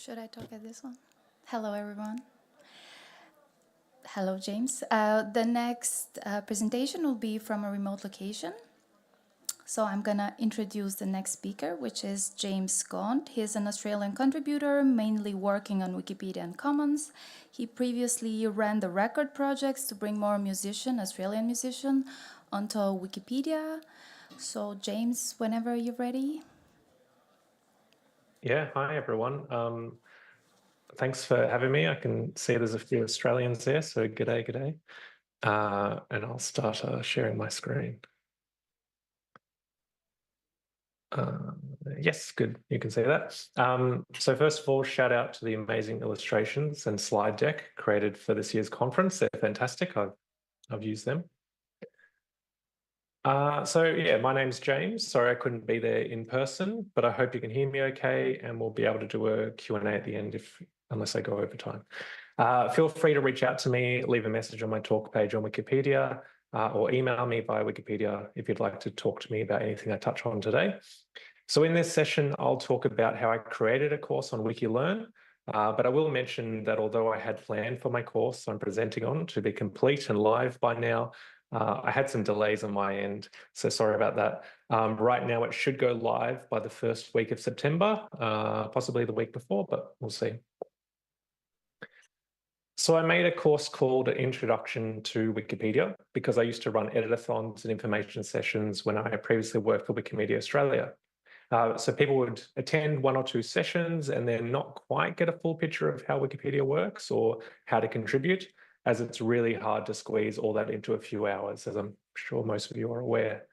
Should I talk at this one? Hello, everyone. Hello, James. The next presentation will be from a remote location. So I'm going to introduce the next speaker, which is James Gaunt. He is an Australian contributor, mainly working on Wikipedia and Commons. He previously ran the record projects to bring more Australian musician, onto Wikipedia. So James, whenever you're ready. Yeah, hi everyone. Thanks for having me. I can see there's a few Australians there, so g'day, g'day. And I'll start sharing my screen. Yes, good, you can see that. So first of all, shout out to the amazing illustrations and slide deck created for this year's conference. They're fantastic, I've used them. So yeah, my name's James. Sorry I couldn't be there in person, but I hope you can hear me okay, and we'll be able to do a Q&A at the end unless I go over time. Feel free to reach out to me, leave a message on my talk page on Wikipedia, or email me via Wikipedia if you'd like to talk to me about anything I touch on today. So in this session, I'll talk about how I created a course on WikiLearn, but I will mention that although I had planned for my course I'm presenting on to be complete and live by now, I had some delays on my end, so sorry about that. Right now, it should go live by the first week of September, possibly the week before, but we'll see. So I made a course called Introduction to Wikipedia because I used to run editathons and information sessions when I previously worked for Wikimedia Australia. So people would attend one or two sessions and then not quite get a full picture of how Wikipedia works or how to contribute, as it's really hard to squeeze all that into a few hours, as I'm sure most of you are aware.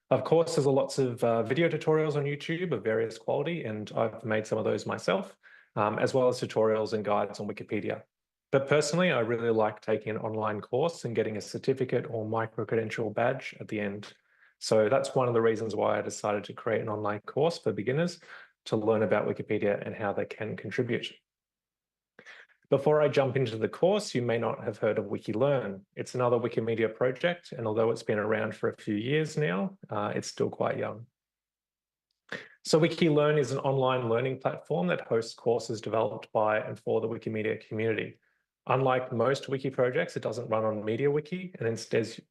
Of course, there's lots of video tutorials on YouTube of various quality, and I've made some of those myself, as well as tutorials and guides on Wikipedia. But personally, I really like taking an online course and getting a certificate or micro-credential badge at the end. So that's one of the reasons why I decided to create an online course for beginners to learn about Wikipedia and how they can contribute. Before I jump into the course, you may not have heard of WikiLearn. It's another Wikimedia project, and although it's been around for a few years now, it's still quite young. So WikiLearn is an online learning platform that hosts courses developed by and for the Wikimedia community. Unlike most wiki projects, it doesn't run on MediaWiki and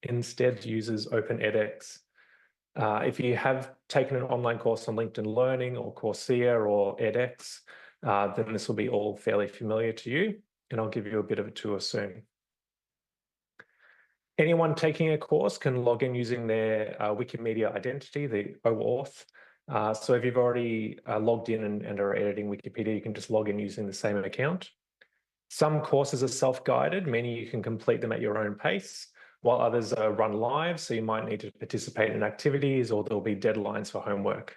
instead uses Open edX. If you have taken an online course on LinkedIn Learning or Coursera or edX, then this will be all fairly familiar to you, and I'll give you a bit of a tour soon. Anyone taking a course can log in using their Wikimedia identity, the OAuth. So if you've already logged in and are editing Wikipedia, you can just log in using the same account. Some courses are self-guided, meaning you can complete them at your own pace, while others are run live, so you might need to participate in activities or there'll be deadlines for homework.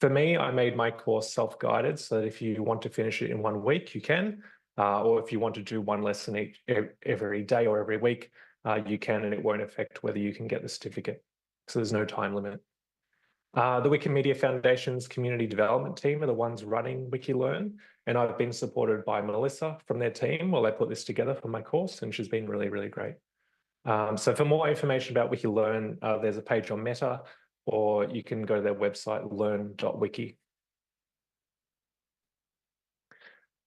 For me, I made my course self-guided so that if you want to finish it in 1 week, you can, or if you want to do one lesson every day or every week, you can, and it won't affect whether you can get the certificate. So there's no time limit. The Wikimedia Foundation's community development team are the ones running WikiLearn, and I've been supported by Melissa from their team while they put this together for my course, and she's been really, really great. So for more information about WikiLearn, there's a page on Meta, or you can go to their website, learn.wiki.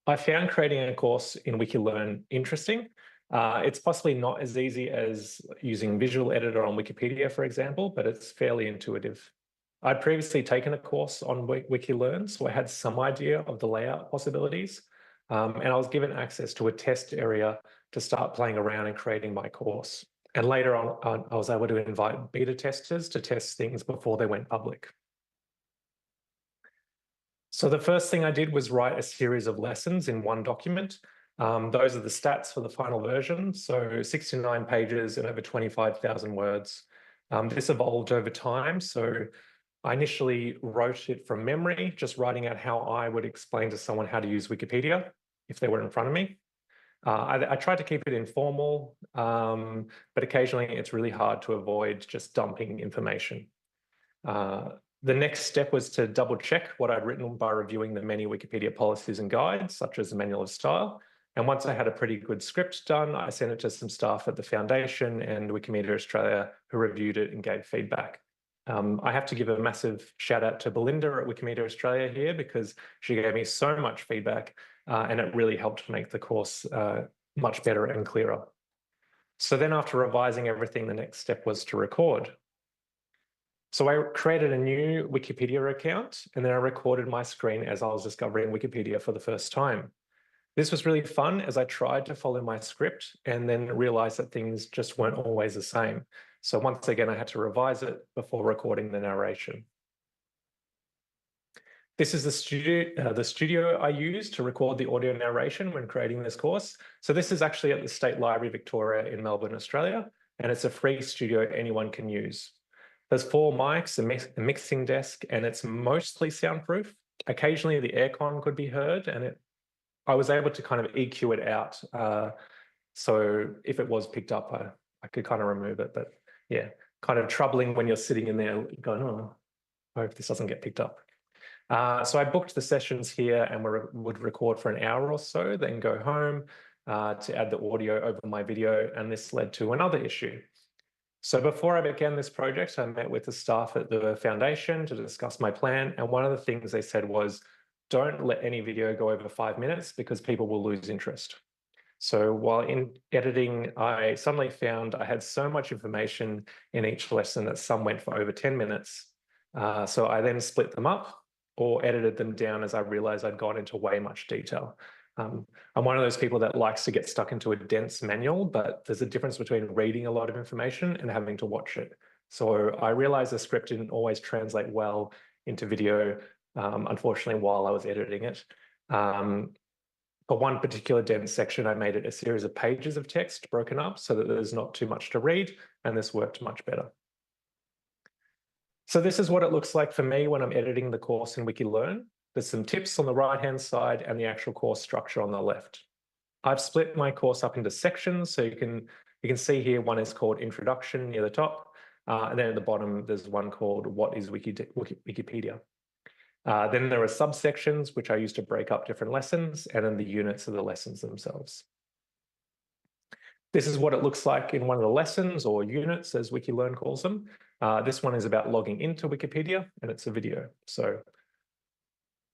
I found creating a course in WikiLearn interesting. It's possibly not as easy as using Visual Editor on Wikipedia, for example, but it's fairly intuitive. I'd previously taken a course on WikiLearn, so I had some idea of the layout possibilities, and I was given access to a test area to start playing around and creating my course. And later on, I was able to invite beta testers to test things before they went public. So the first thing I did was write a series of lessons in one document. Those are the stats for the final version, so 69 pages and over 25,000 words. This evolved over time, so I initially wrote it from memory, just writing out how I would explain to someone how to use Wikipedia if they were in front of me. I tried to keep it informal, but occasionally it's really hard to avoid just dumping information. The next step was to double check what I'd written by reviewing the many Wikipedia policies and guides, such as the Manual of Style. And once I had a pretty good script done, I sent it to some staff at the Foundation and Wikimedia Australia who reviewed it and gave feedback. I have to give a massive shout out to Belinda at Wikimedia Australia here because she gave me so much feedback and it really helped make the course much better and clearer. So then after revising everything, the next step was to record. So I created a new Wikipedia account, and then I recorded my screen as I was discovering Wikipedia for the first time. This was really fun as I tried to follow my script and then realized that things just weren't always the same. So once again, I had to revise it before recording the narration. This is the studio I used to record the audio narration when creating this course. So this is actually at the State Library Victoria in Melbourne, Australia, and it's a free studio anyone can use. There's 4 mics, a mixing desk, and it's mostly soundproof. Occasionally the aircon could be heard, and I was able to kind of EQ it out. So if it was picked up, I could kind of remove it. But yeah, kind of troubling when you're sitting in there going, oh, I hope this doesn't get picked up. So I booked the sessions here and would record for an hour or so, then go home to add the audio over my video. And this led to another issue. So before I began this project, I met with the staff at the foundation to discuss my plan. And one of the things they said was, don't let any video go over 5 minutes because people will lose interest. So while in editing, I suddenly found I had so much information in each lesson that some went for over 10 minutes. So I then split them up or edited them down as I realized I'd gone into way much detail. I'm one of those people that likes to get stuck into a dense manual, but there's a difference between reading a lot of information and having to watch it. So I realized the script didn't always translate well into video, unfortunately, while I was editing it. For one particular dense section, I made it a series of pages of text broken up so that there's not too much to read, and this worked much better. So this is what it looks like for me when I'm editing the course in WikiLearn. There's some tips on the right-hand side and the actual course structure on the left. I've split my course up into sections, so you can see here one is called Introduction near the top, and then at the bottom there's one called What is Wikipedia? Then there are subsections, which I use to break up different lessons, and then the units of the lessons themselves. This is what it looks like in one of the lessons or units, as WikiLearn calls them. This one is about logging into Wikipedia, and it's a video. So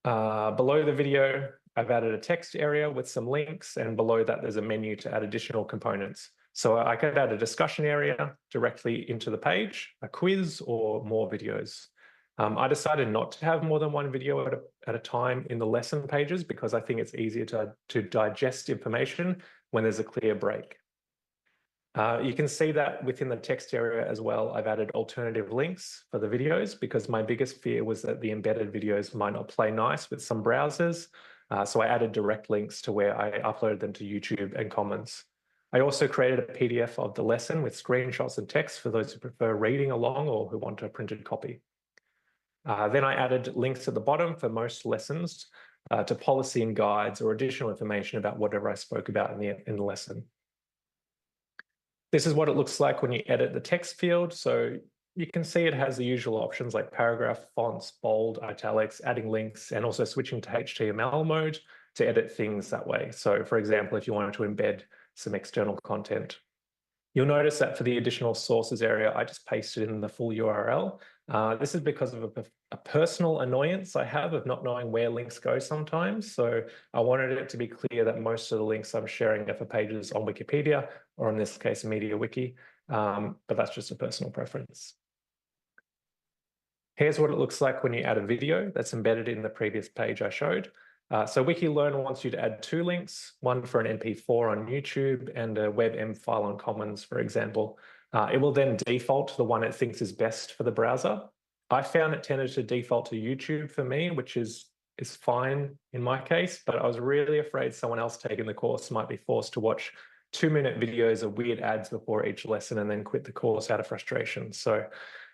below the video, I've added a text area with some links, and below that there's a menu to add additional components. So I could add a discussion area directly into the page, a quiz, or more videos. I decided not to have more than one video at a time in the lesson pages because I think it's easier to digest information when there's a clear break. You can see that within the text area as well, I've added alternative links for the videos because my biggest fear was that the embedded videos might not play nice with some browsers. So I added direct links to where I uploaded them to YouTube and Commons. I also created a PDF of the lesson with screenshots and text for those who prefer reading along or who want a printed copy. Then I added links at the bottom for most lessons to policy and guides or additional information about whatever I spoke about in the lesson. This is what it looks like when you edit the text field. So you can see it has the usual options like paragraph, fonts, bold, italics, adding links, and also switching to HTML mode to edit things that way. So for example, if you wanted to embed some external content. You'll notice that for the additional sources area, I just pasted in the full URL. This is because of a personal annoyance I have of not knowing where links go sometimes. So I wanted it to be clear that most of the links I'm sharing are for pages on Wikipedia, or in this case, MediaWiki, but that's just a personal preference. Here's what it looks like when you add a video that's embedded in the previous page I showed. So WikiLearn wants you to add 2 links, one for an MP4 on YouTube and a WebM file on Commons, for example. It will then default to the one it thinks is best for the browser. I found it tended to default to YouTube for me, which is fine in my case, but I was really afraid someone else taking the course might be forced to watch 2-minute videos of weird ads before each lesson and then quit the course out of frustration. So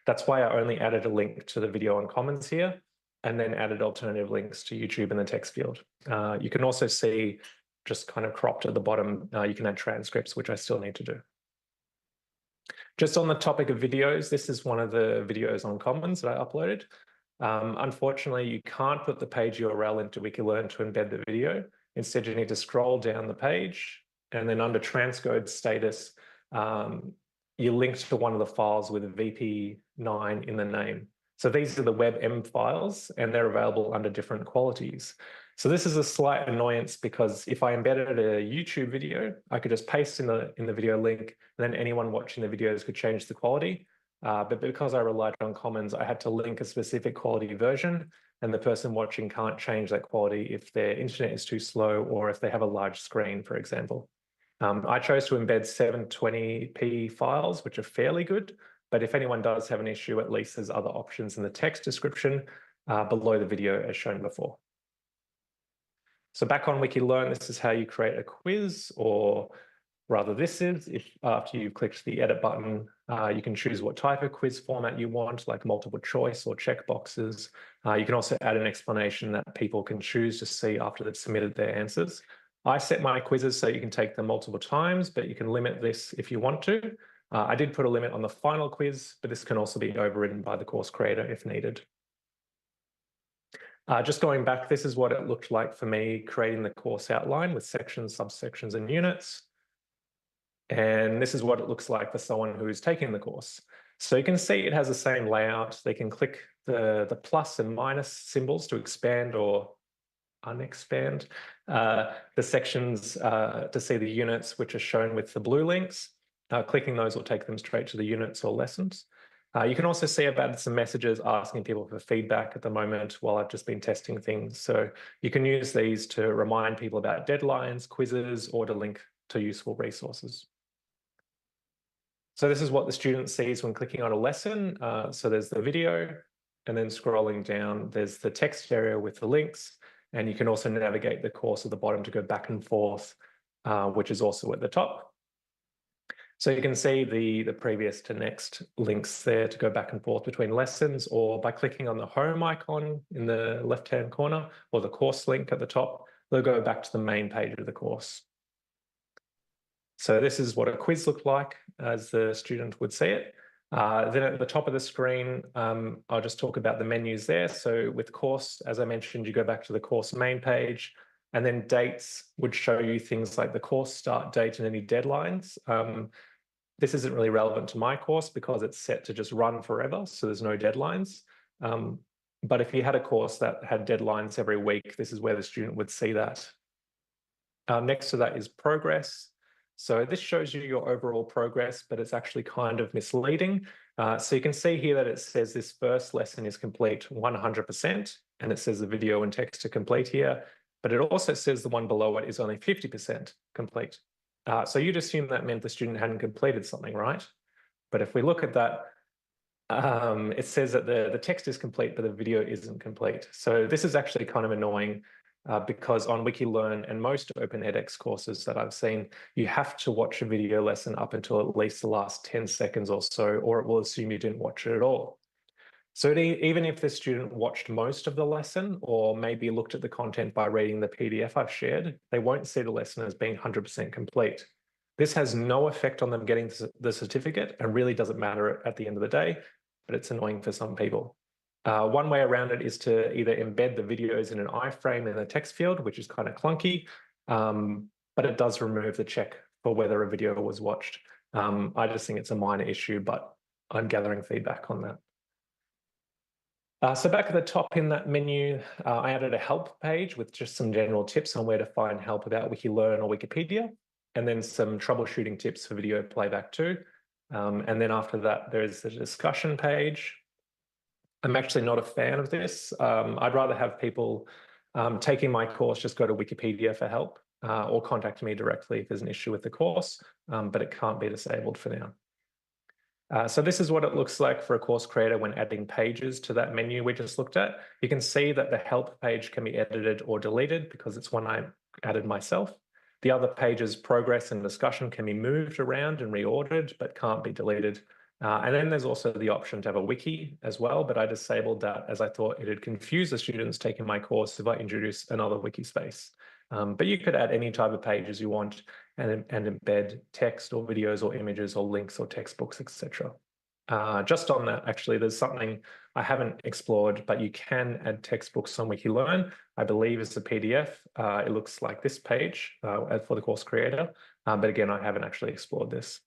that's why I only added a link to the video on Commons here, and then added alternative links to YouTube in the text field. You can also see, just kind of cropped at the bottom, you can add transcripts, which I still need to do. Just on the topic of videos, this is one of the videos on Commons that I uploaded. Unfortunately, you can't put the page URL into WikiLearn to embed the video. Instead, you need to scroll down the page, and then under transcode status, you link to one of the files with a VP9 in the name. So these are the WebM files, and they're available under different qualities. So this is a slight annoyance because if I embedded a YouTube video, I could just paste in the video link, and then anyone watching the videos could change the quality. But because I relied on Commons, I had to link a specific quality version, and the person watching can't change that quality if their internet is too slow or if they have a large screen, for example. I chose to embed 720p files, which are fairly good, but if anyone does have an issue, at least there's other options in the text description below the video as shown before. So back on WikiLearn, this is how you create a quiz, or rather this is, if after you've clicked the edit button, you can choose what type of quiz format you want, like multiple choice or checkboxes. You can also add an explanation that people can choose to see after they've submitted their answers. I set my quizzes so you can take them multiple times, but you can limit this if you want to. I did put a limit on the final quiz, but this can also be overridden by the course creator if needed. Just going back, this is what it looked like for me creating the course outline with sections, subsections, and units. And this is what it looks like for someone who's taking the course. So you can see it has the same layout. They can click the plus and minus symbols to expand or unexpand the sections to see the units, which are shown with the blue links. Clicking those will take them straight to the units or lessons. You can also see about some messages asking people for feedback at the moment while I've just been testing things. So you can use these to remind people about deadlines, quizzes, or to link to useful resources. So this is what the student sees when clicking on a lesson. So there's the video, and then scrolling down, there's the text area with the links, and you can also navigate the course at the bottom to go back and forth, which is also at the top. So you can see the previous to next links there to go back and forth between lessons, or by clicking on the home icon in the left-hand corner, or the course link at the top, they'll go back to the main page of the course. So this is what a quiz looked like as the student would see it. Then at the top of the screen, I'll just talk about the menus there. So with course, as I mentioned, you go back to the course main page, and then dates would show you things like the course start date and any deadlines. This isn't really relevant to my course because it's set to just run forever, so there's no deadlines. But if you had a course that had deadlines every week, this is where the student would see that. Next to that is progress. So this shows you your overall progress, but it's actually kind of misleading. So you can see here that it says this first lesson is complete 100%, and it says the video and text are complete here, but it also says the one below it is only 50% complete. So you'd assume that meant the student hadn't completed something, right? But if we look at that, it says that the text is complete, but the video isn't complete. So this is actually kind of annoying. Because on WikiLearn and most open edX courses that I've seen, you have to watch a video lesson up until at least the last 10 seconds or so, or it will assume you didn't watch it at all. So even if the student watched most of the lesson, or maybe looked at the content by reading the PDF I've shared, they won't see the lesson as being 100% complete. This has no effect on them getting the certificate and really doesn't matter at the end of the day, but it's annoying for some people. One way around it is to either embed the videos in an iframe in the text field, which is kind of clunky, but it does remove the check for whether a video was watched. I just think it's a minor issue, but I'm gathering feedback on that. So back at the top in that menu, I added a help page with just some general tips on where to find help about WikiLearn or Wikipedia, and then some troubleshooting tips for video playback too. And then after that, there's the discussion page. I'm actually not a fan of this. I'd rather have people taking my course just go to Wikipedia for help or contact me directly if there's an issue with the course, but it can't be disabled for now. So this is what it looks like for a course creator when adding pages to that menu we just looked at. You can see that the help page can be edited or deleted because it's one I added myself. The other pages, progress and discussion, can be moved around and reordered, but can't be deleted. And then there's also the option to have a wiki as well, but I disabled that as I thought it'd confuse the students taking my course if I introduce another wiki space. But you could add any type of pages you want and embed text or videos or images or links or textbooks, etc. Just on that, actually, there's something I haven't explored, but you can add textbooks on WikiLearn. I believe it's a PDF. It looks like this page for the course creator. But again, I haven't actually explored this.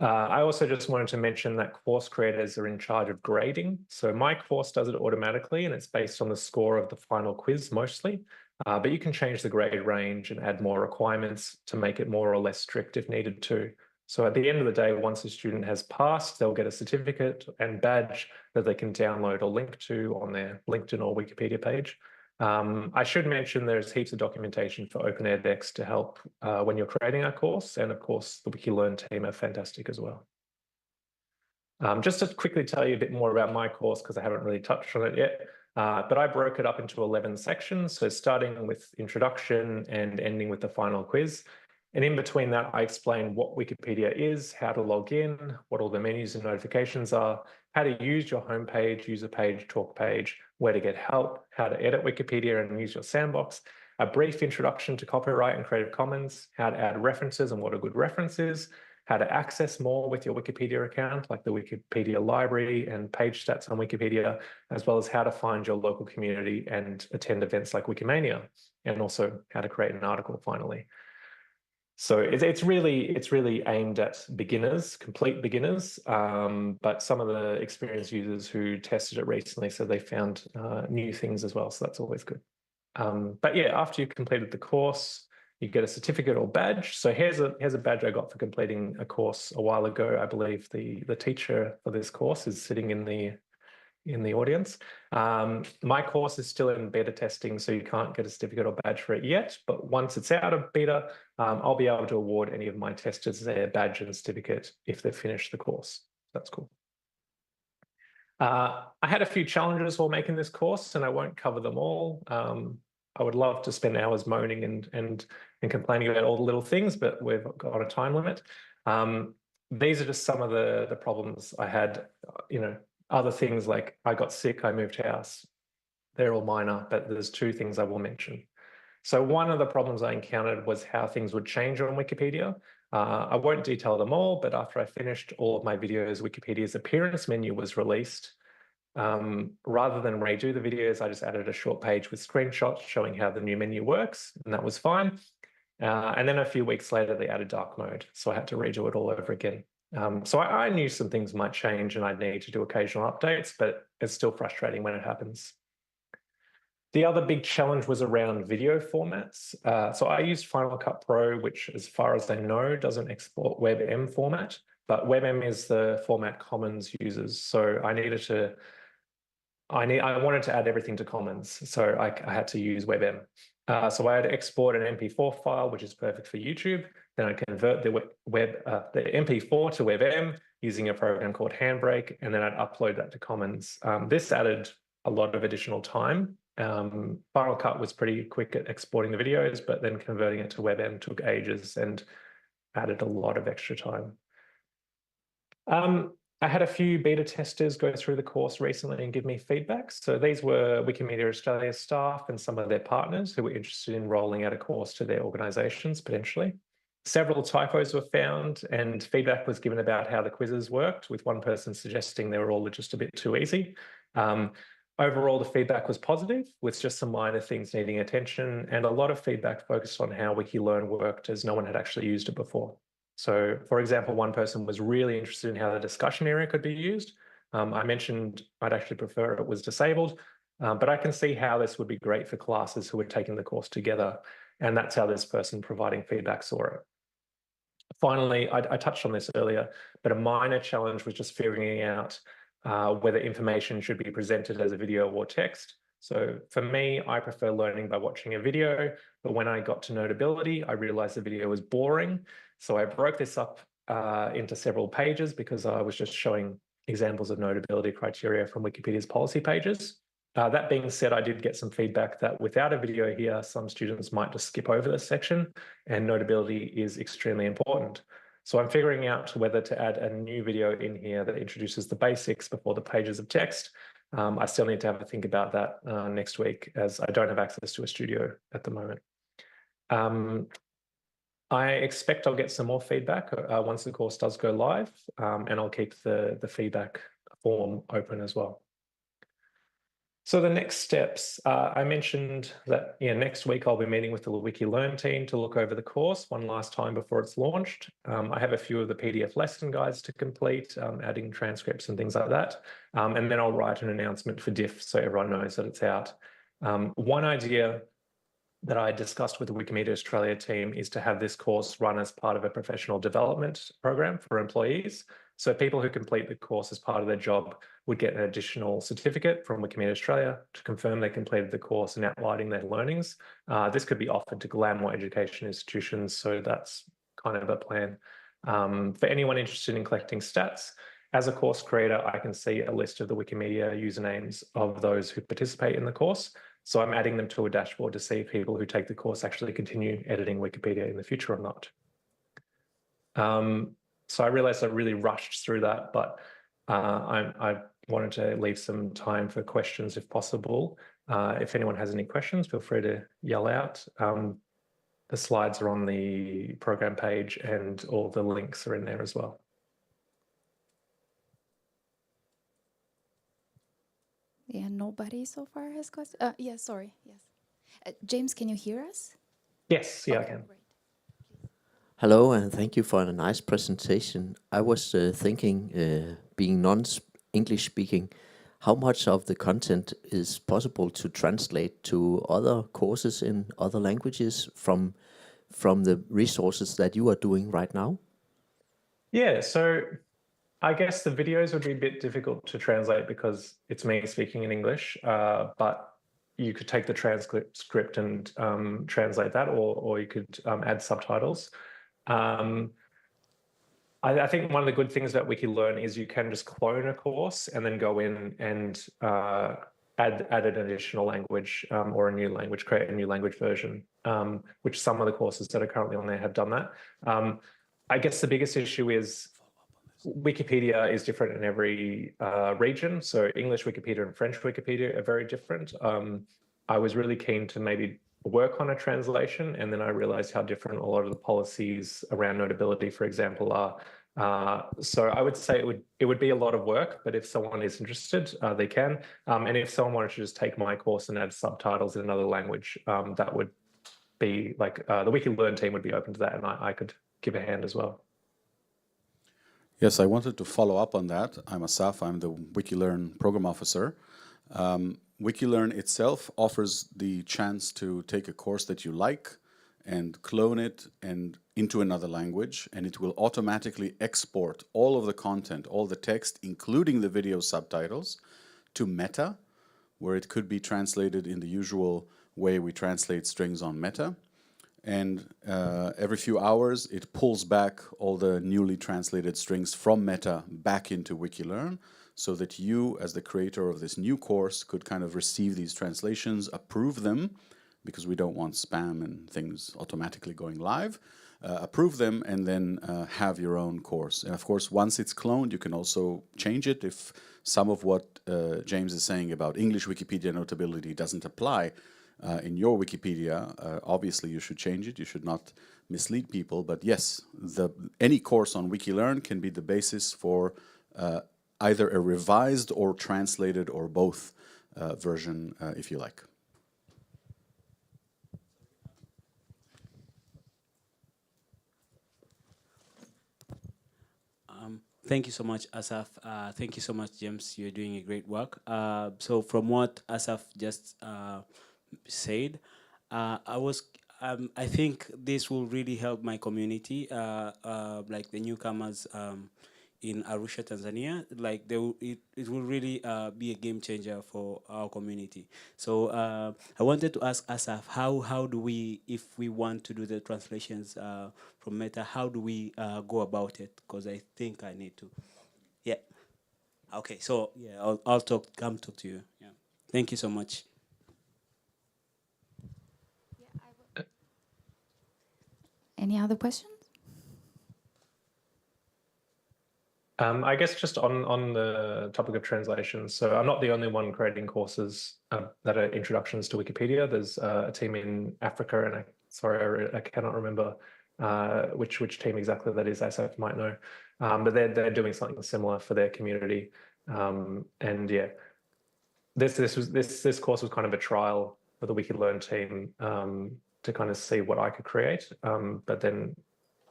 I also just wanted to mention that course creators are in charge of grading. So my course does it automatically, and it's based on the score of the final quiz mostly. But you can change the grade range and add more requirements to make it more or less strict if needed to. So at the end of the day, once a student has passed, they'll get a certificate and badge that they can download or link to on their LinkedIn or Wikipedia page. I should mention there's heaps of documentation for Open edX to help when you're creating a course. And of course, the WikiLearn team are fantastic as well. Just to quickly tell you a bit more about my course, because I haven't really touched on it yet, but I broke it up into 11 sections. So starting with introduction and ending with the final quiz. And in between that, I explain what Wikipedia is, how to log in, what all the menus and notifications are, how to use your homepage, user page, talk page, where to get help, how to edit Wikipedia and use your sandbox, a brief introduction to copyright and Creative Commons, how to add references and what a good reference is, how to access more with your Wikipedia account, like the Wikipedia library and page stats on Wikipedia, as well as how to find your local community and attend events like Wikimania, and also how to create an article finally. So it's really aimed at beginners, complete beginners, but some of the experienced users who tested it recently said they found new things as well, so that's always good. But yeah, after you've completed the course, you get a certificate or badge. So here's a badge I got for completing a course a while ago. I believe the teacher for this course is sitting in the audience. My course is still in beta testing, so you can't get a certificate or badge for it yet. But once it's out of beta, I'll be able to award any of my testers their badge and certificate if they've finished the course. That's cool. I had a few challenges while making this course, and I won't cover them all. I would love to spend hours moaning and complaining about all the little things, but we've got a time limit. These are just some of the problems I had. Other things like I got sick, I moved house. They're all minor, but there's two things I will mention. So one of the problems I encountered was how things would change on Wikipedia. I won't detail them all, but after I finished all of my videos, Wikipedia's appearance menu was released. Rather than redo the videos, I just added a short page with screenshots showing how the new menu works, and that was fine. And then a few weeks later, they added dark mode, so I had to redo it all over again. So I knew some things might change and I'd need to do occasional updates, but it's still frustrating when it happens. The other big challenge was around video formats. So I used Final Cut Pro, which as far as I know, doesn't export WebM format, but WebM is the format Commons uses. So I wanted to add everything to Commons, so I had to use WebM. So I had to export an MP4 file, which is perfect for YouTube. Then I convert the MP4 to WebM using a program called Handbrake, and then I'd upload that to Commons. This added a lot of additional time. Final Cut was pretty quick at exporting the videos, but then converting it to WebM took ages and added a lot of extra time. I had a few beta testers go through the course recently and give me feedback. So these were Wikimedia Australia staff and some of their partners who were interested in rolling out a course to their organisations potentially. Several typos were found and feedback was given about how the quizzes worked, with one person suggesting they were all just a bit too easy. Overall, the feedback was positive, with just some minor things needing attention, and a lot of feedback focused on how WikiLearn worked, as no one had actually used it before. So, for example, one person was really interested in how the discussion area could be used. I mentioned I'd actually prefer it was disabled, but I can see how this would be great for classes who are taking the course together, and that's how this person providing feedback saw it. Finally, I touched on this earlier, but a minor challenge was just figuring out whether information should be presented as a video or text. So for me, I prefer learning by watching a video, but when I got to Notability, I realized the video was boring. So I broke this up into several pages because I was just showing examples of notability criteria from Wikipedia's policy pages. That being said, I did get some feedback that without a video here, some students might just skip over this section, and notability is extremely important. So I'm figuring out whether to add a new video in here that introduces the basics before the pages of text. I still need to have a think about that next week, as I don't have access to a studio at the moment. I expect I'll get some more feedback once the course does go live, and I'll keep the feedback form open as well. So the next steps, I mentioned that next week I'll be meeting with the WikiLearn team to look over the course one last time before it's launched. I have a few of the PDF lesson guides to complete, adding transcripts and things like that. And then I'll write an announcement for Diff so everyone knows that it's out. One idea that I discussed with the Wikimedia Australia team is to have this course run as part of a professional development program for employees. So people who complete the course as part of their job would get an additional certificate from Wikimedia Australia to confirm they completed the course and outlining their learnings. This could be offered to glamour education institutions, so that's kind of a plan. For anyone interested in collecting stats, as a course creator, I can see a list of the Wikimedia usernames of those who participate in the course. So I'm adding them to a dashboard to see if people who take the course actually continue editing Wikipedia in the future or not. So I realized I really rushed through that, but I wanted to leave some time for questions if possible. If anyone has any questions, feel free to yell out. The slides are on the program page and all the links are in there as well. Yeah, nobody so far has questions. Yeah, sorry. Yes. James, can you hear us? Yes, yeah, Okay, I can. great. Hello, and thank you for a nice presentation. I was thinking, being non-English speaking, how much of the content is possible to translate to other courses in other languages from the resources that you are doing right now? Yeah, so I guess the videos would be a bit difficult to translate because it's me speaking in English, but you could take the transcript and translate that, or you could add subtitles. I think one of the good things about WikiLearn is you can just clone a course and then go in and add an additional language or a new language, create a new language version, which some of the courses that are currently on there have done that. I guess the biggest issue is Wikipedia is different in every region. So English Wikipedia and French Wikipedia are very different. I was really keen to maybe work on a translation, and then I realized how different a lot of the policies around notability, for example, are. So I would say it would be a lot of work, but if someone is interested, they can. And if someone wanted to just take my course and add subtitles in another language, that would be like the WikiLearn team would be open to that, and I could give a hand as well. Yes, I wanted to follow up on that. I'm Asaf, I'm the WikiLearn program officer. WikiLearn itself offers the chance to take a course that you like and clone it and into another language, and it will automatically export all of the content, all the text, including the video subtitles, to Meta, where it could be translated in the usual way we translate strings on Meta. And every few hours, it pulls back all the newly translated strings from Meta back into WikiLearn, so that you, as the creator of this new course, could kind of receive these translations, approve them, because we don't want spam and things automatically going live, approve them, and then have your own course. And of course, once it's cloned, you can also change it. If some of what James is saying about English Wikipedia notability doesn't apply in your Wikipedia, obviously you should change it. You should not mislead people. But yes, any course on WikiLearn can be the basis for either a revised or translated or both version, if you like. Thank you so much, Asaf. Thank you so much, James. You're doing a great work. So from what Asaf just said, I think this will really help my community, like the newcomers in Arusha, Tanzania. Like it will really be a game changer for our community. So I wanted to ask Asaf, how do we, if we want to do the translations from Meta, how do we go about it? Because I think I need to. Yeah. Okay. So yeah, I'll come talk to you. Yeah. Thank you so much. Any other questions? I guess just on the topic of translation, so I'm not the only one creating courses that are introductions to Wikipedia. There's a team in Africa, and I cannot remember which team exactly that is. Asaf might know, but they're doing something similar for their community, and yeah. this course was kind of a trial for the WikiLearn team to kind of see what I could create. But then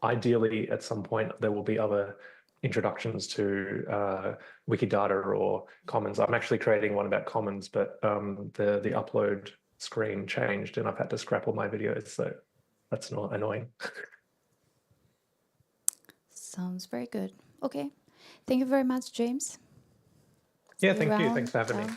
ideally at some point there will be other introductions to Wikidata or Commons. I'm actually creating one about Commons, but the upload screen changed and I've had to scrap all my videos, so that's not annoying. Sounds very good. Okay. Thank you very much, James. Yeah, See thank you. around. Thanks for having me. Ciao.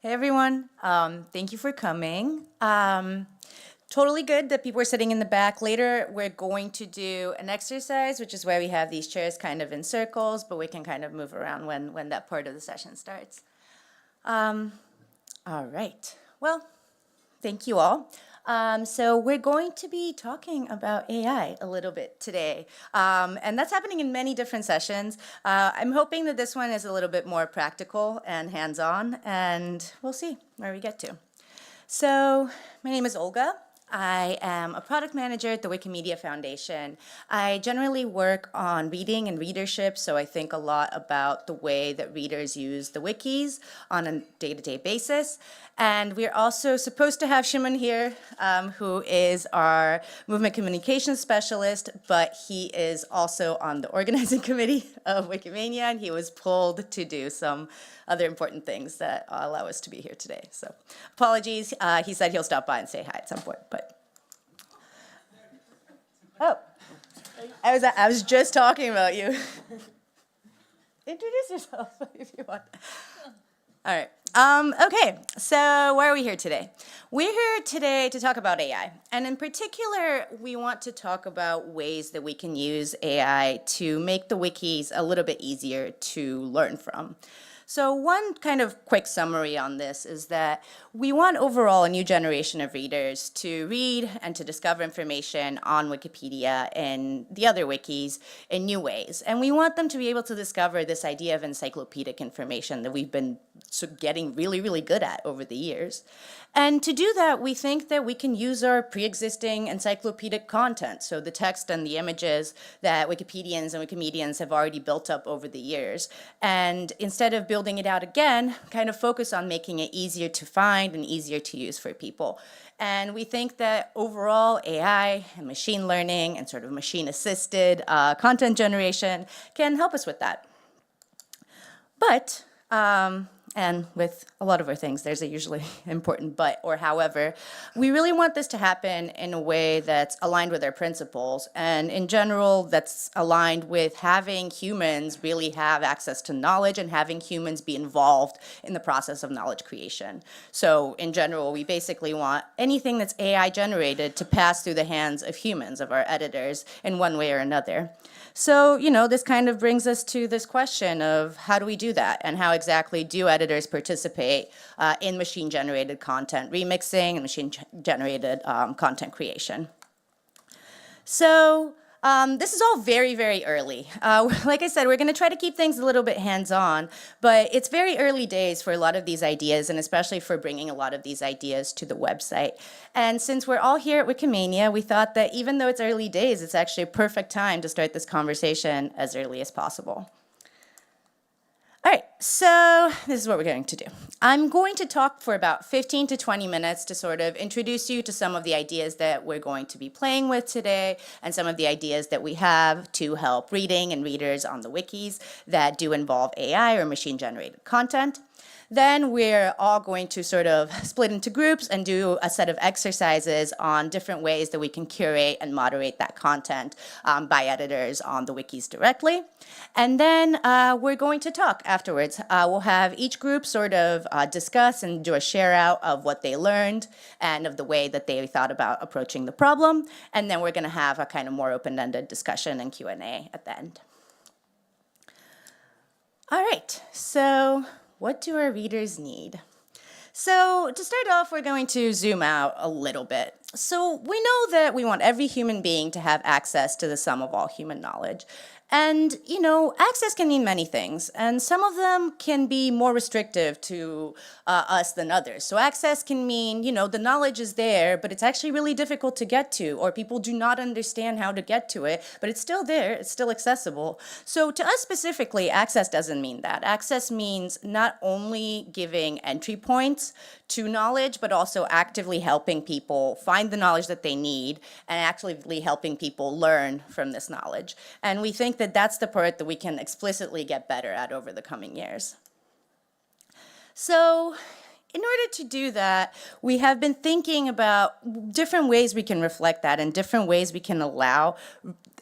Hey everyone, thank you for coming. Totally good that people are sitting in the back. Later, we're going to do an exercise, which is where we have these chairs kind of in circles, but we can kind of move around when that part of the session starts. All right, well, thank you all. So we're going to be talking about AI a little bit today, and that's happening in many different sessions. I'm hoping that this one is a little bit more practical and hands-on, and we'll see where we get to. So my name is Olga. I am a product manager at the Wikimedia Foundation. I generally work on reading and readership, so I think a lot about the way that readers use the wikis on a day-to-day basis. And we're also supposed to have Shimon here, who is our movement communications specialist, but he is also on the organizing committee of Wikimania, and he was pulled to do some other important things that allow us to be here today. So apologies. He said he'll stop by and say hi at some point, but. Oh, I was just talking about you. Introduce yourself if you want. All right. Okay, so why are we here today? We're here today to talk about AI. And in particular, we want to talk about ways that we can use AI to make the wikis a little bit easier to learn from. So one kind of quick summary on this is that we want overall a new generation of readers to read and to discover information on Wikipedia and the other wikis in new ways. And we want them to be able to discover this idea of encyclopedic information that we've been getting really, really good at over the years. And to do that, we think that we can use our pre-existing encyclopedic content, so the text and the images that Wikipedians and Wikimedians have already built up over the years. And instead of building it out again, kind of focus on making it easier to find and easier to use for people. And we think that overall AI and machine learning and sort of machine-assisted content generation can help us with that. But, and with a lot of our things, there's a usually important but or however, we really want this to happen in a way that's aligned with our principles, and in general, that's aligned with having humans really have access to knowledge and having humans be involved in the process of knowledge creation. So in general, we basically want anything that's AI generated to pass through the hands of humans, of our editors, in one way or another. So, you know, this kind of brings us to this question of how do we do that, and how exactly do editors participate in machine-generated content remixing and machine-generated content creation. So this is all very, very early. Like I said, we're going to try to keep things a little bit hands-on, but it's very early days for a lot of these ideas, and especially for bringing a lot of these ideas to the website. And since we're all here at Wikimania, we thought that even though it's early days, it's actually a perfect time to start this conversation as early as possible. All right, so this is what we're going to do. I'm going to talk for about 15 to 20 minutes to sort of introduce you to some of the ideas that we're going to be playing with today and some of the ideas that we have to help reading and readers on the wikis that do involve AI or machine-generated content. Then we're all going to sort of split into groups and do a set of exercises on different ways that we can curate and moderate that content by editors on the wikis directly. And then we're going to talk afterwards. We'll have each group sort of discuss and do a share out of what they learned and of the way that they thought about approaching the problem. And then we're going to have a kind of more open-ended discussion and Q&A at the end. All right, so what do our readers need? So to start off, we're going to zoom out a little bit. So we know that we want every human being to have access to the sum of all human knowledge. And, you know, access can mean many things, and some of them can be more restrictive to us than others. So access can mean, you know, the knowledge is there, but it's actually really difficult to get to, or people do not understand how to get to it, but it's still there, it's still accessible. So to us specifically, access doesn't mean that. Access means not only giving entry points to knowledge, but also actively helping people find the knowledge that they need and actively helping people learn from this knowledge. And we think that that's the part that we can explicitly get better at over the coming years. So in order to do that, we have been thinking about different ways we can reflect that and different ways we can allow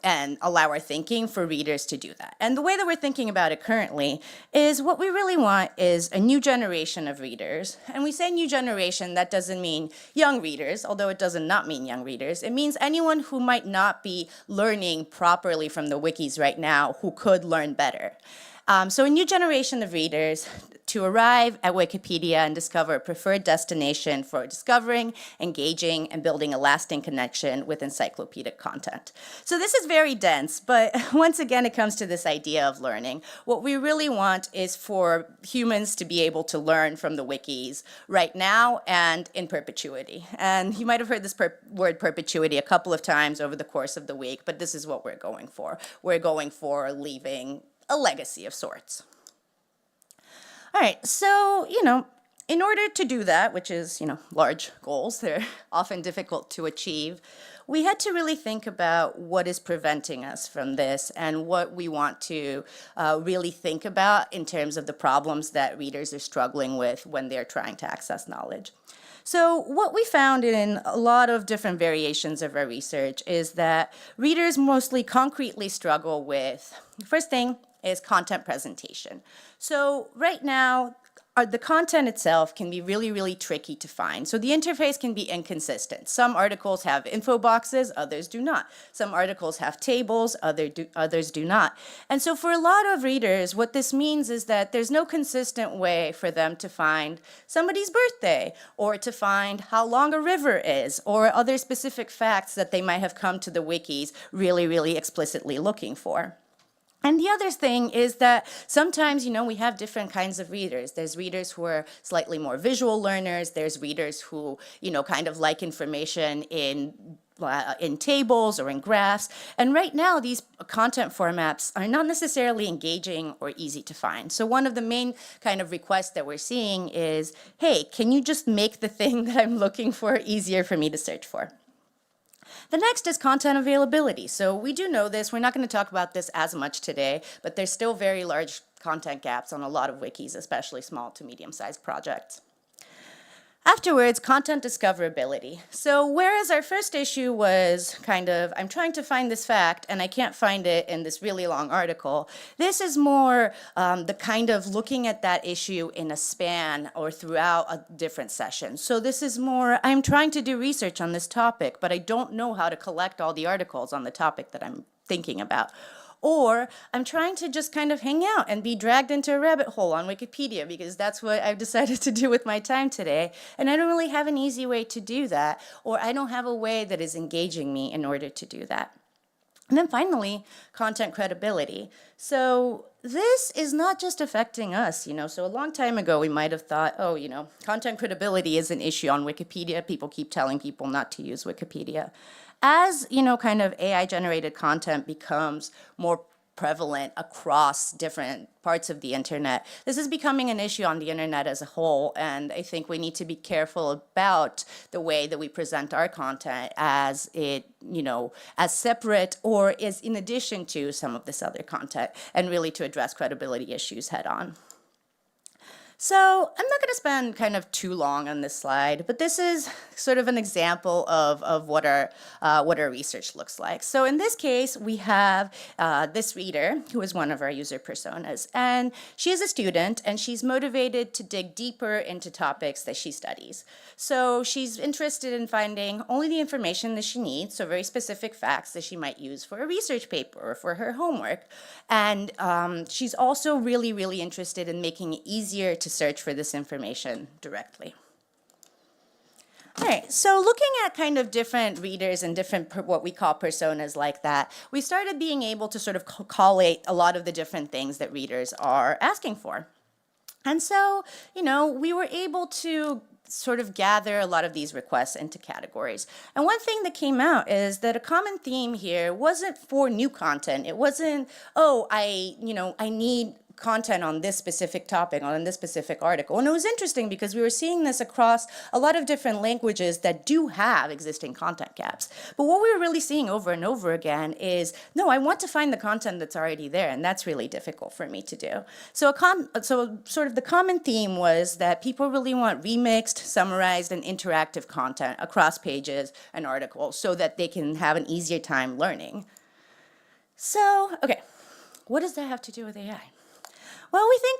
our thinking for readers to do that. And the way that we're thinking about it currently is what we really want is a new generation of readers. And we say new generation, that doesn't mean young readers, although it does not mean young readers. It means anyone who might not be learning properly from the wikis right now who could learn better. So a new generation of readers to arrive at Wikipedia and discover a preferred destination for discovering, engaging, and building a lasting connection with encyclopedic content. So this is very dense, but once again, it comes to this idea of learning. What we really want is for humans to be able to learn from the wikis right now and in perpetuity. And you might have heard this word perpetuity a couple of times over the course of the week, but this is what we're going for. We're going for leaving a legacy of sorts. All right, so, in order to do that, which is, large goals, they're often difficult to achieve, we had to really think about what is preventing us from this and what we want to really think about in terms of the problems that readers are struggling with when they're trying to access knowledge. So what we found in a lot of different variations of our research is that readers mostly concretely struggle with, first thing is content presentation. So right now, the content itself can be really, really tricky to find. So the interface can be inconsistent. Some articles have info boxes, others do not. Some articles have tables, others do not. And so for a lot of readers, what this means is that there's no consistent way for them to find somebody's birthday, or to find how long a river is, or other specific facts that they might have come to the wikis really, really explicitly looking for. And the other thing is that sometimes, we have different kinds of readers. There's readers who are slightly more visual learners. There's readers who, kind of like information in tables or in graphs. And right now, these content formats are not necessarily engaging or easy to find. So one of the main kind of requests that we're seeing is, hey, can you just make the thing that I'm looking for easier for me to search for? The next is content availability. So we do know this. We're not going to talk about this as much today, but there's still very large content gaps on a lot of wikis, especially small to medium-sized projects. Afterwards, content discoverability. So whereas our first issue was kind of, I'm trying to find this fact and I can't find it in this really long article, this is more the kind of looking at that issue in a span or throughout a different session. So this is more, I'm trying to do research on this topic, but I don't know how to collect all the articles on the topic that I'm thinking about. Or I'm trying to just kind of hang out and be dragged into a rabbit hole on Wikipedia because that's what I've decided to do with my time today. And I don't really have an easy way to do that, or I don't have a way that is engaging me in order to do that. And then finally, content credibility. So this is not just affecting us, So a long time ago, we might have thought, content credibility is an issue on Wikipedia. People keep telling people not to use Wikipedia. As, kind of AI-generated content becomes more prevalent across different parts of the internet, this is becoming an issue on the internet as a whole, and I think we need to be careful about the way that we present our content as it, as separate or as in addition to some of this other content, and really to address credibility issues head on. So I'm not going to spend kind of too long on this slide, but this is sort of an example of what our research looks like. So in this case, we have this reader who is one of our user personas, and she is a student, and she's motivated to dig deeper into topics that she studies. So she's interested in finding only the information that she needs, so very specific facts that she might use for a research paper or for her homework. And she's also really, really interested in making it easier to search for this information directly. All right, so looking at kind of different readers and different what we call personas like that, we started being able to sort of collate a lot of the different things that readers are asking for. And so, we were able to sort of gather a lot of these requests into categories. And one thing that came out is that a common theme here wasn't for new content. It wasn't, I need content on this specific topic, on this specific article. And it was interesting because we were seeing this across a lot of different languages that do have existing content gaps. But what we were really seeing over and over again is, no, I want to find the content that's already there, and that's really difficult for me to do. So sort of the common theme was that people really want remixed, summarized, and interactive content across pages and articles so that they can have an easier time learning. So, okay, what does that have to do with AI? Well, we think,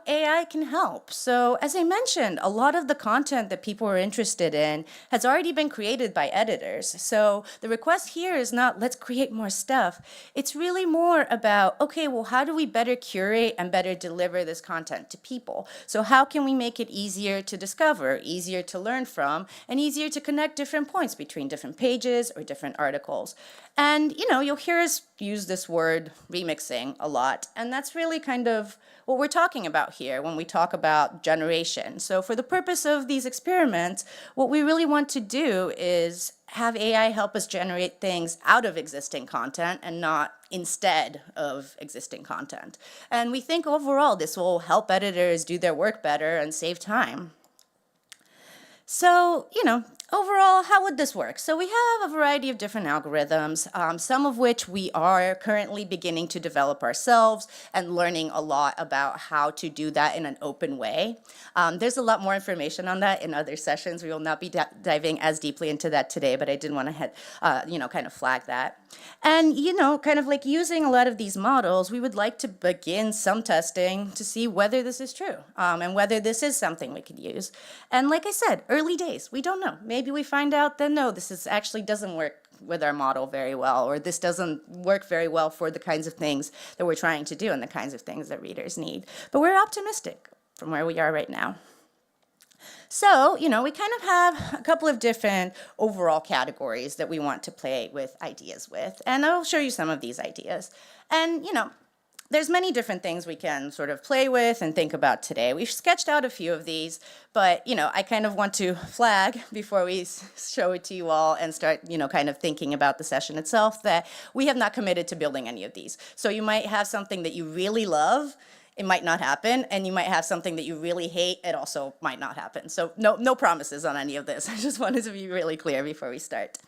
AI can help. So as I mentioned, a lot of the content that people are interested in has already been created by editors. So the request here is not, let's create more stuff. It's really more about, okay, well, how do we better curate and better deliver this content to people? So how can we make it easier to discover, easier to learn from, and easier to connect different points between different pages or different articles? And, you'll hear us use this word remixing a lot, and that's really kind of what we're talking about here when we talk about generation. So for the purpose of these experiments, what we really want to do is have AI help us generate things out of existing content and not instead of existing content. And we think overall this will help editors do their work better and save time. So, overall, how would this work? So we have a variety of different algorithms, some of which we are currently beginning to develop ourselves and learning a lot about how to do that in an open way. There's a lot more information on that in other sessions. We will not be diving as deeply into that today, but I did want to kind of flag that. And, kind of like using a lot of these models, we would like to begin some testing to see whether this is true and whether this is something we could use. And like I said, early days, we don't know. Maybe we find out that no, this actually doesn't work with our model very well, or this doesn't work very well for the kinds of things that we're trying to do and the kinds of things that readers need. But we're optimistic from where we are right now. So, we kind of have a couple of different overall categories that we want to play with ideas with. And I'll show you some of these ideas. And, there's many different things we can sort of play with and think about today. We've sketched out a few of these, but, I kind of want to flag before we show it to you all and start, kind of thinking about the session itself that we have not committed to building any of these. So you might have something that you really love, it might not happen, and you might have something that you really hate, it also might not happen. So no promises on any of this. I just wanted to be really clear before we start.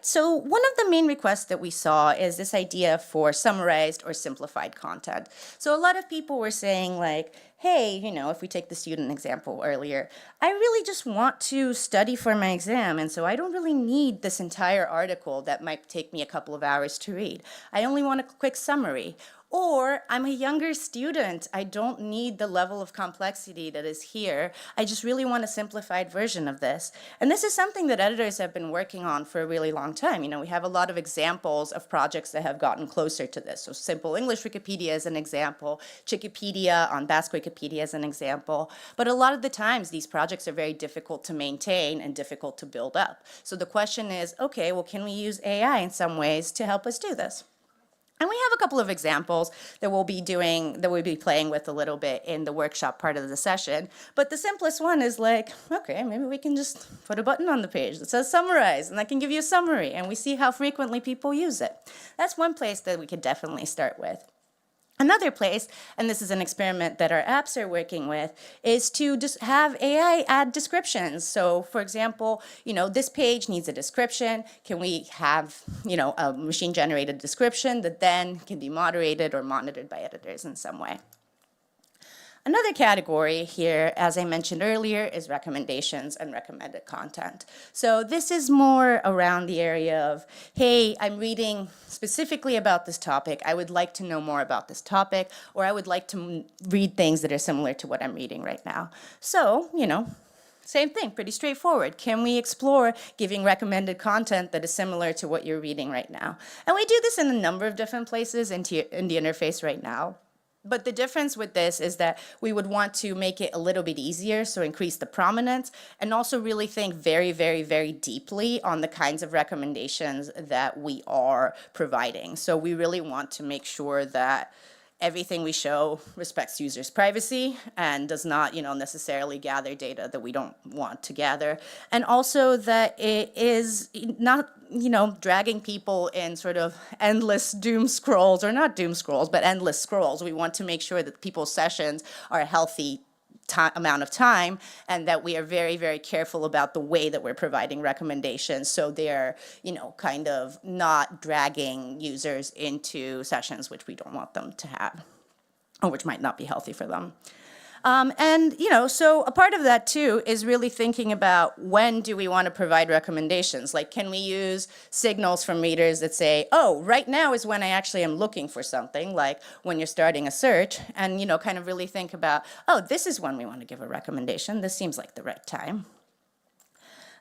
So one of the main requests that we saw is this idea for summarized or simplified content. So a lot of people were saying like, hey, if we take the student example earlier, I really just want to study for my exam, and so I don't really need this entire article that might take me a couple of hours to read. I only want a quick summary. Or I'm a younger student. I don't need the level of complexity that is here. I just really want a simplified version of this. And this is something that editors have been working on for a really long time. We have a lot of examples of projects that have gotten closer to this. So Simple English Wikipedia is an example, Chikipedia on Basque Wikipedia is an example. But a lot of the times, these projects are very difficult to maintain and difficult to build up. So the question is, okay, well, can we use AI in some ways to help us do this? And we have a couple of examples that we'll be playing with a little bit in the workshop part of the session. But the simplest one is like, okay, maybe we can just put a button on the page that says summarize, and that can give you a summary, and we see how frequently people use it. That's one place that we could definitely start with. Another place, and this is an experiment that our apps are working with, is to just have AI add descriptions. So, for example, this page needs a description. Can we have, a machine-generated description that then can be moderated or monitored by editors in some way? Another category here, as I mentioned earlier, is recommendations and recommended content. So this is more around the area of, hey, I'm reading specifically about this topic. I would like to know more about this topic, or I would like to read things that are similar to what I'm reading right now. So, same thing, pretty straightforward. Can we explore giving recommended content that is similar to what you're reading right now? And we do this in a number of different places in the interface right now. But the difference with this is that we would want to make it a little bit easier, so increase the prominence, and also really think very, very, very deeply on the kinds of recommendations that we are providing. So we really want to make sure that everything we show respects users' privacy and does not, necessarily gather data that we don't want to gather. And also that it is not, dragging people in sort of endless doom scrolls, or not doom scrolls, but endless scrolls. We want to make sure that people's sessions are a healthy amount of time, and that we are very, very careful about the way that we're providing recommendations, so they're, kind of not dragging users into sessions which we don't want them to have, or which might not be healthy for them. So a part of that too is really thinking about, when do we want to provide recommendations? Like, can we use signals from readers that say, oh, right now is when I actually am looking for something, like when you're starting a search, and, kind of really think about, oh, this is when we want to give a recommendation. This seems like the right time.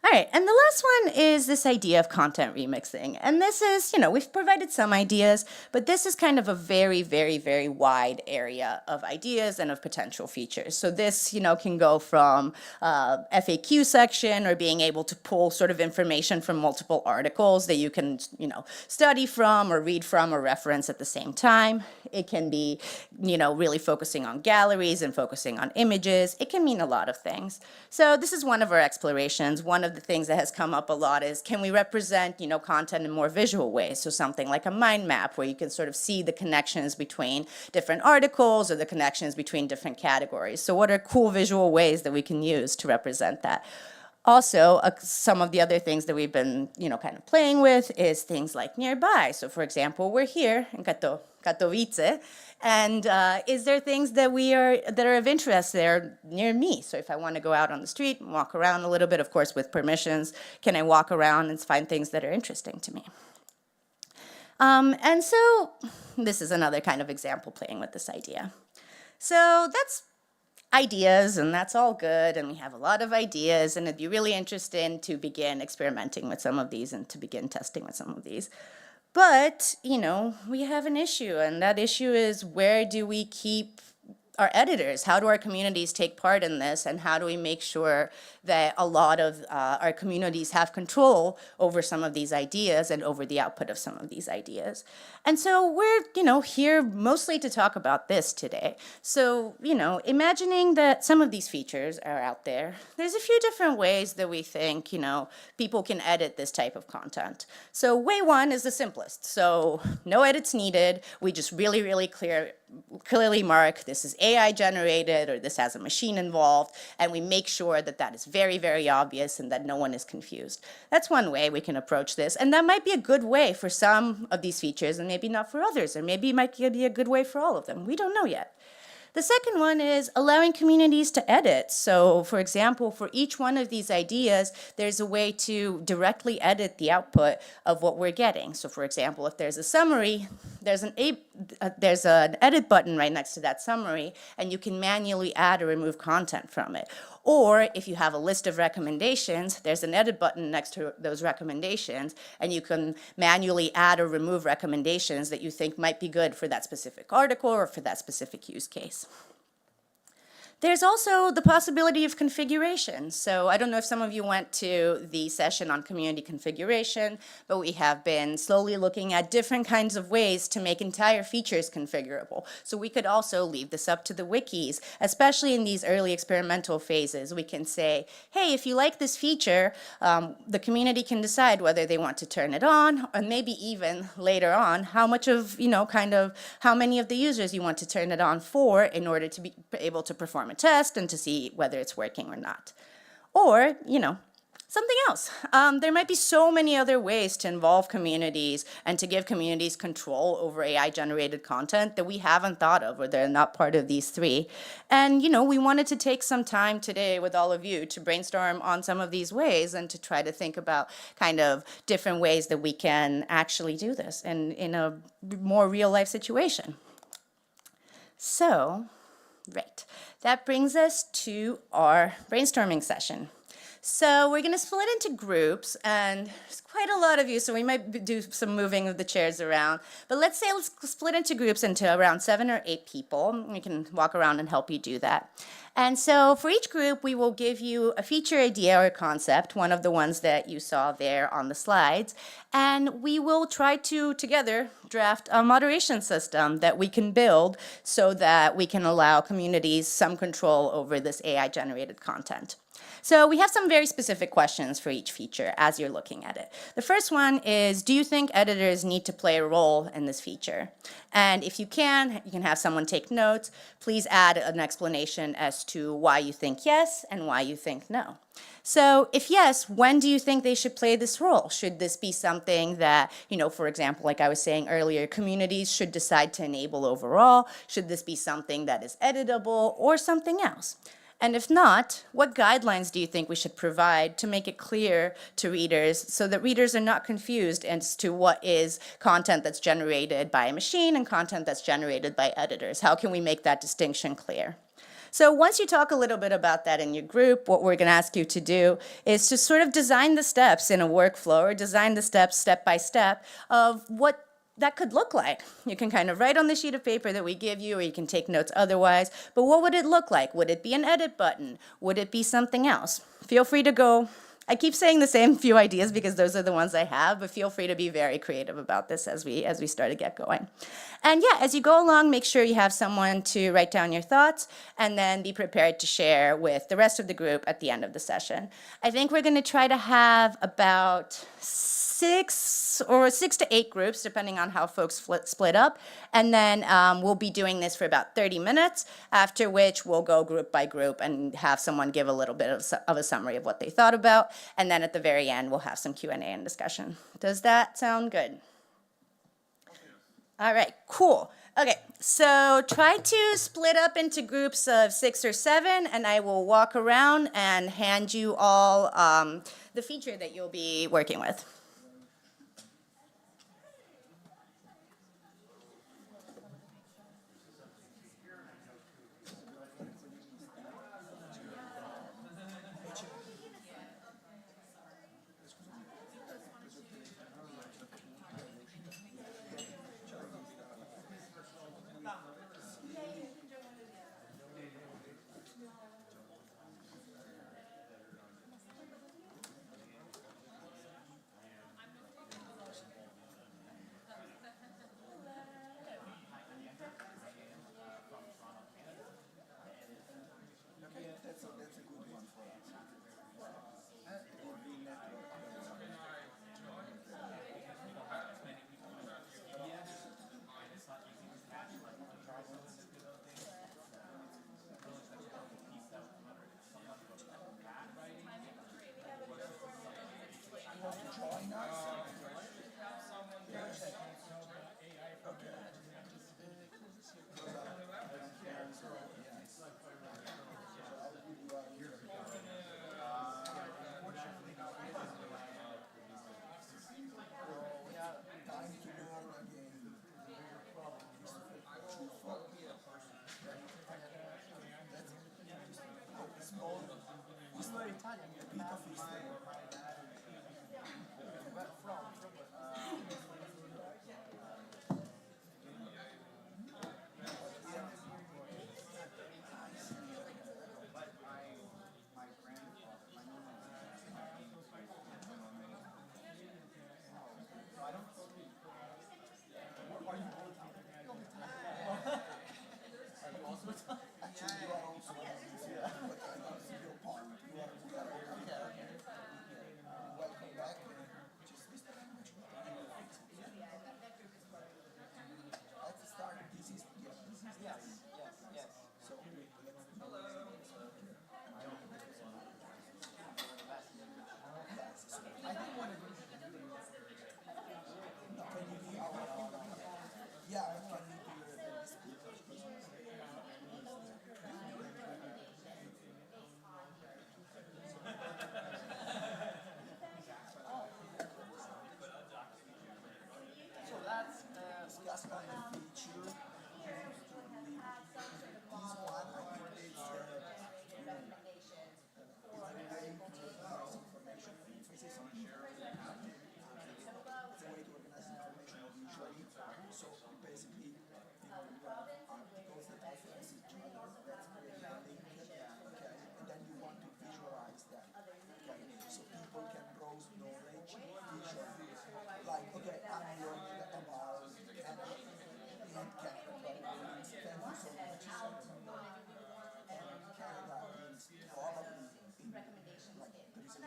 All right, and the last one is this idea of content remixing. And this is, we've provided some ideas, but this is kind of a very, very, very wide area of ideas and of potential features. So this, can go from FAQ section, or being able to pull sort of information from multiple articles that you can, study from or read from or reference at the same time. It can be, really focusing on galleries and focusing on images. It can mean a lot of things. So this is one of our explorations. One of the things that has come up a lot is, can we represent, content in more visual ways? So something like a mind map, where you can sort of see the connections between different articles, or the connections between different categories. So what are cool visual ways that we can use to represent that? Also, some of the other things that we've been, kind of playing with is things like nearby. So for example, we're here in Katowice, and is there things that are of interest there near me? So if I want to go out on the street and walk around a little bit, of course with permissions, can I walk around and find things that are interesting to me? And so this is another kind of example playing with this idea. So that's ideas, and that's all good, and we have a lot of ideas, and it'd be really interesting to begin experimenting with some of these and to begin testing with some of these. But, we have an issue, and that issue is, where do we keep our editors? How do our communities take part in this, and how do we make sure that a lot of our communities have control over some of these ideas and over the output of some of these ideas? And so we're, here mostly to talk about this today. So, imagining that some of these features are out there, there's a few different ways that we think, people can edit this type of content. So way one is the simplest. So no edits needed. We just really, really clearly mark, this is AI generated, or this has a machine involved, and we make sure that that is very, very obvious and that no one is confused. That's one way we can approach this, and that might be a good way for some of these features and maybe not for others, or maybe it might be a good way for all of them. We don't know yet. The second one is allowing communities to edit. So, for example, for each one of these ideas, there's a way to directly edit the output of what we're getting. So, for example, if there's a summary, there's an edit button right next to that summary, and you can manually add or remove content from it. Or if you have a list of recommendations, there's an edit button next to those recommendations, and you can manually add or remove recommendations that you think might be good for that specific article or for that specific use case. There's also the possibility of configuration. So I don't know if some of you went to the session on community configuration, but we have been slowly looking at different kinds of ways to make entire features configurable. So we could also leave this up to the wikis, especially in these early experimental phases. We can say, hey, if you like this feature, the community can decide whether they want to turn it on, or maybe even later on, how much of, how many of the users you want to turn it on for in order to be able to perform a test and to see whether it's working or not. Or, something else. There might be so many other ways to involve communities and to give communities control over AI-generated content that we haven't thought of, or they're not part of these three. And, we wanted to take some time today with all of you to brainstorm on some of these ways and to try to think about kind of different ways that we can actually do this in a more real-life situation. So, right. That brings us to our brainstorming session. So we're going to split into groups, and there's quite a lot of you, so we might do some moving of the chairs around. But let's split into groups into around 7 or 8 people. We can walk around and help you do that. And so for each group, we will give you a feature idea or concept, one of the ones that you saw there on the slides, and we will try to, together, draft a moderation system that we can build so that we can allow communities some control over this AI-generated content. So we have some very specific questions for each feature as you're looking at it. The first one is, do you think editors need to play a role in this feature? And if you can have someone take notes. Please add an explanation as to why you think yes and why you think no. So if yes, when do you think they should play this role? Should this be something that, for example, like I was saying earlier, communities should decide to enable overall? Should this be something that is editable or something else? And if not, what guidelines do you think we should provide to make it clear to readers so that readers are not confused as to what is content that's generated by a machine and content that's generated by editors? How can we make that distinction clear? So once you talk a little bit about that in your group, what we're going to ask you to do is to sort of design the steps in a workflow, or design the steps step by step of what that could look like. You can kind of write on the sheet of paper that we give you, or you can take notes otherwise, but what would it look like? Would it be an edit button? Would it be something else? Feel free to go. I keep saying the same few ideas because those are the ones I have, but feel free to be very creative about this as we start to get going. And yeah, as you go along, make sure you have someone to write down your thoughts, and then be prepared to share with the rest of the group at the end of the session. I think we're going to try to have about 6 to 8 groups, depending on how folks split up. And then we'll be doing this for about 30 minutes, after which we'll go group by group and have someone give a little bit of a summary of what they thought about. And then at the very end, we'll have some Q&A and discussion. Does that sound good? All right, cool. Okay, so try to split up into groups of 6 or 7, and I will walk around and hand you all the feature that you'll be working with.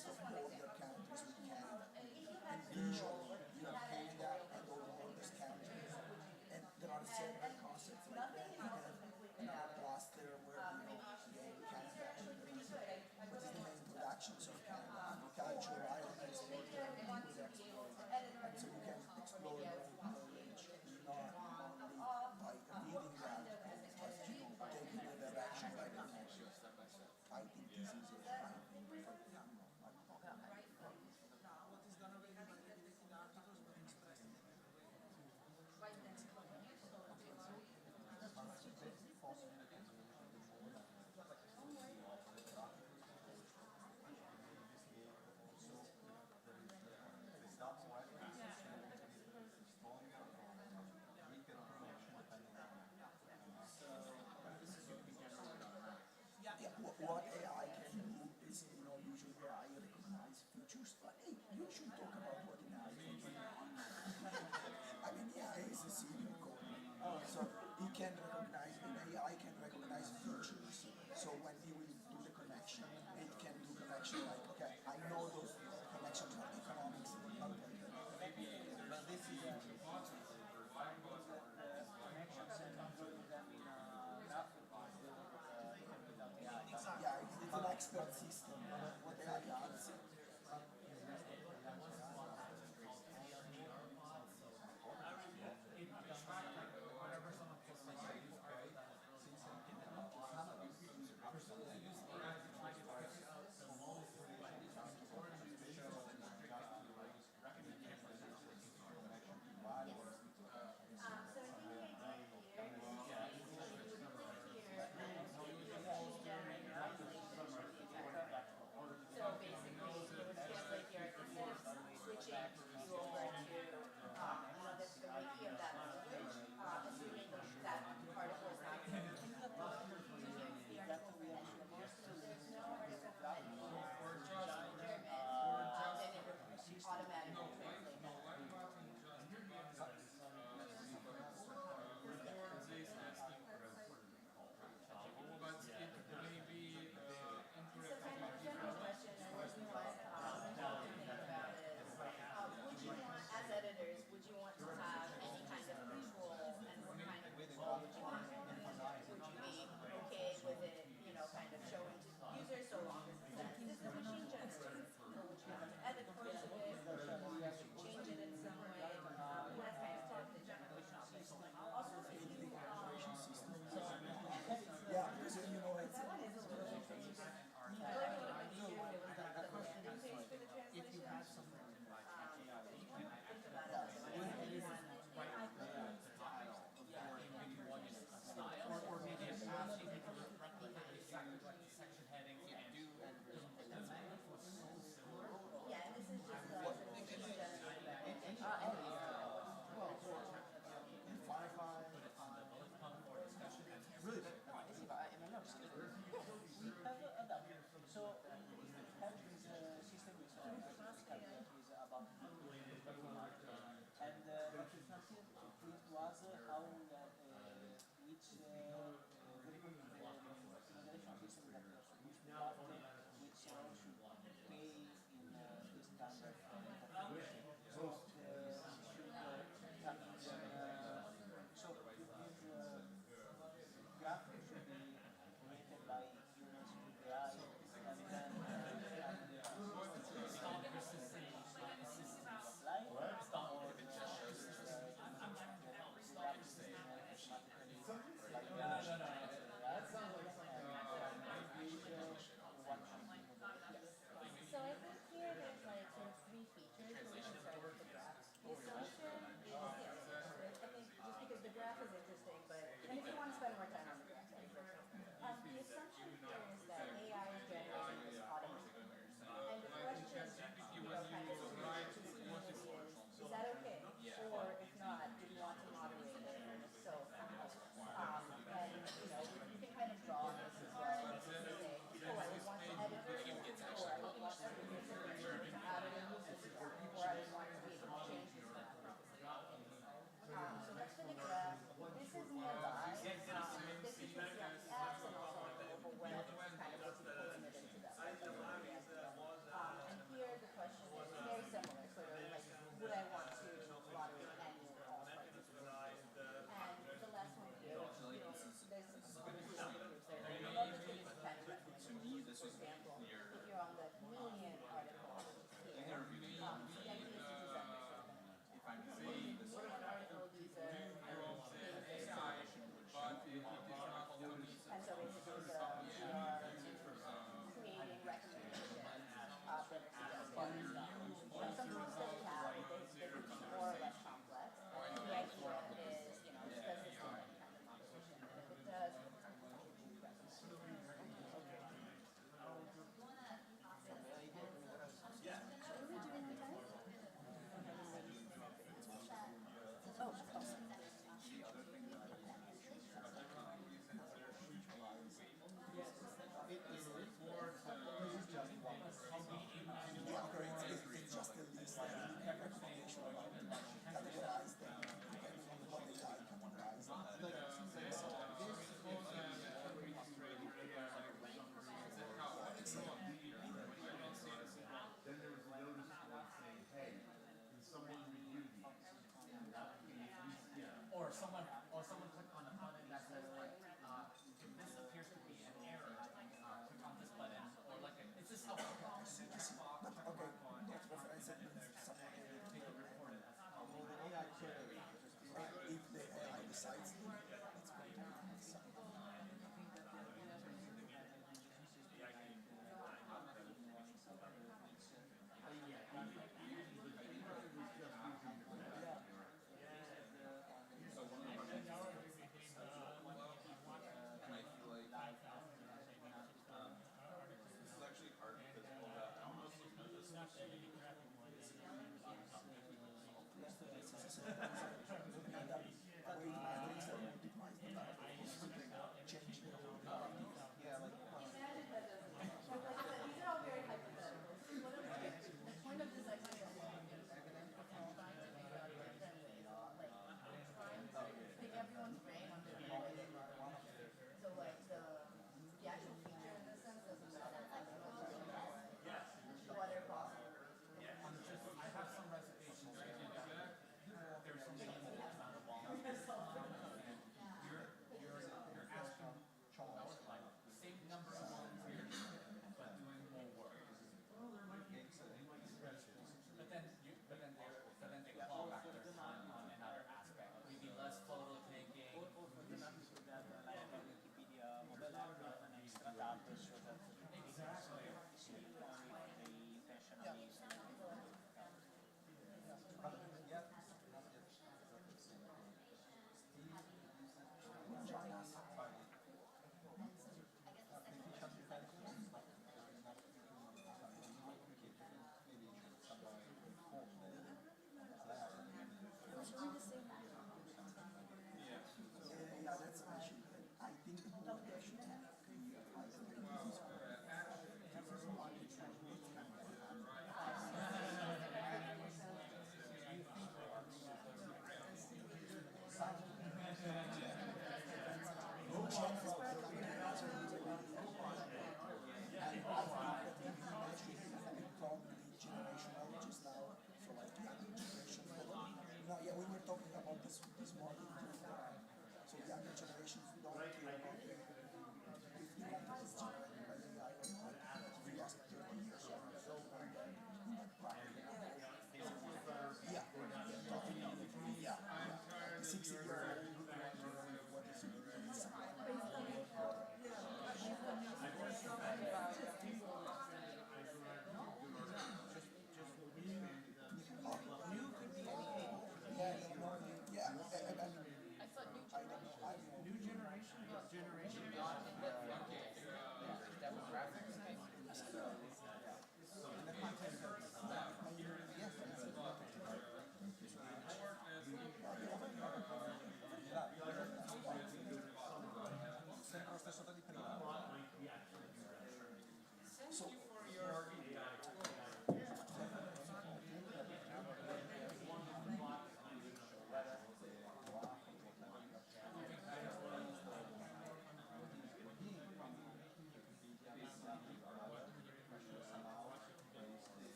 list of border countries with Canada. And visually, you have Canada and all the borders countries. And there are several concepts like that. You have a cluster where again, Canada and what is the main productions of Canada, agriculture, iron export, wood export. And so you can explore your own knowledge, not only by reading that, but taking the direction by the next. I think this is it. Yeah, what AI can do is, usually AI recognize features, but hey, you should talk about what AI can do. I mean, AI is a senior code. So it can recognize, AI can recognize features. So when he will do the connection, it can do connection like, okay, I know those connections are economics. But this is connections and controlling them in a graph. Yeah, it's an expert system. What AI does. So basically, it would translate the articles, switching you over to this the wiki of that language, assuming that article is not the article from any. So there's no article from any German, then it would automatically translate that. But it may be So kind of a general question that we want to think about is, would you want, as editors, would you want to have any kind of control, and what kind of control would you want? Would you be okay with it, kind of showing to users so long as it says, this is a machine generated? Or would you want to edit parts of it? Would you want to change it in some way? That's kind of talk the generational system. Also, if you, Yeah, because it's If you have something or maybe a past you need to replicate section headings and do yeah, and this is just really we have adapted. So we have this system which is about and what is not here it was how which organization system that we are supposed to adopt, which should pay in this kind of information. So should come in so this graph should be created by humans with AI and then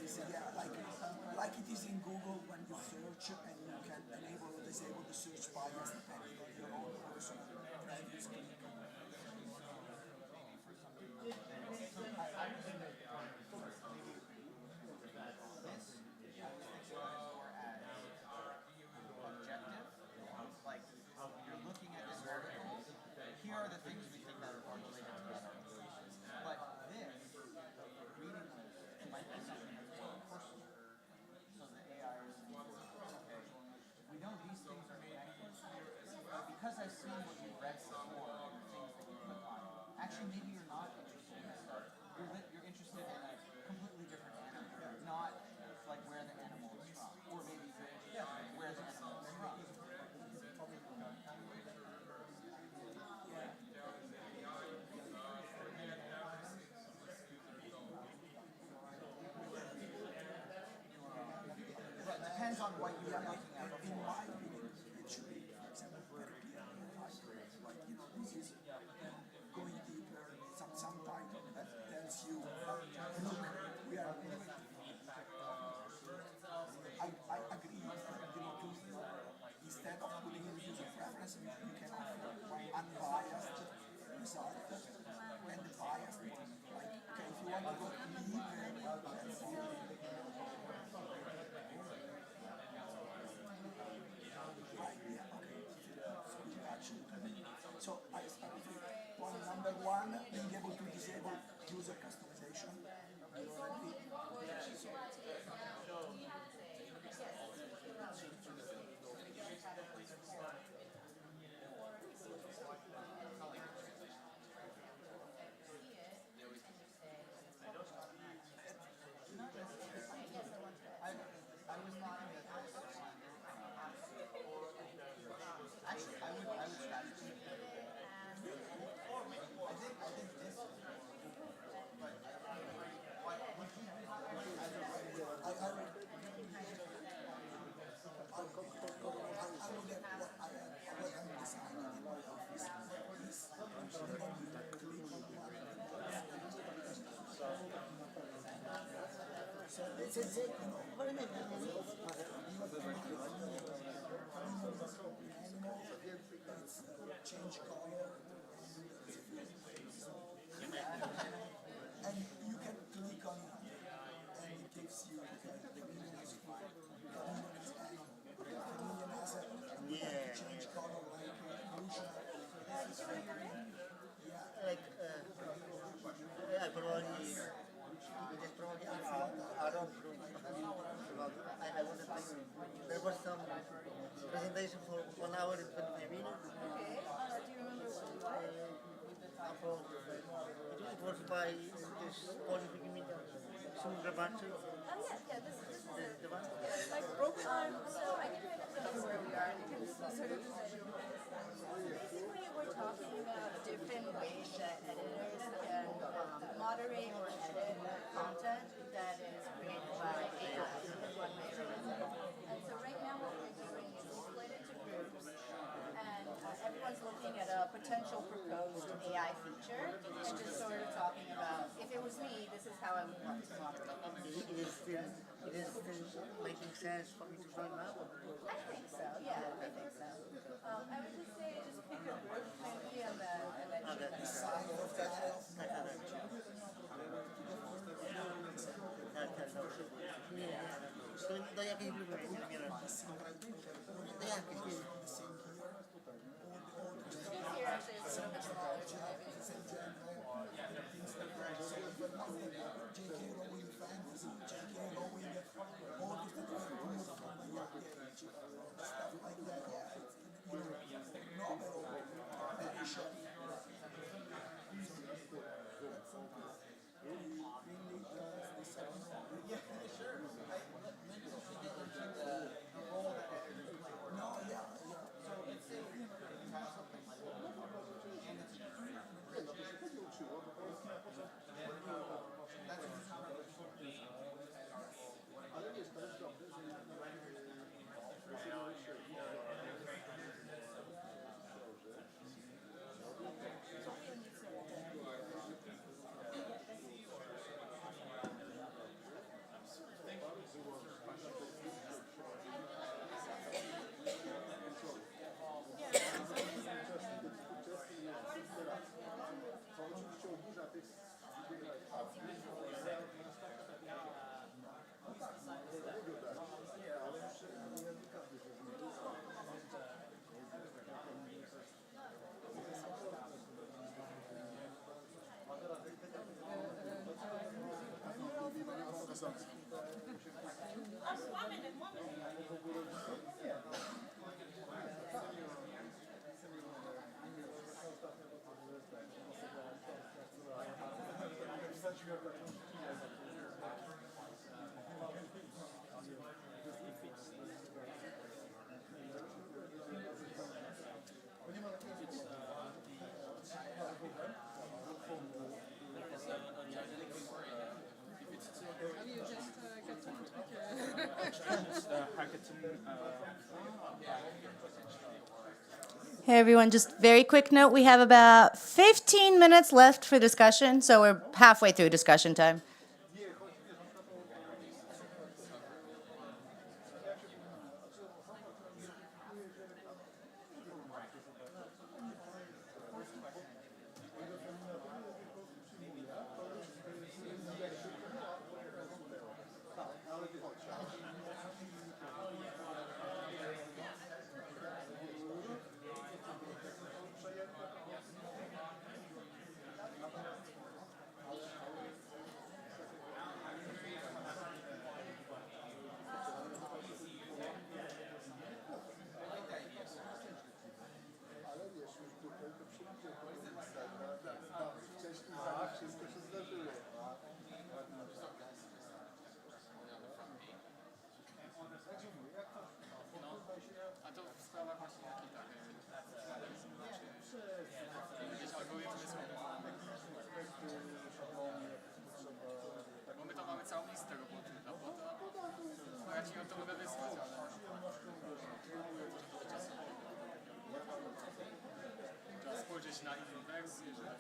like it is in Google when you search and you can enable or disable the search bias depending on your own personal preference. Objective, like when you're looking at this article, here are the things we think that are related to that article. But this, reading this, might be something that's more personal. So the AI is okay, we know these things are connected, but because I've seen what you've read before and the things that you click on, actually maybe you're not interested in this stuff. You're interested in a completely different animal, not like where the animal is from, or maybe where the animal is from. But it depends on what you are looking at. In my opinion, it should be, for example, very clear. Like, this is going deeper, some title that tells you, look, we are I agree that, instead of putting in user preference, you can offer unbiased result and the biased one. Like, okay, if you want to go deeper, that's so I start with point number one, being able to disable user customization. You already I was thinking that actually I would start to I think this but change color and you can click on it and it gives you the meaning is fine. Chameleon has a change color like I probably it's probably around I wanted to there was some presentation for 1 hour and 25 minutes. Okay. Do you remember what it was? It was by this Wikimania, some remarks. Oh yeah, this is The one? like so I can kind of tell you where we are. You can sort of basically we're talking about different ways that editors can moderate or edit content that is created by AI in one way or another. And so right now what we're doing is we split into groups and everyone's looking at a potential proposed AI feature and just sort of talking about, if it was me, this is how I would want to moderate. It is still making sense for me to join now? I think so, yeah, I think so. I would just say, just pick a group, maybe, and then shoot them. Here actually is a little bit smaller, so J.K. Rowling fantasy, J.K. Rowling authors that were removed from the young age, stuff like that. Novel, very short. Hey everyone, just very quick note, we have about 15 minutes left for discussion, so we're halfway through discussion time. A to w sprawach właśnie takich, jakieś algorytmy są. Bo my to mamy całą listę roboty dla bota. No ja ci ją to mogę wysłać, ale... Trzeba spojrzeć na inną wersję, że...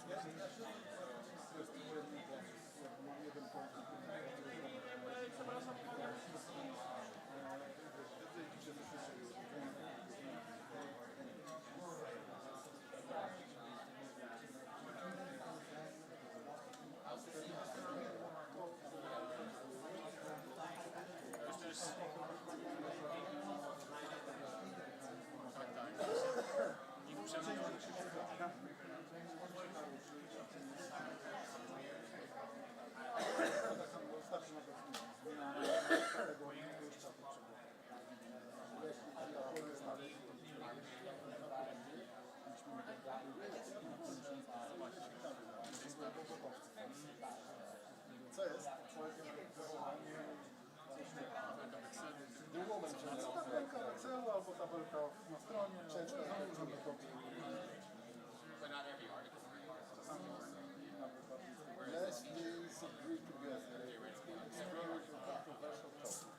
Co jest? Tabelka Excelu albo tabelka na stronie. Często możemy to Let's disagree together. It's very controversial topic.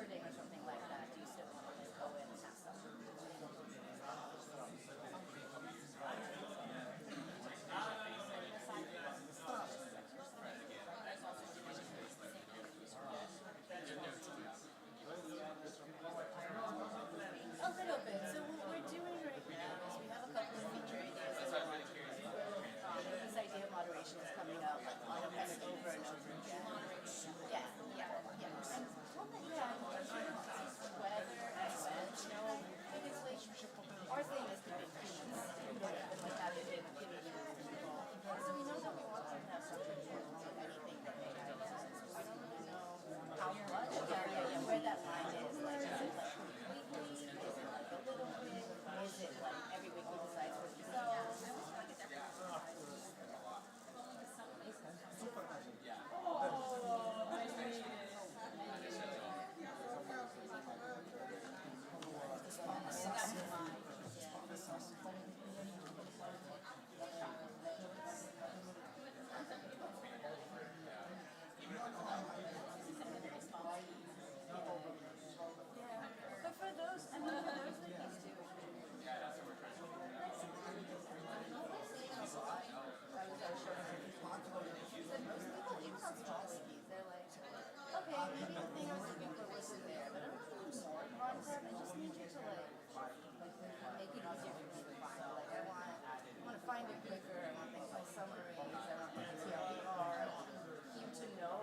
wording or something like that, do you still want to go in and have something? A little bit. So what we're doing right now is we have a couple of feature ideas that we want to do. This idea of moderation is coming up kind of over and over again. Yeah. And whether and when, because our thing is to make humans and having activity involved. So we know that we want to have some control of anything that AI does. We don't really know how much. Where that line is. Like, is it like completely? Is it like a little bit? Is it like every week we decide for themselves? But for those, I mean, for those wikis too. Most people, even on small wikis, they're like, okay, maybe the thing I was looking for wasn't there, but I don't want to do more content. I just need you to like make it easier for me to find. Like I want to find it quicker. I want things like summaries. I want like TLDR. I want you to know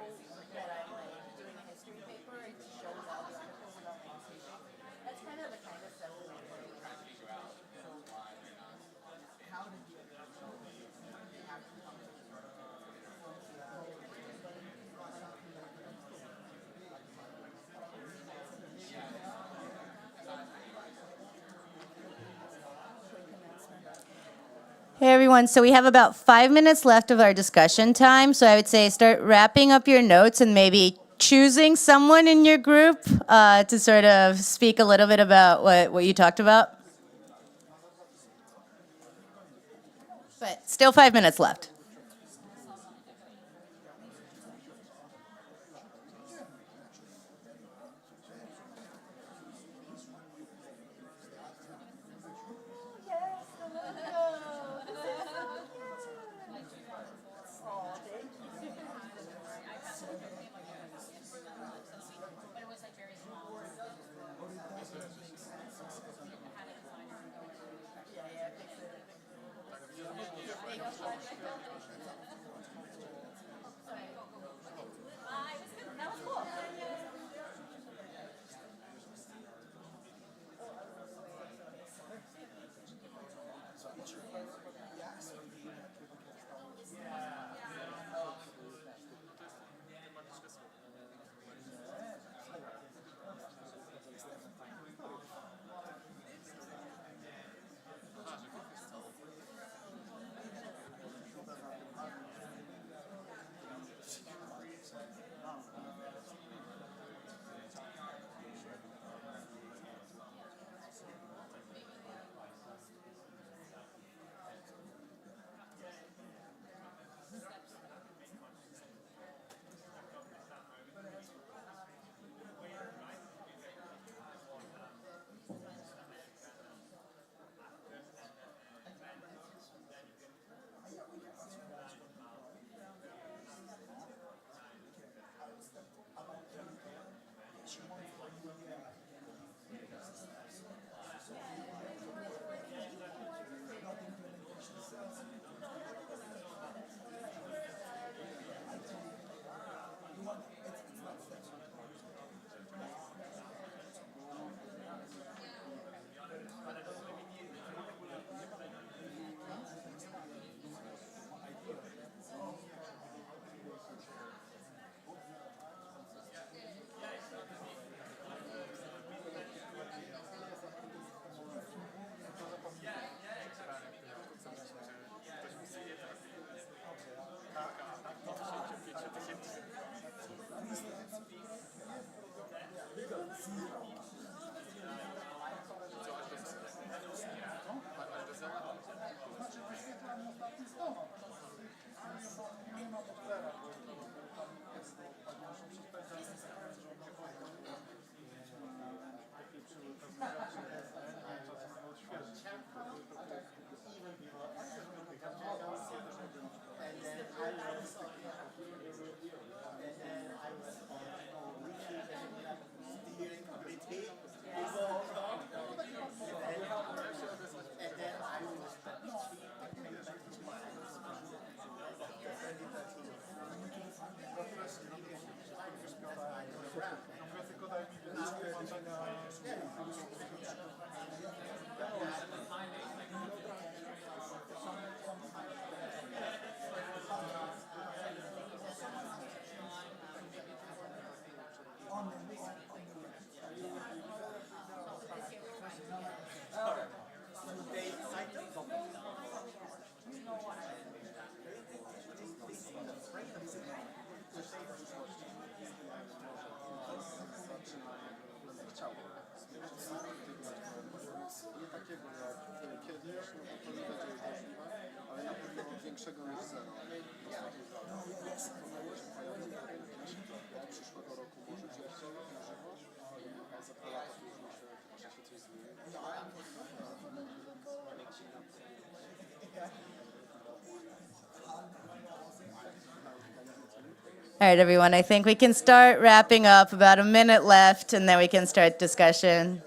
that I'm like doing a history paper. It shows all the articles about my history paper. That's kind of the stuff we make. How did you have to come to Hey everyone, so we have about 5 minutes left of our discussion time. So I would say start wrapping up your notes and maybe choosing someone in your group to sort of speak a little bit about what you talked about. But still 5 minutes left. All right, everyone, I think we can start wrapping up. About a minute left, and then we can start discussion.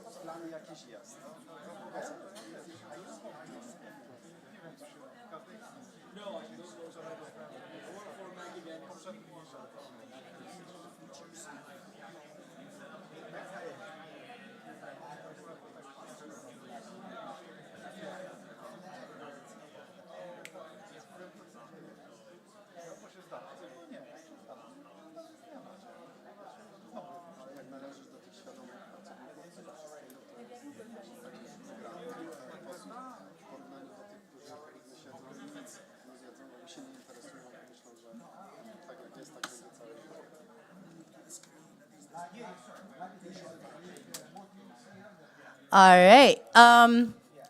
All right.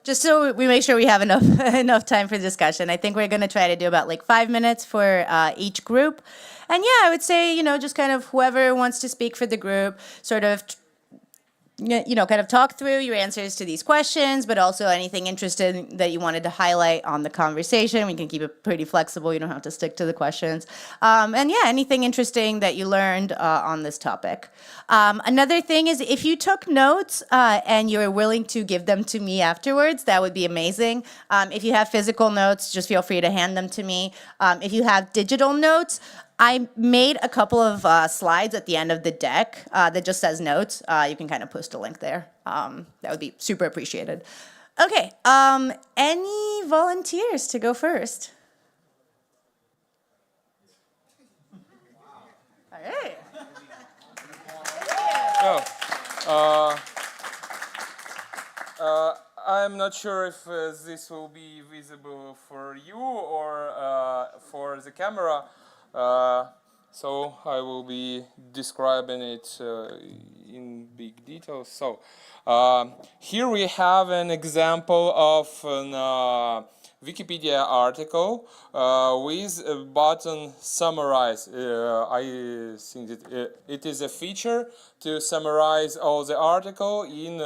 Just so we make sure we have enough enough time for discussion, I think we're going to try to do about like 5 minutes for each group. And yeah, I would say, just kind of whoever wants to speak for the group, sort of kind of talk through your answers to these questions, but also anything interesting that you wanted to highlight on the conversation. We can keep it pretty flexible. You don't have to stick to the questions. And yeah, anything interesting that you learned on this topic. Another thing is if you took notes and you're willing to give them to me afterwards, that would be amazing. If you have physical notes, just feel free to hand them to me. If you have digital notes, I made a couple of slides at the end of the deck that just says notes. You can kind of post a link there. That would be super appreciated. Okay, any volunteers to go first? All right. I'm not sure if this will be visible for you or for the camera. So I will be describing it in big detail. So here we have an example of an Wikipedia article with a button summarize. I think that it is a feature to summarize all the article in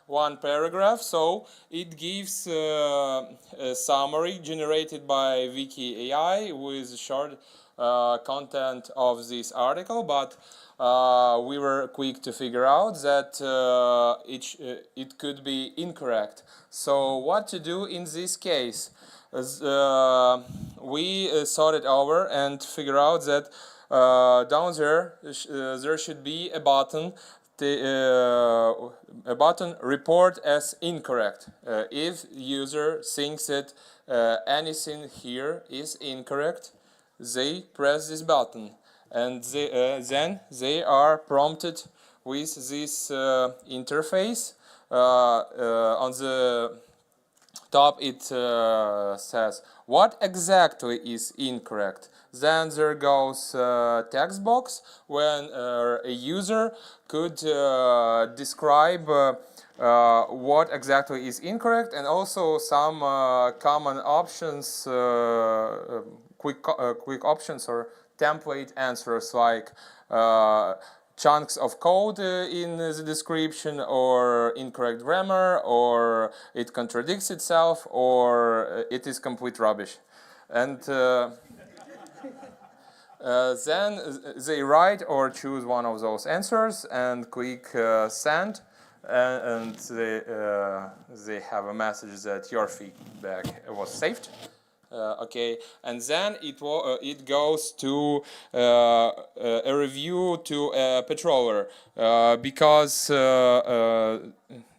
one paragraph. So it gives a summary generated by Wiki AI with short content of this article, but we were quick to figure out that it could be incorrect. So what to do in this case? We thought it over and figure out that down there there should be a button report as incorrect. If user thinks that anything here is incorrect, they press this button, and then they are prompted with this interface. On the top it says what exactly is incorrect. Then there goes a text box when a user could describe what exactly is incorrect, and also some common options, quick options or template answers, like chunks of code in the description, or incorrect grammar, or it contradicts itself, or it is complete rubbish. And then they write or choose one of those answers and click send, and they have a message that your feedback was saved. Okay, and then it goes to a review to a patroller because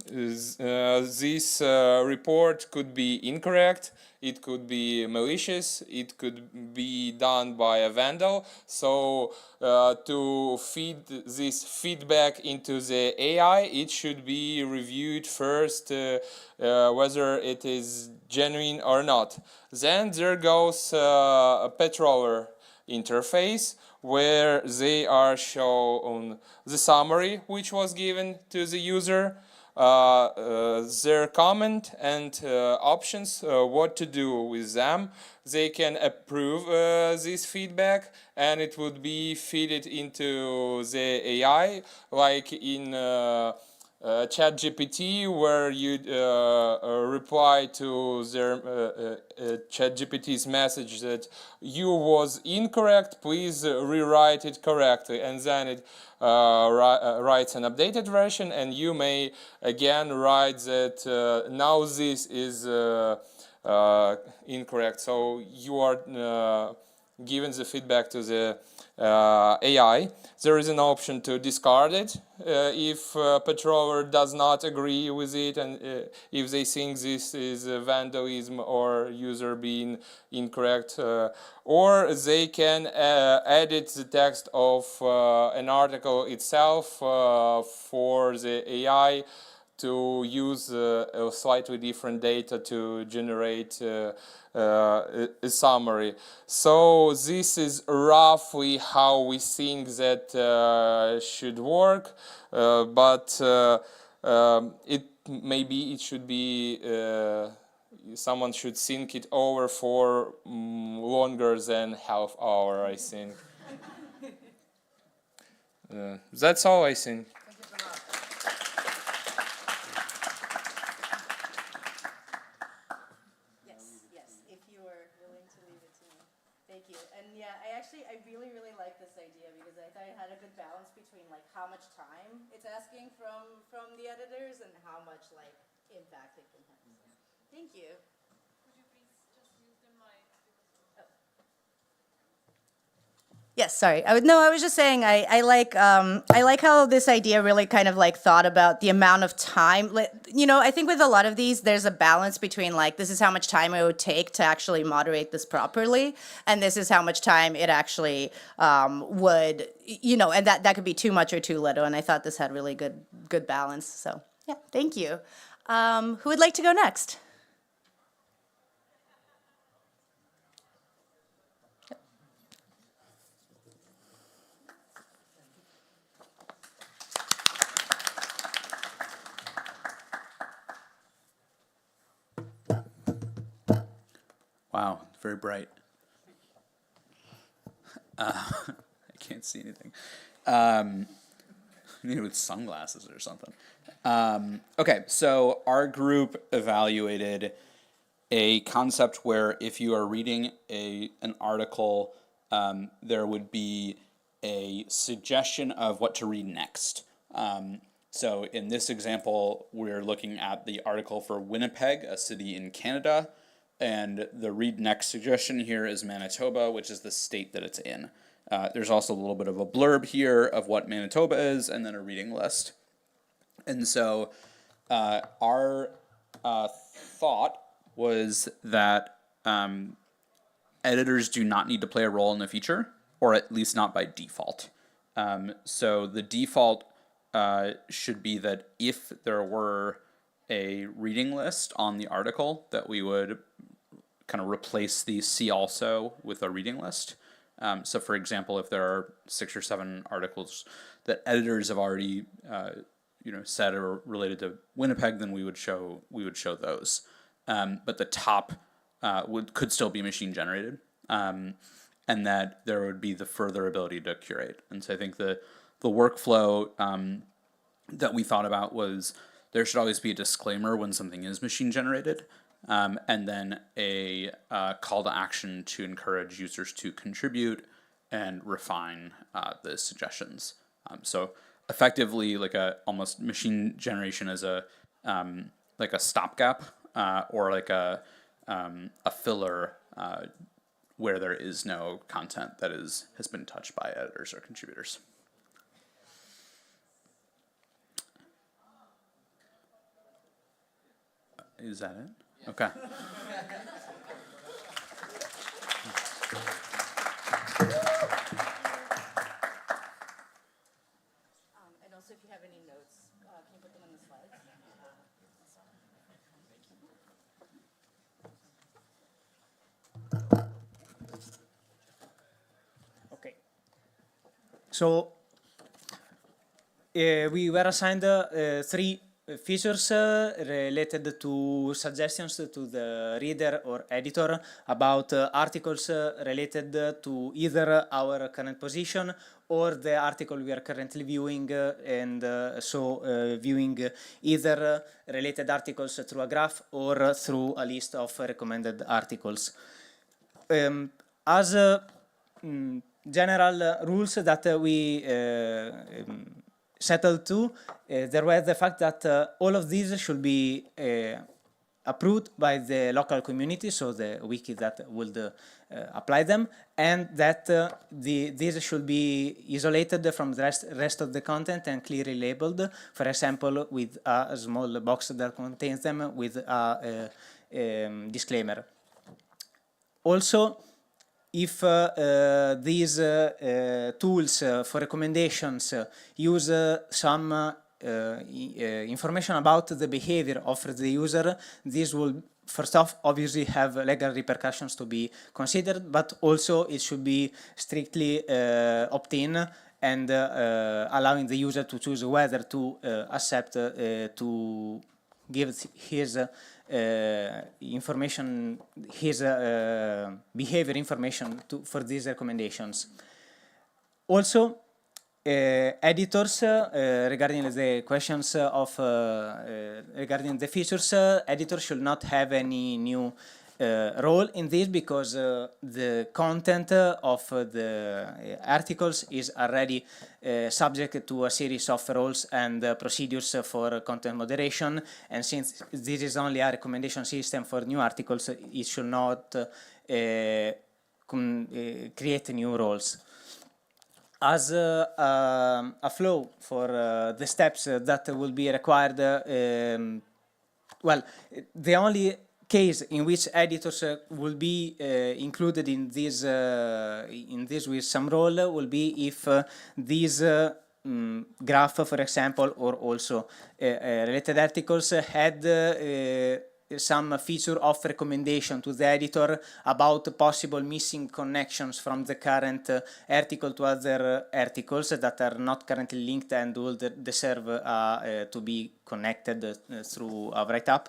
this report could be incorrect, it could be malicious, it could be done by a vandal. So to feed this feedback into the AI, it should be reviewed first whether it is genuine or not. Then there goes a patroller interface where they are shown the summary which was given to the user. their comment and options, what to do with them. They can approve this feedback, and it would be fed into the AI, like in ChatGPT, where you reply to their ChatGPT's message that you was incorrect, please rewrite it correctly, and then it writes an updated version, and you may again write that now this is incorrect. So you are giving the feedback to the AI. There is an option to discard it if patroller does not agree with it, and if they think this is vandalism or user being incorrect, or they can edit the text of an article itself for the AI to use a slightly different data to generate a summary. So this is roughly how we think that should work, but maybe it should be someone should think it over for longer than half hour, I think. That's all, I think. Thank you. And yeah, I really like this idea because I thought it had a good balance between like how much time it's asking from the editors and how much like impact it can have. Thank you. Could you please just use the mic? Yes, sorry. I was just saying I like how this idea really kind of like thought about the amount of time. You know, I think with a lot of these, there's a balance between like this is how much time it would take to actually moderate this properly, and this is how much time it actually would, you know, and that could be too much or too little. And I thought this had really good balance. So yeah, thank you. Who would like to go next? Wow, very bright. I can't see anything. Maybe with sunglasses or something. Okay, so our group evaluated a concept where if you are reading an article, there would be a suggestion of what to read next. So in this example, we're looking at the article for Winnipeg, a city in Canada. And the read next suggestion here is Manitoba, which is the state that it's in. There's also a little bit of a blurb here of what Manitoba is, and then a reading list. And so our thought was that editors do not need to play a role in the feature, or at least not by default. So the default should be that if there were a reading list on the article, that we would kind of replace the see also with a reading list. So for example, if there are 6 or 7 articles that editors have already said are related to Winnipeg, then we would show those. But the top could still be machine generated, and that there would be the further ability to curate. And so I think the workflow that we thought about was there should always be a disclaimer when something is machine generated, and then a call to action to encourage users to contribute and refine the suggestions. So effectively, like almost machine generation as a stopgap or like a filler where there is no content that has been touched by editors or contributors. Is that it? Yes. Okay. And also, if you have any notes, can you put them on the slides? Okay. So we were assigned 3 features related to suggestions to the reader or editor about articles related to either our current position or the article we are currently viewing, and so viewing either related articles through a graph or through a list of recommended articles. As general rules that we settled to, there was the fact that all of these should be approved by the local community, so the wiki that would apply them, and that these should be isolated from the rest of the content and clearly labeled, for example, with a small box that contains them with a disclaimer. Also, if these tools for recommendations use some information about the behavior of the user, this will first off obviously have legal repercussions to be considered, but also it should be strictly opt-in and allowing the user to choose whether to accept to give his information, his behavior information for these recommendations. Also, editors, regarding the questions of regarding the features, editors should not have any new role in this, because the content of the articles is already subject to a series of rules and procedures for content moderation, and since this is only a recommendation system for new articles, it should not create new roles. As a flow for the steps that will be required, well, the only case in which editors will be included in this with some role will be if these graph, for example, or also related articles had some feature of recommendation to the editor about possible missing connections from the current article to other articles that are not currently linked and will deserve to be connected through a write-up.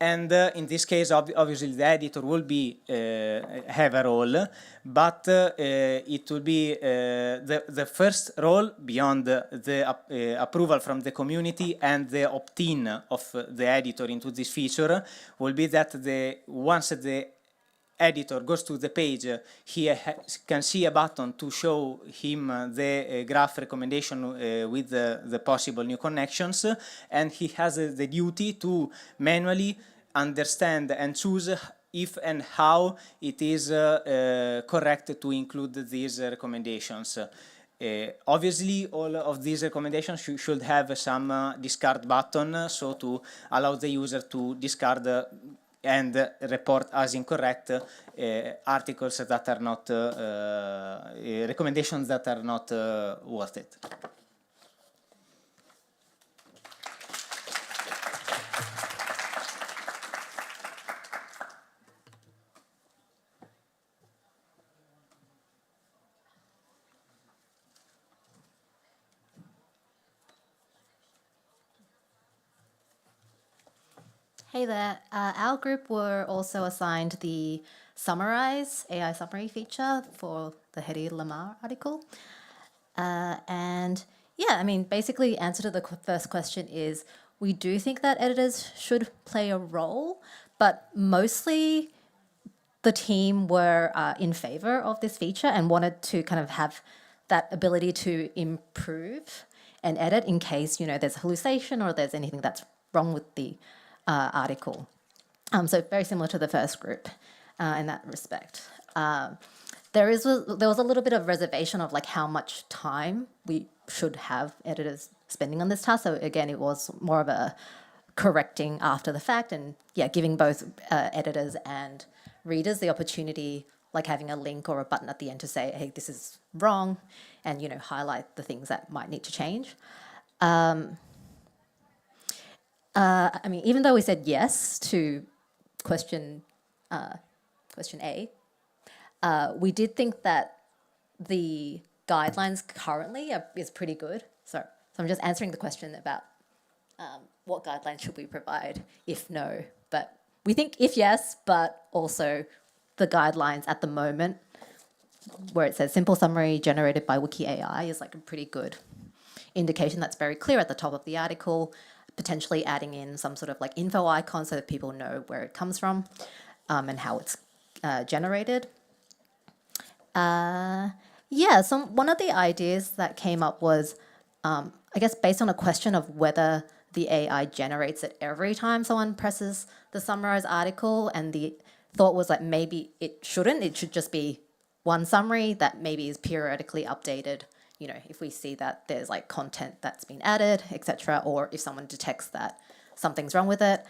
And in this case, obviously, the editor will be have a role, but it will be the first role beyond the approval from the community and the opt-in of the editor into this feature will be that once the editor goes to the page, he can see a button to show him the graph recommendation with the possible new connections, and he has the duty to manually understand and choose if and how it is correct to include these recommendations. Obviously, all of these recommendations should have some discard button, so to allow the user to discard and report as incorrect articles that are not, recommendations that are not worth it. Hey there. Our group were also assigned the Summarize AI Summary feature for the Hedy Lamarr article. And yeah, I mean, basically answer to the first question is we do think that editors should play a role, but mostly the team were in favor of this feature and wanted to kind of have that ability to improve and edit in case, you know, there's a hallucination or there's anything that's wrong with the article. So very similar to the first group in that respect. There was a little bit of reservation of like how much time we should have editors spending on this task. So again, it was more of a correcting after the fact, and yeah, giving both editors and readers the opportunity, like having a link or a button at the end to say, hey, this is wrong, and, you know, highlight the things that might need to change. I mean, even though we said yes to question A, we did think that the guidelines currently is pretty good. So I'm just answering the question about what guidelines should we provide if no? But we think if yes, but also the guidelines at the moment where it says simple summary generated by Wiki AI is like a pretty good indication that's very clear at the top of the article, potentially adding in some sort of like info icon so that people know where it comes from and how it's generated. Yeah, so one of the ideas that came up was, I guess, based on a question of whether the AI generates it every time someone presses the summarize article, and the thought was that maybe it shouldn't. It should just be one summary that maybe is periodically updated, you know, if we see that there's like content that's been added, etc., or if someone detects that something's wrong with it.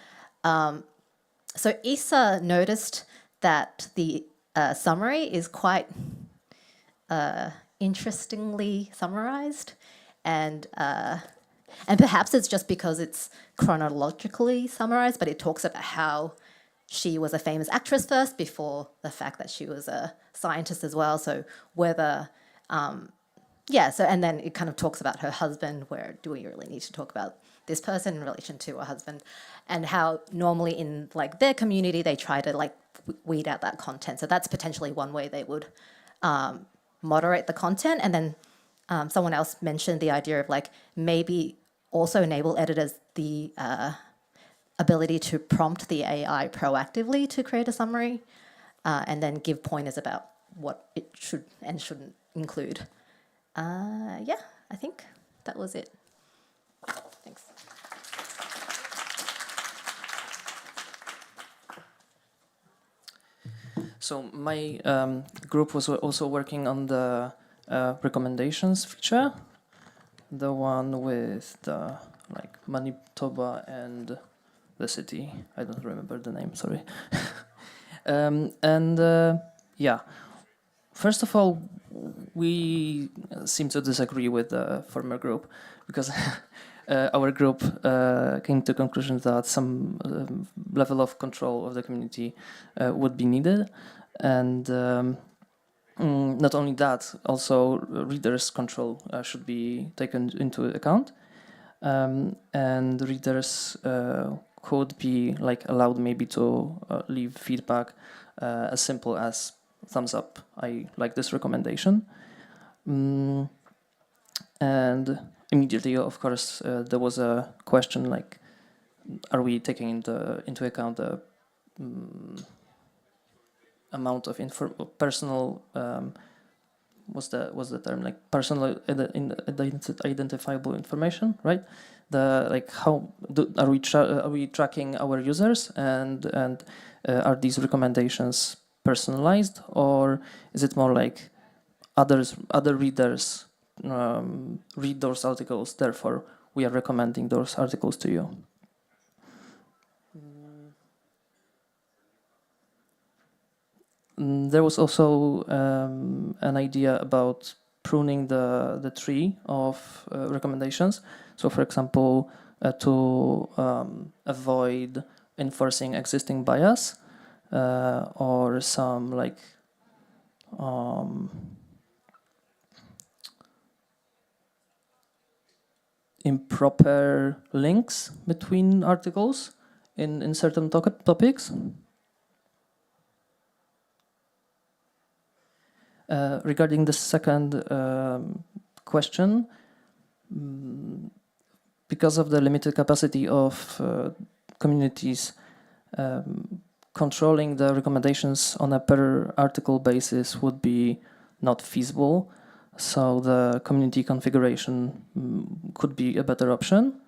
So Issa noticed that the summary is quite interestingly summarized, and perhaps it's just because it's chronologically summarized, but it talks about how she was a famous actress first before the fact that she was a scientist as well. So whether, yeah, so and then it kind of talks about her husband, where do we really need to talk about this person in relation to her husband, and how normally in like their community they try to like weed out that content. So that's potentially one way they would moderate the content. And then someone else mentioned the idea of like maybe also enable editors the ability to prompt the AI proactively to create a summary and then give pointers about what it should and shouldn't include. Yeah, I think that was it. Thanks. So my group was also working on the recommendations feature, the one with the like Manitoba and the city. I don't remember the name. Sorry. Yeah, first of all, we seem to disagree with the former group because our group came to the conclusion that some level of control of the community would be needed. And not only that, also readers' control should be taken into account. And readers could be like allowed maybe to leave feedback as simple as thumbs up, I like this recommendation. And immediately, of course, there was a question like, are we taking into account the amount of personal what's the term, like personal identifiable information, right? The like how are we tracking our users, and are these recommendations personalized, or is it more like other readers read those articles, therefore we are recommending those articles to you? There was also an idea about pruning the tree of recommendations. So, for example, to avoid enforcing existing bias or some like improper links between articles in certain topics. Regarding the second question, because of the limited capacity of communities, controlling the recommendations on a per article basis would be not feasible. So the community configuration could be a better option.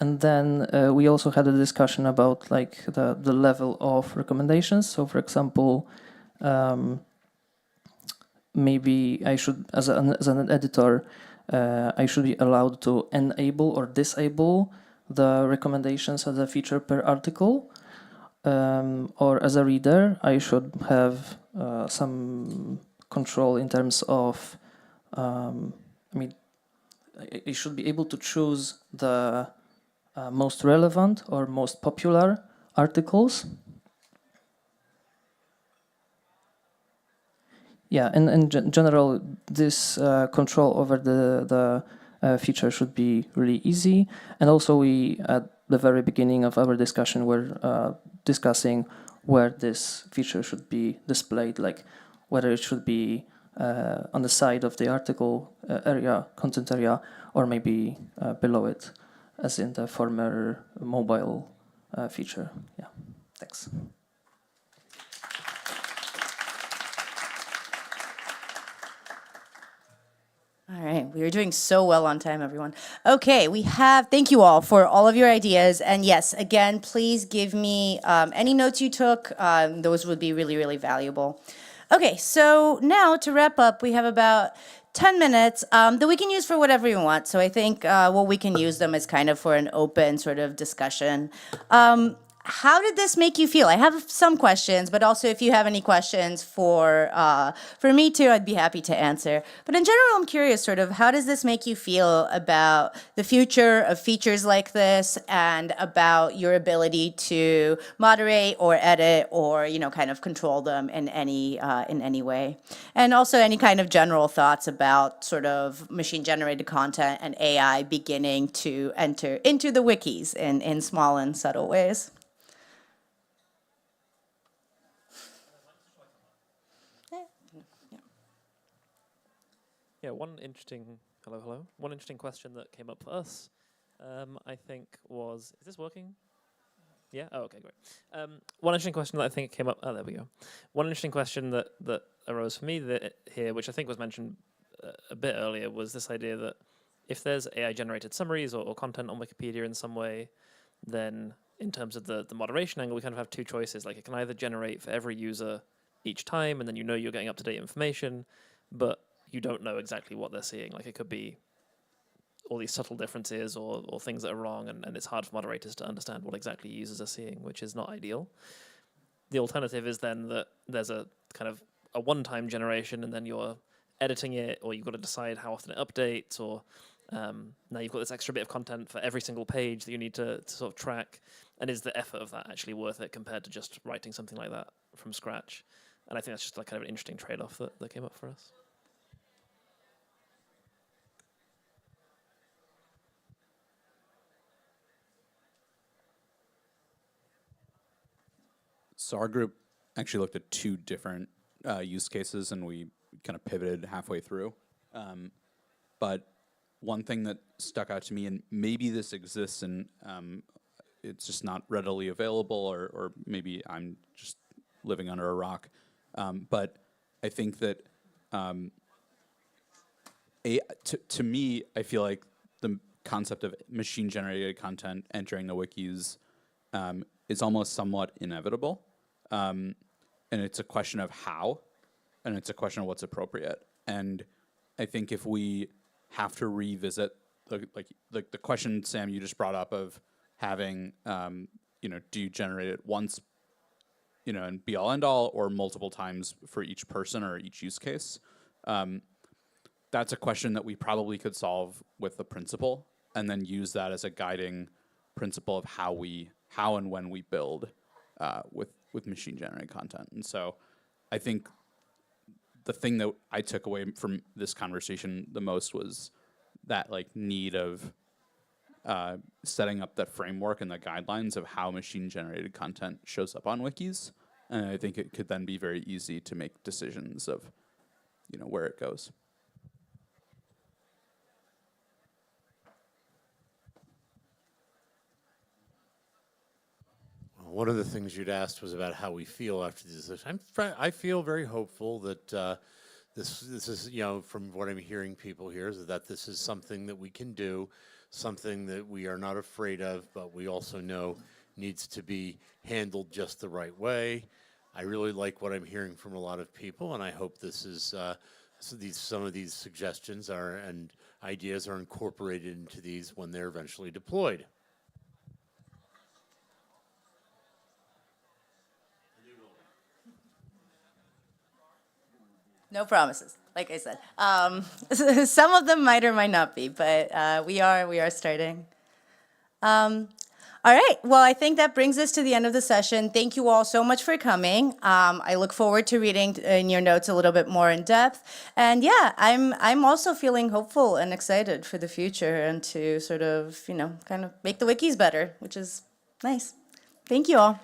And then we also had a discussion about like the level of recommendations. So, for example, maybe I should, as an editor, I should be allowed to enable or disable the recommendations as a feature per article. Or as a reader, I should have some control in terms of, I mean, I should be able to choose the most relevant or most popular articles. yeah, in general, this control over the feature should be really easy. And also, we at the very beginning of our discussion were discussing where this feature should be displayed, like whether it should be on the side of the article area, content area, or maybe below it, as in the former mobile feature. Yeah, thanks. All right, we are doing so well on time, everyone. Okay, thank you all for all of your ideas. And yes, again, please give me any notes you took. Those would be really, really valuable. Okay, so now to wrap up, we have about 10 minutes that we can use for whatever you want. So I think what we can use them is kind of for an open sort of discussion. How did this make you feel? I have some questions, but also if you have any questions for me too, I'd be happy to answer. But in general, I'm curious, sort of, how does this make you feel about the future of features like this, and about your ability to moderate or edit or kind of control them in any way? And also any kind of general thoughts about sort of machine-generated content and AI beginning to enter into the wikis in small and subtle ways. Yeah, one interesting question that came up for us, I think was, is this working? Yeah. Oh, okay, great. One interesting question that I think came up. Oh, there we go. One interesting question that arose for me here, which I think was mentioned a bit earlier, was this idea that if there's AI-generated summaries or content on Wikipedia in some way, then in terms of the moderation angle, we kind of have two choices. Like, it can either generate for every user each time, and then you're getting up-to-date information, but you don't know exactly what they're seeing. Like, it could be all these subtle differences or things that are wrong, and it's hard for moderators to understand what exactly users are seeing, which is not ideal. The alternative is then that there's a kind of a one-time generation, and then you're editing it, or you've got to decide how often it updates, or now you've got this extra bit of content for every single page that you need to sort of track. And is the effort of that actually worth it compared to just writing something like that from scratch? And I think that's just like kind of an interesting trade-off that came up for us. So our group actually looked at two different use cases, and we kind of pivoted halfway through. But one thing that stuck out to me, and maybe this exists and it's just not readily available, or maybe I'm just living under a rock, but I think that to me, I feel like the concept of machine-generated content entering the wikis is almost somewhat inevitable. And it's a question of how, and it's a question of what's appropriate. And I think if we have to revisit the question, Sam, you just brought up of having, do you generate it once, and be all end all, or multiple times for each person or each use case? That's a question that we probably could solve with the principle, and then use that as a guiding principle of how and when we build with machine-generated content. And so I think the thing that I took away from this conversation the most was that need of setting up that framework and the guidelines of how machine-generated content shows up on wikis. And I think it could then be very easy to make decisions of where it goes. One of the things you'd asked was about how we feel after this. I feel very hopeful that this is, from what I'm hearing people here, is that this is something that we can do, something that we are not afraid of, but we also know needs to be handled just the right way. I really like what I'm hearing from a lot of people, and I hope this is some of these suggestions and ideas are incorporated into these when they're eventually deployed. No promises, like I said. Some of them might or might not be, but we are starting. All right. Well, I think that brings us to the end of the session. Thank you all so much for coming. I look forward to reading in your notes a little bit more in depth. And yeah, I'm also feeling hopeful and excited for the future and to sort of, kind of make the wikis better, which is nice. Thank you all.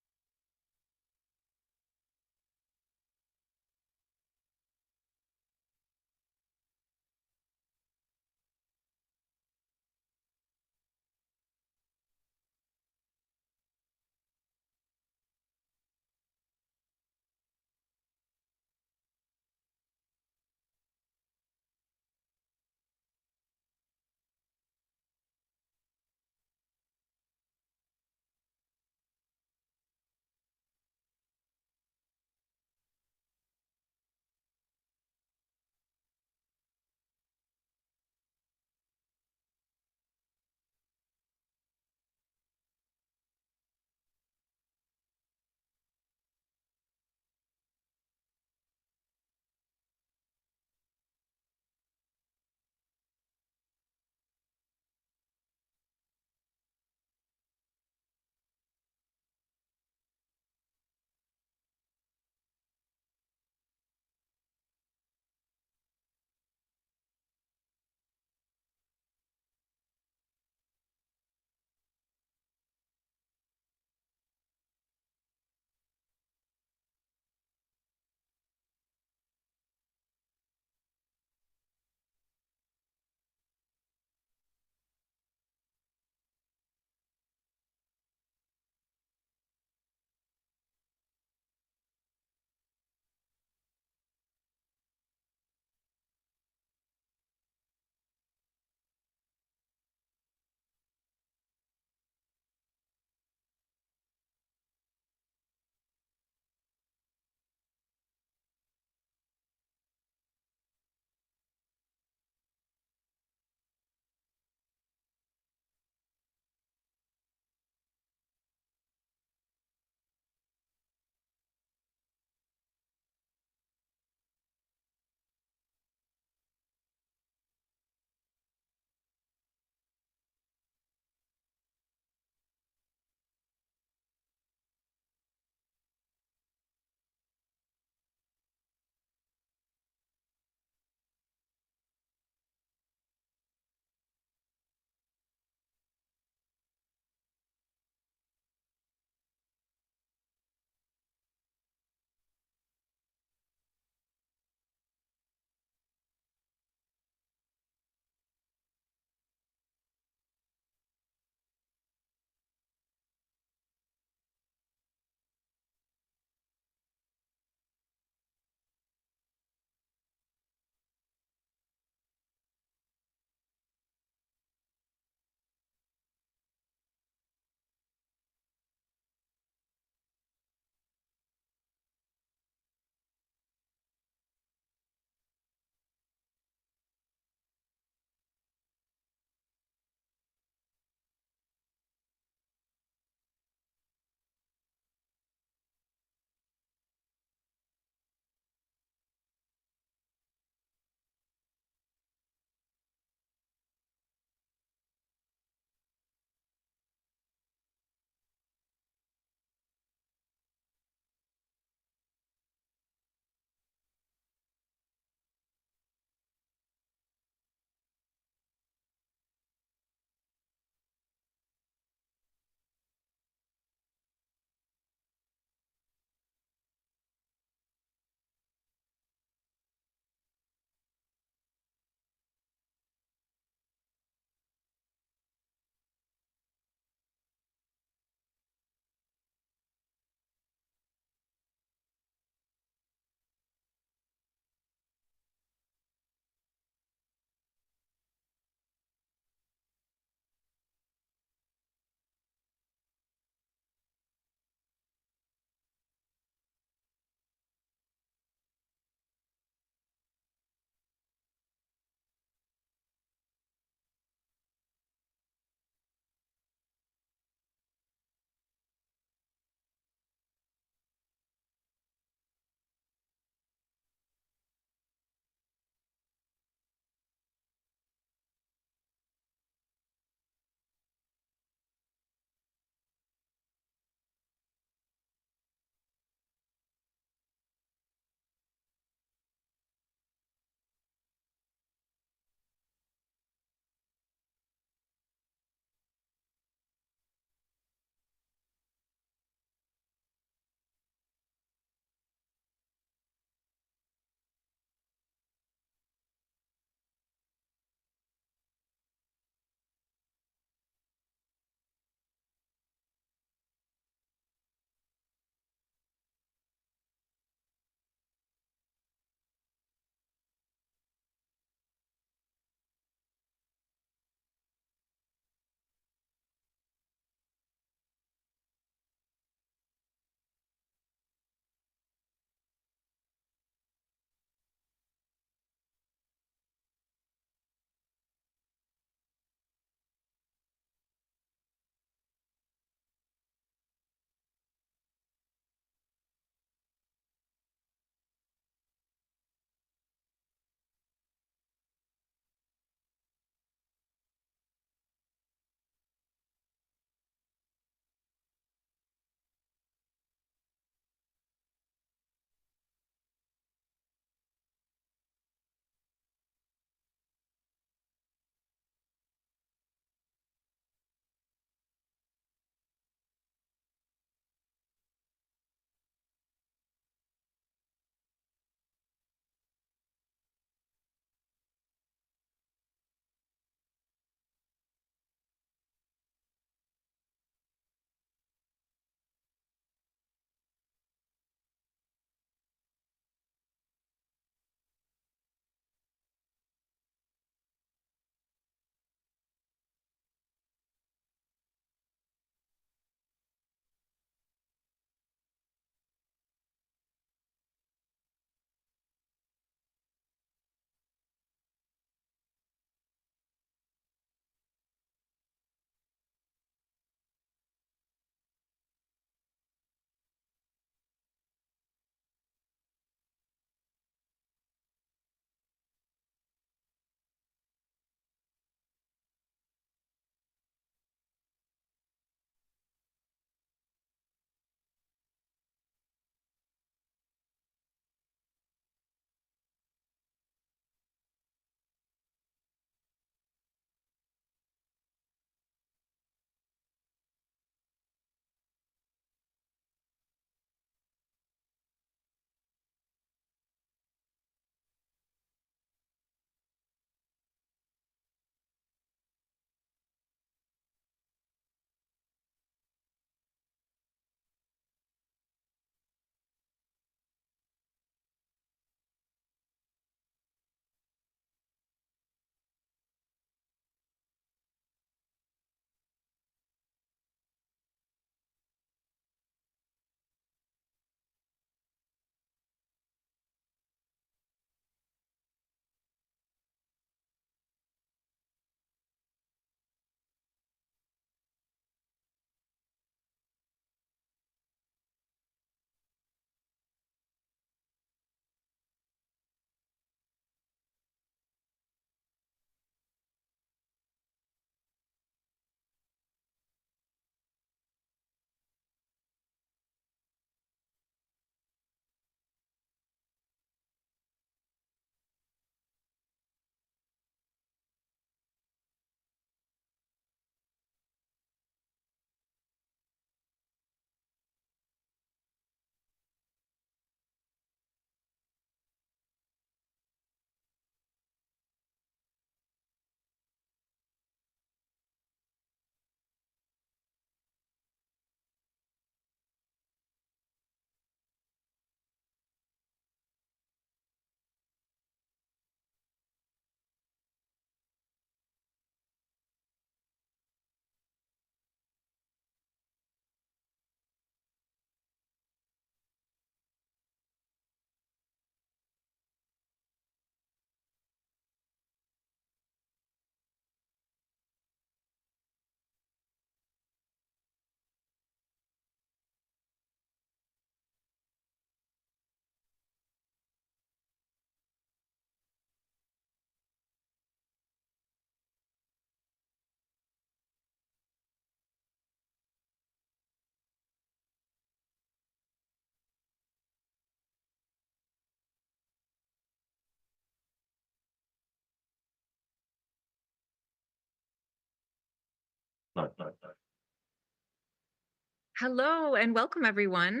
Hello and welcome everyone.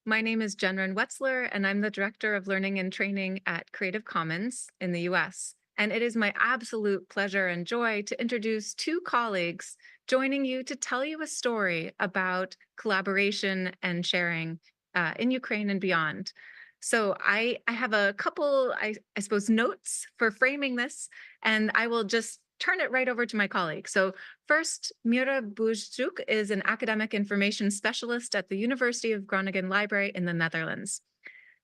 My name is Jenren Wetzler and I'm the Director of Learning and Training at Creative Commons in the US. And it is my absolute pleasure and joy to introduce two colleagues joining you to tell you a story about collaboration and sharing in Ukraine and beyond. So I have a couple, I suppose, notes for framing this, and I will just turn it right over to my colleague. So first, Mira Buzjuk is an academic information specialist at the University of Groningen Library in the Netherlands.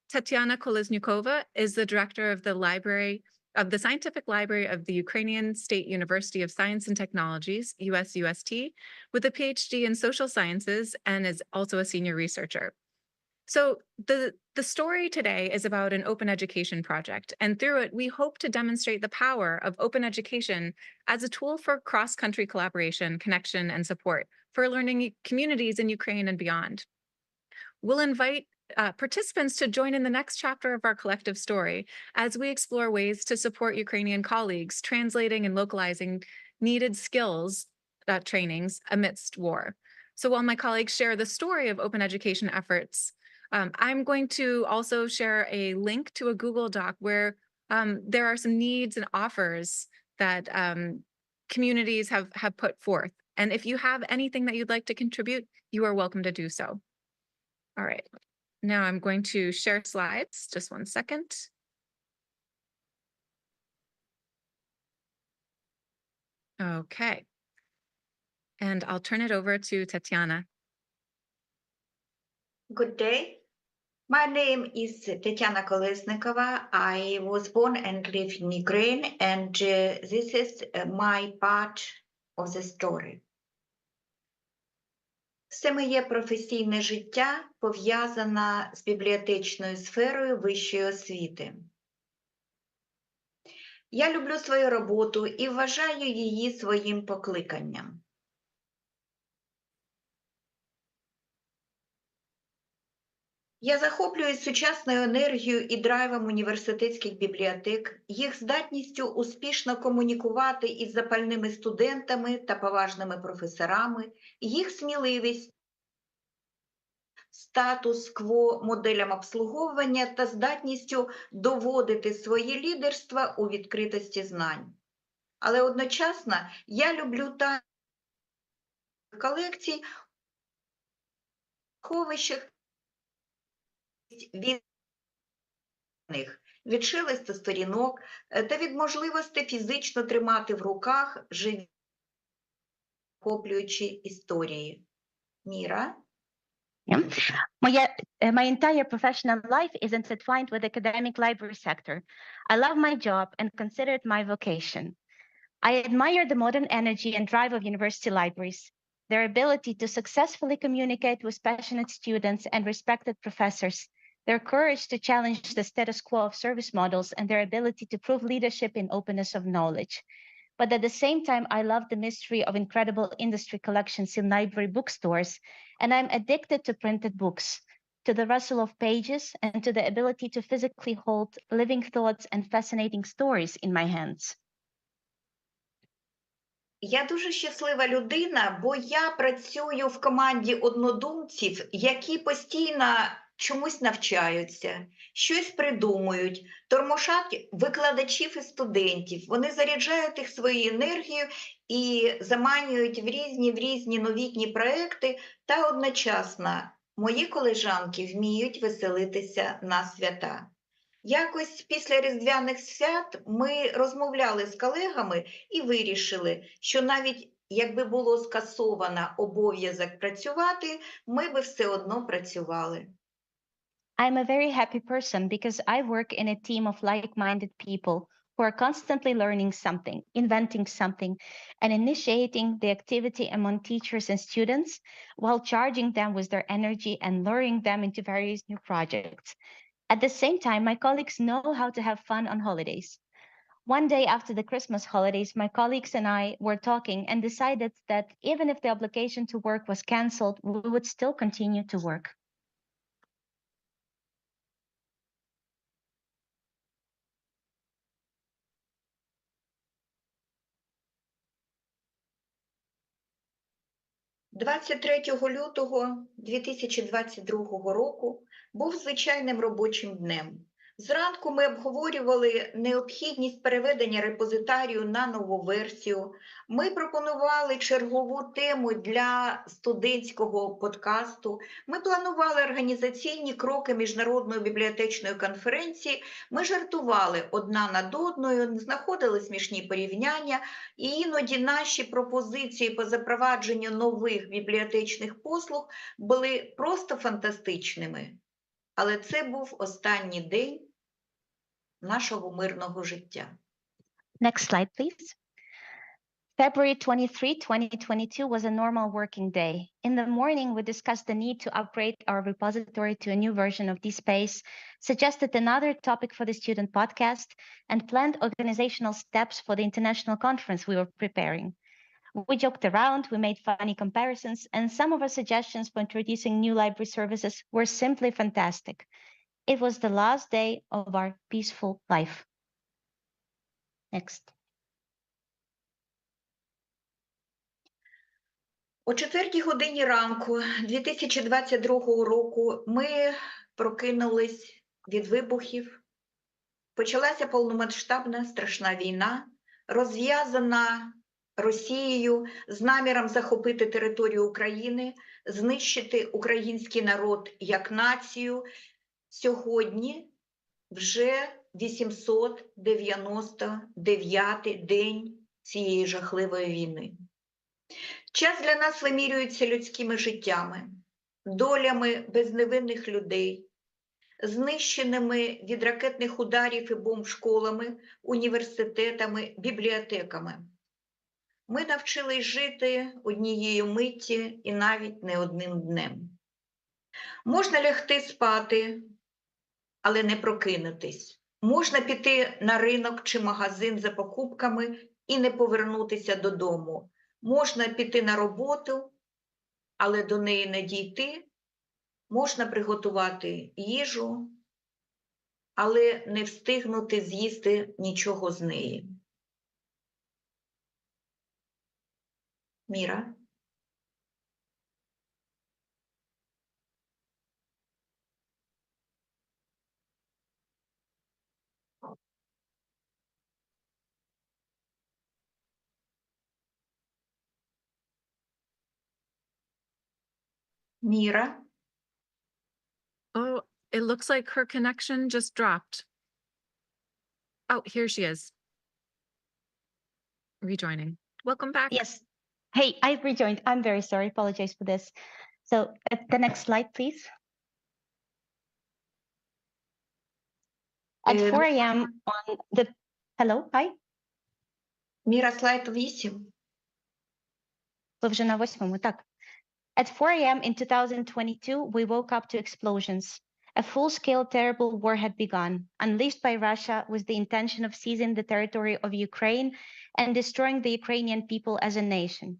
Tatiana Kolesnikova is the director of the Scientific Library of the Ukrainian State University of Science and Technologies, USUST, with a PhD in social sciences and is also a senior researcher. So the story today is about an open education project, and through it, we hope to demonstrate the power of open education as a tool for cross-country collaboration, connection, and support for learning communities in Ukraine and beyond. We'll invite participants to join in the next chapter of our collective story as we explore ways to support Ukrainian colleagues translating and localizing needed skills trainings amidst war. So while my colleagues share the story of open education efforts, I'm going to also share a link to a Google Doc where there are some needs and offers that communities have put forth. And if you have anything that you'd like to contribute, you are welcome to do so. All right, now I'm going to share slides. Just one second. Okay. And I'll turn it over to Tatiana. Good day. My name is Tatiana Kolesnikova. I was born and live in Ukraine, and this is my part of the story. Все моє професійне життя пов'язане з бібліотечною сферою вищої освіти. Я люблю свою роботу і вважаю її своїм покликанням. Я захоплююсь сучасною енергією і драйвом університетських бібліотек, їх здатністю успішно комунікувати із запальними студентами та поважними професорами, їх сміливість, статус-кво моделям обслуговування та здатністю доводити своє лідерство у відкритості знань. Але одночасно я люблю та колекцій, сховищах від них, від шелесту сторінок та від можливості фізично тримати в руках живі охоплюючі історії. Міра? My entire professional life is intertwined with the academic library sector. I love my job and consider it my vocation. I admire the modern energy and drive of university libraries, their ability to successfully communicate with passionate students and respected professors, their courage to challenge the status quo of service models, and their ability to prove leadership in openness of knowledge. But at the same time, I love the mystery of incredible industry collections in library bookstores, and I'm addicted to printed books, to the rustle of pages, and to the ability to physically hold living thoughts and fascinating stories in my hands. Я дуже щаслива людина, бо я працюю в команді однодумців, які постійно чомусь навчаються, щось придумують, тормошать викладачів і студентів. Вони заряджають їх своєю енергією і заманюють в різні новітні проекти, та одночасно мої колежанки вміють веселитися на свята. Якось після Різдвяних свят ми розмовляли з колегами і вирішили, що навіть якби було скасовано обов'язок працювати, ми би все одно працювали. I'm a very happy person because I work in a team of like-minded people who are constantly learning something, inventing something, and initiating the activity among teachers and students while charging them with their energy and luring them into various new projects. At the same time, my colleagues know how to have fun on holidays. One day after the Christmas holidays, my colleagues and I were talking and decided that even if the obligation to work was canceled, we would still continue to work. 23 лютого 2022 року був звичайним робочим днем. Зранку ми обговорювали необхідність переведення репозитарію на нову версію. Ми пропонували чергову тему для студентського подкасту. Ми планували організаційні кроки Міжнародної бібліотечної конференції. Ми жартували одна над одною, знаходили смішні порівняння. І іноді наші пропозиції по запровадженню нових бібліотечних послуг були просто фантастичними. Але це був останній день нашого мирного життя. Next slide, please. February 23, 2022 was a normal working day. In the morning, we discussed the need to upgrade our repository to a new version of DSpace, suggested another topic for the student podcast, and planned organizational steps for the international conference we were preparing. We joked around, we made funny comparisons, and some of our suggestions for introducing new library services were simply fantastic. It was the last day of our peaceful life. Next. О 4 годині ранку 2022 року ми прокинулись від вибухів. Почалася повномасштабна страшна війна, розв'язана Росією з наміром захопити територію України, знищити український народ як націю. Сьогодні вже 899-й день цієї жахливої війни. Час для нас вимірюється людськими життями, долями безневинних людей, знищеними від ракетних ударів і бомб школами, університетами, бібліотеками. Ми навчились жити однією миттю і навіть не одним днем. Можна лягти спати, але не прокинутись. Можна піти на ринок чи магазин за покупками і не повернутися додому. Можна піти на роботу, але до неї не дійти. Можна приготувати їжу, але не встигнути з'їсти нічого з неї. Міра? Mira? Oh, it looks like her connection just dropped. Oh, here she is. Rejoining. Welcome back. Yes. Hey, I've rejoined. I'm very sorry. Apologize for this. So the next slide, please. At 4 a.m. on the... Hello, hi? Міра, слайд 8. Ви вже на 8-му, так. At 4 a.m. in 2022, we woke up to explosions. A full-scale terrible war had begun, unleashed by Russia with the intention of seizing the territory of Ukraine and destroying the Ukrainian people as a nation.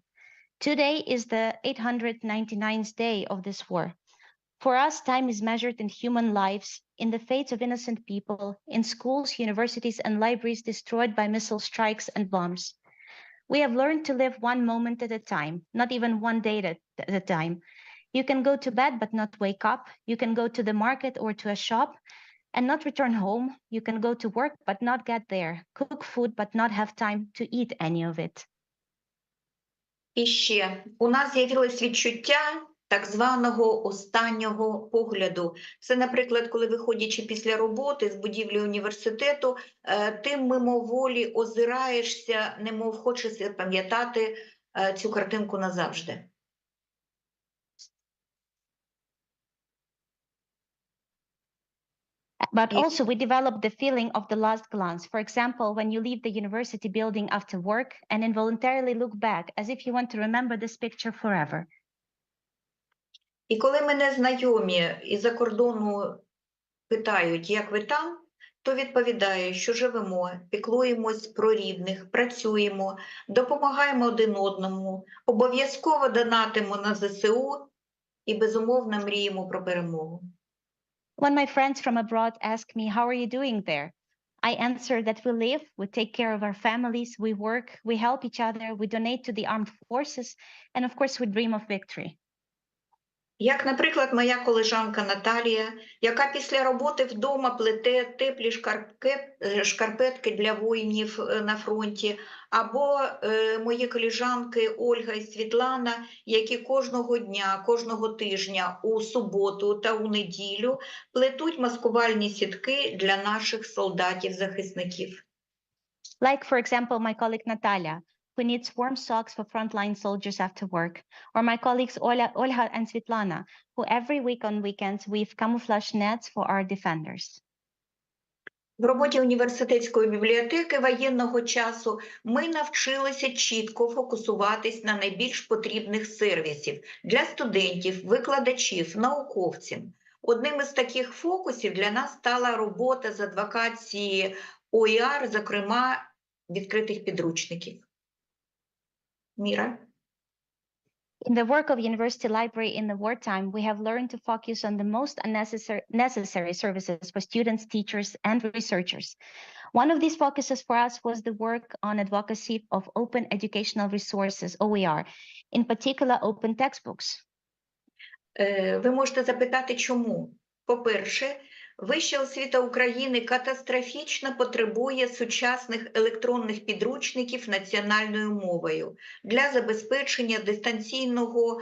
Today is the 899th day of this war. For us, time is measured in human lives, in the fates of innocent people, in schools, universities, and libraries destroyed by missile strikes and bombs. We have learned to live one moment at a time, not even one day at a time. You can go to bed but not wake up. You can go to the market or to a shop and not return home. You can go to work but not get there, cook food but not have time to eat any of it. І ще, у нас з'явилось відчуття так званого останнього погляду. Це, наприклад, коли виходячи після роботи з будівлі університету, ти мимоволі озираєшся, немов хочеш запам'ятати цю картинку назавжди. But also we develop the feeling of the last glance. For example, when you leave the university building after work and involuntarily look back as if you want to remember this picture forever. І коли мене знайомі із-за кордону питають, як ви там, то відповідаю, що живемо, піклуємось про рідних, працюємо, допомагаємо один одному, обов'язково донатимо на ЗСУ і, безумовно, мріємо про перемогу. When my friends from abroad ask me, how are you doing there? I answer that we live, we take care of our families, we work, we help each other, we donate to the armed forces, and of course, we dream of victory. Як, наприклад, моя колежанка Наталія, яка після роботи вдома плете теплі шкарпетки для воїнів на фронті, або мої колежанки Ольга і Світлана, які кожного дня, кожного тижня у суботу та у неділю плетуть маскувальні сітки для наших солдатів-захисників. Like, for example, my colleague Natalia, who knits warm socks for frontline soldiers after work, or my colleagues Olha and Svetlana, who every week on weekends weave camouflage nets for our defenders. В роботі університетської бібліотеки воєнного часу ми навчилися чітко фокусуватись на найбільш потрібних сервісів для студентів, викладачів, науковців. Одним із таких фокусів для нас стала робота з адвокації ОІР, зокрема, відкритих підручників. Міра? In the work of University Library in the wartime, we have learned to focus on the most necessary services for students, teachers, and researchers. One of these focuses for us was the work on advocacy of open educational resources, OER, in particular open textbooks. Ви можете запитати, чому? По-перше, вища освіта України катастрофічно потребує сучасних електронних підручників національною мовою для забезпечення дистанційного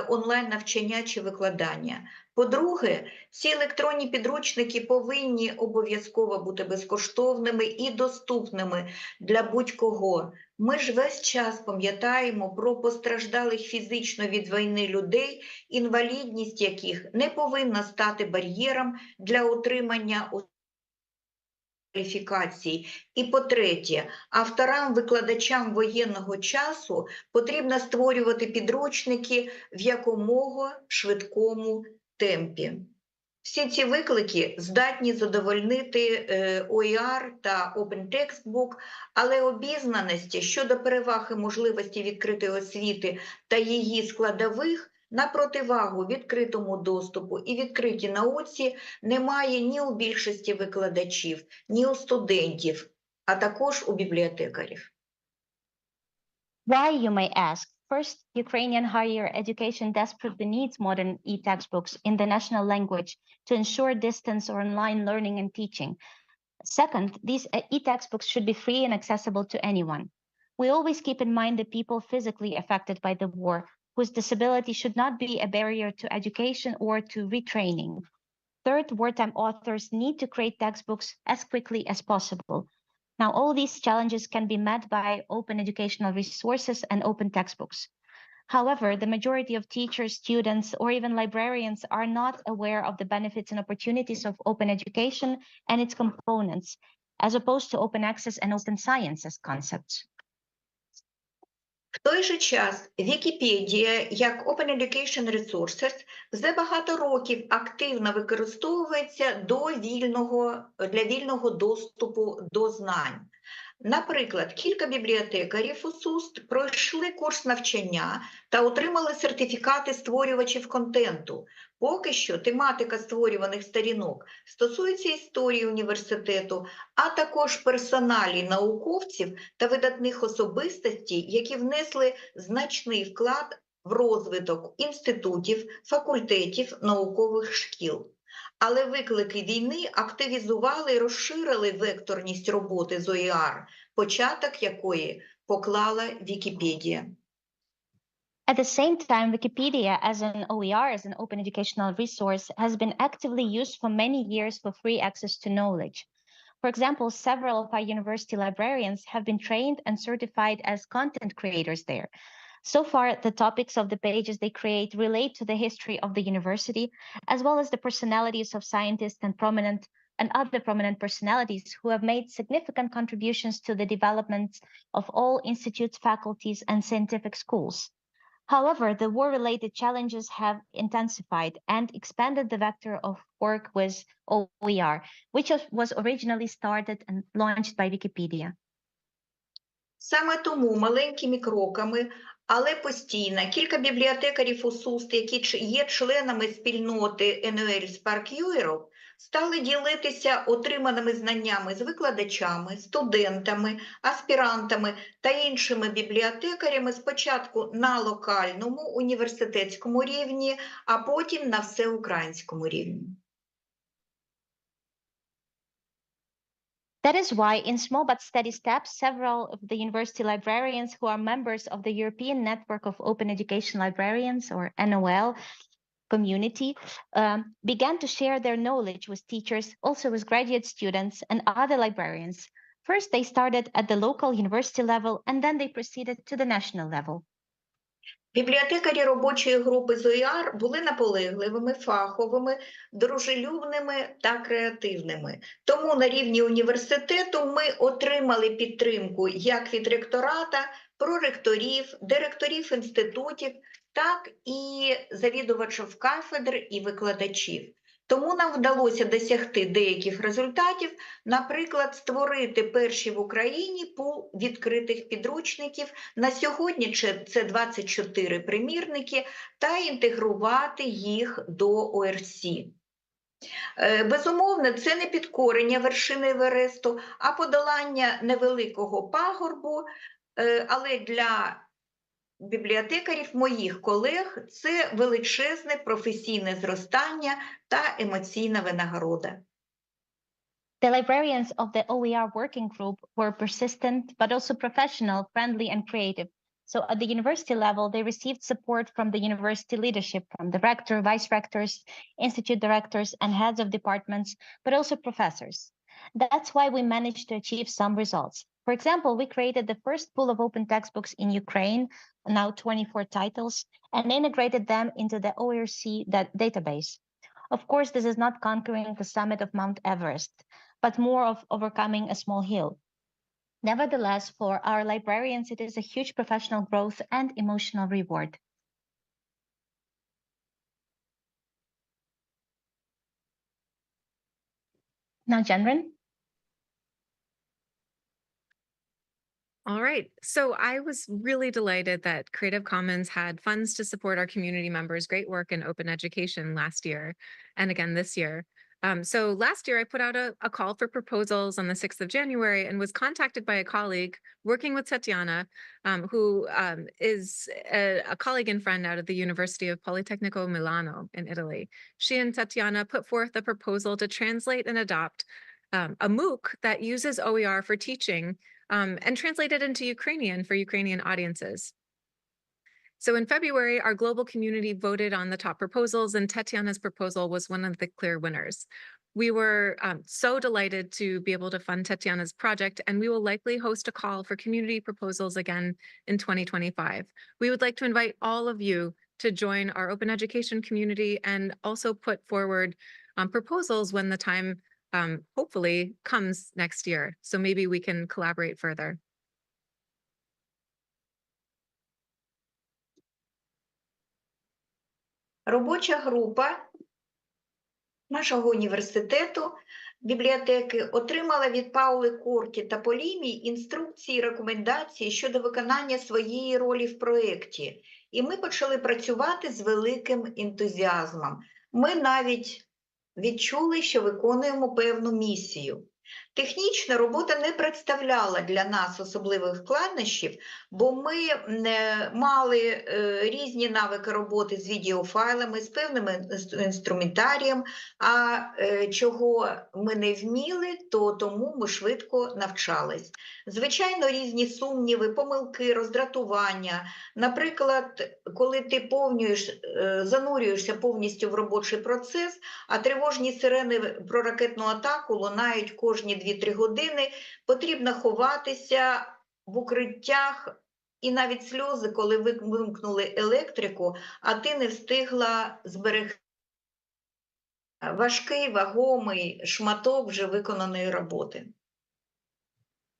онлайн-навчання чи викладання. По-друге, ці електронні підручники повинні обов'язково бути безкоштовними і доступними для будь-кого. Ми ж весь час пам'ятаємо про постраждалих фізично від війни людей, інвалідність яких не повинна стати бар'єром для отримання кваліфікацій. І по-третє, авторам-викладачам воєнного часу потрібно створювати підручники в якомога швидкому темпі. Всі ці виклики здатні задовольнити OER та Open Textbook, але обізнаності щодо переваг і можливості відкритої освіти та її складових на противагу відкритому доступу і відкритій науці немає ні у більшості викладачів, ні у студентів, а також у бібліотекарів. Why, you may ask? First, Ukrainian higher education desperately needs modern e-textbooks in the national language to ensure distance or online learning and teaching. Second, these e-textbooks should be free and accessible to anyone. We always keep in mind the people physically affected by the war, whose disability should not be a barrier to education or to retraining. Third, wartime authors need to create textbooks as quickly as possible. Now, all these challenges can be met by open educational resources and open textbooks. However, the majority of teachers, students, or even librarians are not aware of the benefits and opportunities of open education and its components, as opposed to open access and open science as concepts. В той же час Wikipedia як Open Education Resources вже багато років активно використовується для вільного доступу до знань. Наприклад, кілька бібліотекарів у СУСТ пройшли курс навчання та отримали сертифікати створювачів контенту. Поки що тематика створюваних сторінок стосується історії університету, а також персоналій науковців та видатних особистостей, які внесли значний вклад в розвиток інститутів, факультетів, наукових шкіл. Але виклики війни активізували і розширили векторність роботи з ОІР, початок якої поклала Вікіпедія. At the same time, Wikipedia as an OER, as an open educational resource, has been actively used for many years for free access to knowledge. For example, several of our university librarians have been trained and certified as content creators there. So far, the topics of the pages they create relate to the history of the university, as well as the personalities of scientists and other prominent personalities who have made significant contributions to the development of all institutes, faculties, and scientific schools. However, the war-related challenges have intensified and expanded the vector of work with OER, which was originally started and launched by Wikipedia. Саме тому маленькими кроками, але постійно, кілька бібліотекарів у СУСТ, які є членами спільноти NOL Spark Europe, стали ділитися отриманими знаннями з викладачами, студентами, аспірантами та іншими бібліотекарями спочатку на локальному університетському рівні, а потім на всеукраїнському рівні. That is why, in small but steady steps, several of the university librarians who are members of the European Network of Open Education Librarians, or NOL, community, began to share their knowledge with teachers, also with graduate students and other librarians. First, they started at the local university level, and then they proceeded to the national level. Бібліотекарі робочої групи з ОІР були наполегливими, фаховими, дружелюбними та креативними. Тому на рівні університету ми отримали підтримку як від ректората, проректорів, директорів інститутів, так і завідувачів кафедр і викладачів. Тому нам вдалося досягти деяких результатів, наприклад, створити перший в Україні пул відкритих підручників, на сьогодні це 24 примірники, та інтегрувати їх до ОРС. Безумовно, це не підкорення вершини Евересту, а подолання невеликого пагорбу, але для бібліотекарів, моїх колег, це величезне професійне зростання та емоційна винагорода. The librarians of the OER working group were persistent, but also professional, friendly, and creative. So at the university level, they received support from the university leadership, from the rector, vice rectors, institute directors, and heads of departments, but also professors. That's why we managed to achieve some results. For example, we created the first pool of open textbooks in Ukraine, now 24 titles, and integrated them into the OERC database. Of course, this is not conquering the summit of Mount Everest, but more of overcoming a small hill. Nevertheless, for our librarians, it is a huge professional growth and emotional reward. Now, Jenren. All right. So I was really delighted that Creative Commons had funds to support our community members' great work in open education last year and again this year. So last year, I put out a call for proposals on the 6th of January and was contacted by a colleague working with Tatiana, who is a colleague and friend out of the University of Politecnico Milano in Italy. She and Tatiana put forth a proposal to translate and adopt a MOOC that uses OER for teaching and translate it into Ukrainian for Ukrainian audiences. So in February, our global community voted on the top proposals, and Tatiana's proposal was one of the clear winners. We were so delighted to be able to fund Tatiana's project, and we will likely host a call for community proposals again in 2025. We would like to invite all of you to join our open education community and also put forward proposals when the time hopefully comes next year. So maybe we can collaborate further. Робоча група нашого університету, бібліотеки, отримала від Паули Корті та Полімі інструкції і рекомендації щодо виконання своєї ролі в проєкті. І ми почали працювати з великим ентузіазмом. Ми навіть відчули, що виконуємо певну місію. Технічна робота не представляла для нас особливих складнощів, бо ми мали різні навики роботи з відеофайлами, з певним інструментарієм, а чого ми не вміли, то тому ми швидко навчались. Звичайно, різні сумніви, помилки, роздратування. Наприклад, коли ти занурюєшся повністю в робочий процес, а тривожні сирени про ракетну атаку лунають кожні 2-3 години, потрібно ховатися в укриттях, і навіть сльози, коли вимкнули електрику, а ти не встигла зберегти важкий, вагомий шматок вже виконаної роботи.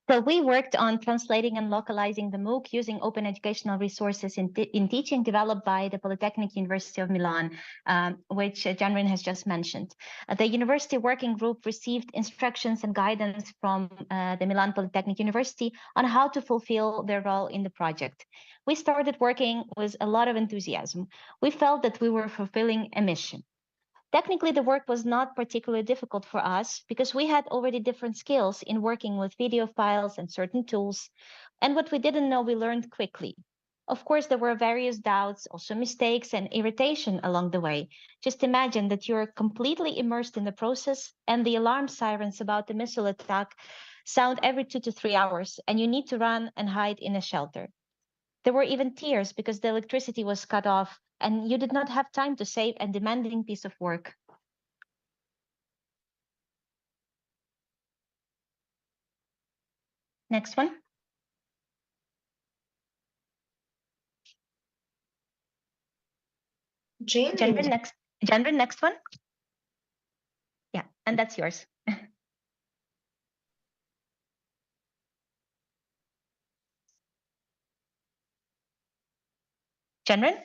So we worked on translating and localizing the MOOC using open educational resources in teaching developed by the Polytechnic University of Milan, which Janrin has just mentioned. The university working group received instructions and guidance from the Milan Polytechnic University on how to fulfill their role in the project. We started working with a lot of enthusiasm. We felt that we were fulfilling a mission. Technically, the work was not particularly difficult for us because we had already different skills in working with video files and certain tools. And what we didn't know, we learned quickly. Of course, there were various doubts, also mistakes and irritation along the way. Just imagine that you're completely immersed in the process and the alarm sirens about the missile attack sound every 2 to 3 hours, and you need to run and hide in a shelter. There were even tears because the electricity was cut off and you did not have time to save a demanding piece of work. Next one. Jenrin, next one. Yeah, and that's yours. Jenrin?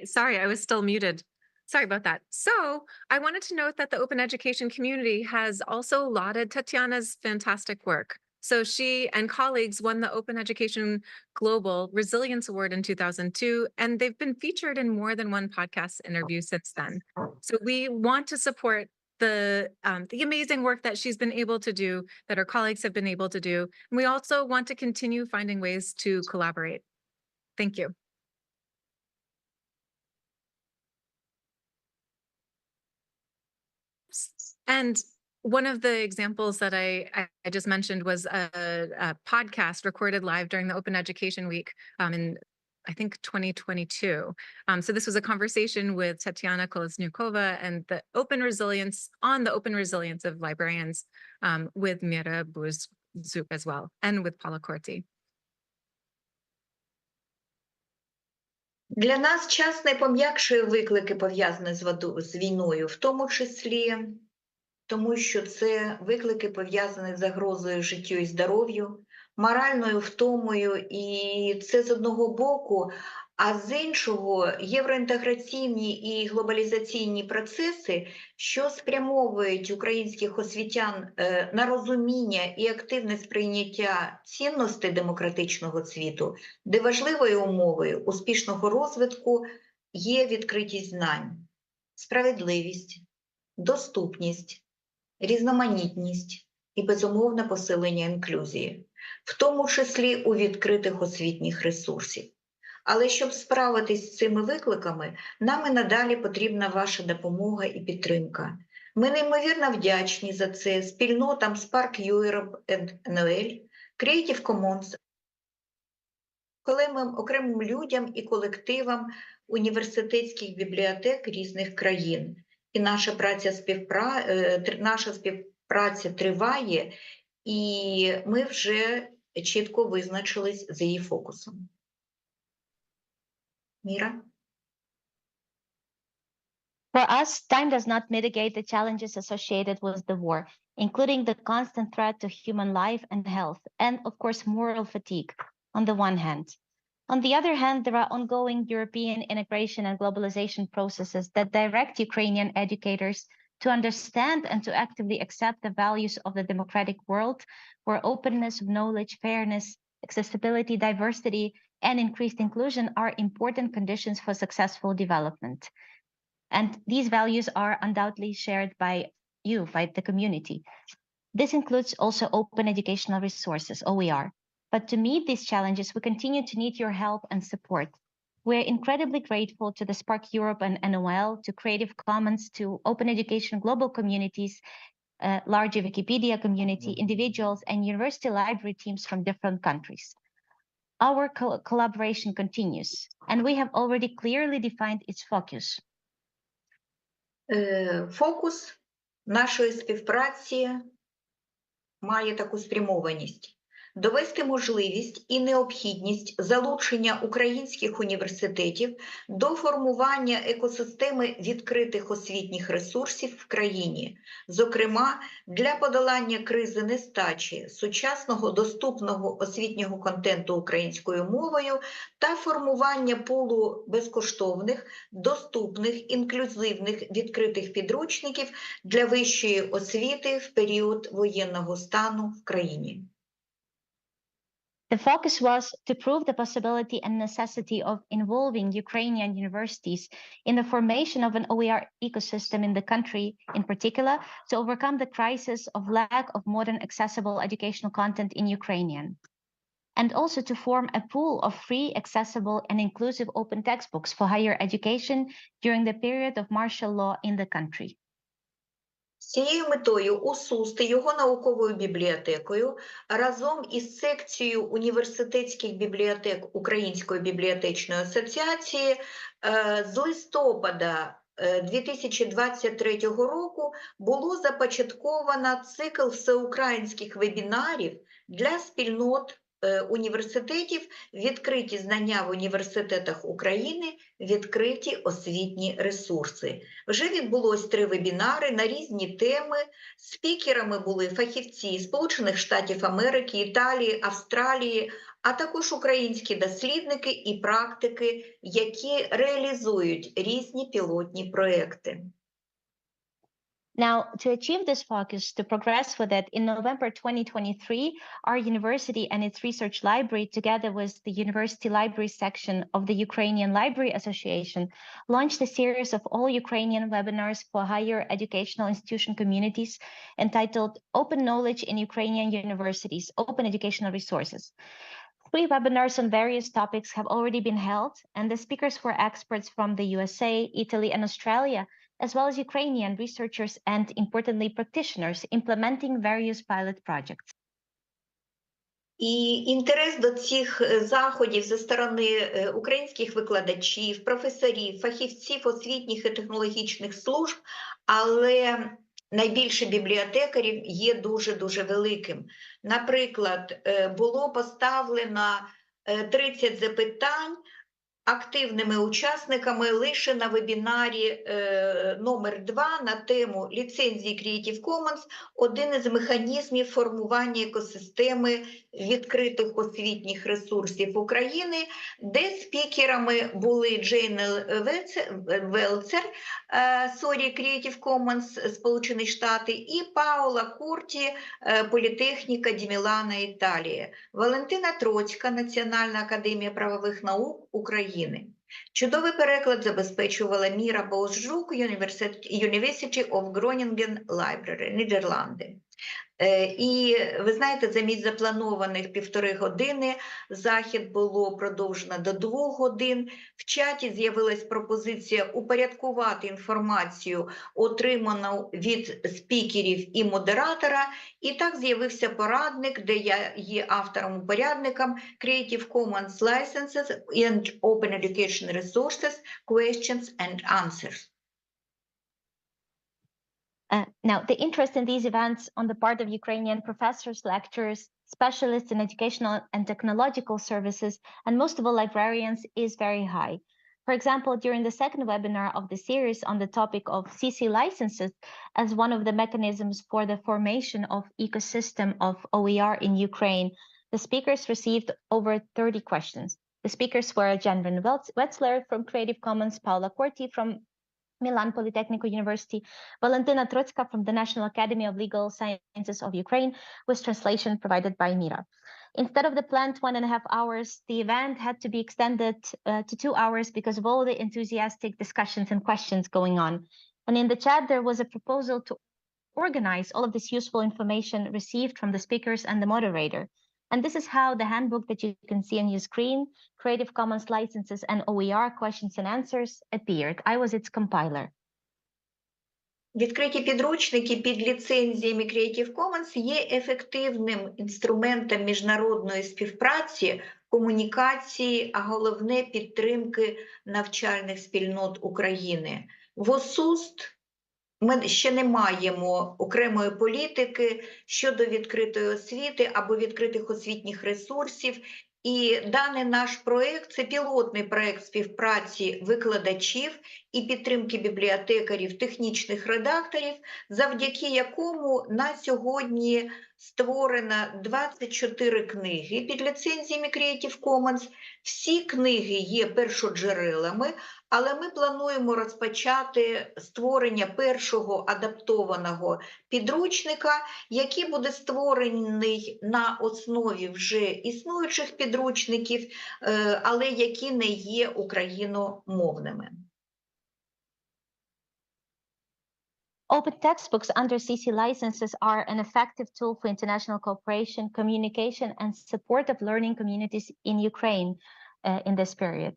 Sorry, I was still muted. Sorry about that. So I wanted to note that the open education community has also lauded Tatiana's fantastic work. So she and colleagues won the Open Education Global Resilience Award in 2002, and they've been featured in more than one podcast interview since then. So we want to support the amazing work that she's been able to do, that her colleagues have been able to do. And we also want to continue finding ways to collaborate. Thank you. And one of the examples that I just mentioned was a podcast recorded live during the Open Education Week in, I think, 2022. So this was a conversation with Tatiana Kolesnikova and the open resilience of librarians with Mira Buzuk as well, and with Paula Corti. Для нас час не пом'якшує виклики, пов'язані з війною, в тому числі тому, що це виклики пов'язані з загрозою життю і здоров'ю, моральною втомою, і це з одного боку, а з іншого євроінтеграційні і глобалізаційні процеси, що спрямовують українських освітян на розуміння і активне сприйняття цінностей демократичного світу, де важливою умовою успішного розвитку є відкритість знань, справедливість, доступність, різноманітність і безумовне посилення інклюзії, в тому числі у відкритих освітніх ресурсів. Але щоб справитись з цими викликами, нам і надалі потрібна ваша допомога і підтримка. Ми неймовірно вдячні за це спільнотам Spark Europe and NOL, Creative Commons, окремим людям і колективам університетських бібліотек різних країн. І наша співпраця триває, і ми вже чітко визначились з її фокусом. Mira? For us, time does not mitigate the challenges associated with the war, including the constant threat to human life and health, and of course, moral fatigue, on the one hand. On the other hand, there are ongoing European integration and globalization processes that direct Ukrainian educators to understand and to actively accept the values of the democratic world, where openness of knowledge, fairness, accessibility, diversity, and increased inclusion are important conditions for successful development. And these values are undoubtedly shared by you, by the community. This includes also open educational resources, OER. But to meet these challenges, we continue to need your help and support. We're incredibly grateful to the Spark Europe and NOL, to Creative Commons, to open education global communities, larger Wikipedia community, individuals, and university library teams from different countries. Our collaboration continues, and we have already clearly defined its focus. Фокус нашої співпраці має таку спрямованість – довести можливість і необхідність залучення українських університетів до формування екосистеми відкритих освітніх ресурсів в країні, зокрема для подолання кризи нестачі сучасного доступного освітнього контенту українською мовою та формування пулу безкоштовних, доступних, інклюзивних відкритих підручників для вищої освіти в період воєнного стану в країні. The focus was to prove the possibility and necessity of involving Ukrainian universities in the formation of an OER ecosystem in the country, in particular, to overcome the crisis of lack of modern accessible educational content in Ukrainian, and also to form a pool of free, accessible, and inclusive open textbooks for higher education during the period of martial law in the country. З цією метою УСУС та його науковою бібліотекою разом із секцією університетських бібліотек Української бібліотечної асоціації з листопада 2023 року було започатковано цикл всеукраїнських вебінарів для спільнот університетів «Відкриті знання в університетах України, відкриті освітні ресурси». Вже відбулось 3 вебінари на різні теми. Спікерами були фахівці Сполучених Штатів Америки, Італії, Австралії, а також українські дослідники і практики, які реалізують різні пілотні проекти. Now, to achieve this focus, to progress with it, in November 2023, our university and its research library, together with the University Library section of the Ukrainian Library Association, launched a series of all Ukrainian webinars for higher educational institution communities entitled Open Knowledge in Ukrainian Universities, Open Educational Resources. 3 webinars on various topics have already been held, and the speakers were experts from the USA, Italy, and Australia, as well as Ukrainian researchers and, importantly, practitioners implementing various pilot projects. І інтерес до цих заходів зі сторони українських викладачів, професорів, фахівців освітніх і технологічних служб, але найбільше бібліотекарів є дуже-дуже великим. Наприклад, було поставлено 30 запитань активними учасниками лише на вебінарі номер 2 на тему ліцензії Creative Commons, один із механізмів формування екосистеми відкритих освітніх ресурсів України, де спікерами були Джейн Велцер, Creative Commons, Сполучені Штати, і Паула Курті, Політехніка ді Мілана, Італія, Валентина Троцька, Національна академія правових наук України. Чудовий переклад забезпечувала Міра Боусжук, University of Groningen Library, Нідерланди. І ви знаєте, замість запланованих 1,5 години захід було продовжено до 2 годин. В чаті з'явилась пропозиція упорядкувати інформацію, отриману від спікерів і модератора. І так з'явився порадник, де я є автором-упорядником Creative Commons Licenses and Open Education Resources, Questions and Answers. Now, the interest in these events on the part of Ukrainian professors, lecturers, specialists in educational and technological services, and most of all librarians is very high. For example, during the second webinar of the series on the topic of CC licenses as one of the mechanisms for the formation of ecosystem of OER in Ukraine, the speakers received over 30 questions. The speakers were Janvin Wetzler from Creative Commons, Paula Corti from Milan Polytechnical University, Valentina Trotska from the National Academy of Legal Sciences of Ukraine, with translation provided by Mira. Instead of the planned 1.5 hours, the event had to be extended to 2 hours because of all the enthusiastic discussions and questions going on. And in the chat, there was a proposal to organize all of this useful information received from the speakers and the moderator. And this is how the handbook that you can see on your screen, Creative Commons Licenses and OER Questions and Answers, appeared. I was its compiler. Відкриті підручники під ліцензіями Creative Commons є ефективним інструментом міжнародної співпраці, комунікації, а головне підтримки навчальних спільнот України. В ОСУСТ ми ще не маємо окремої політики щодо відкритої освіти або відкритих освітніх ресурсів. І даний наш проєкт – це пілотний проєкт співпраці викладачів і підтримки бібліотекарів, технічних редакторів, завдяки якому на сьогодні створено 24 книги під ліцензіями Creative Commons. Всі книги є першоджерелами, але ми плануємо розпочати створення першого адаптованого підручника, який буде створений на основі вже існуючих підручників, але які не є україномовними. Open textbooks under CC licenses are an effective tool for international cooperation, communication, and support of learning communities in Ukraine in this period.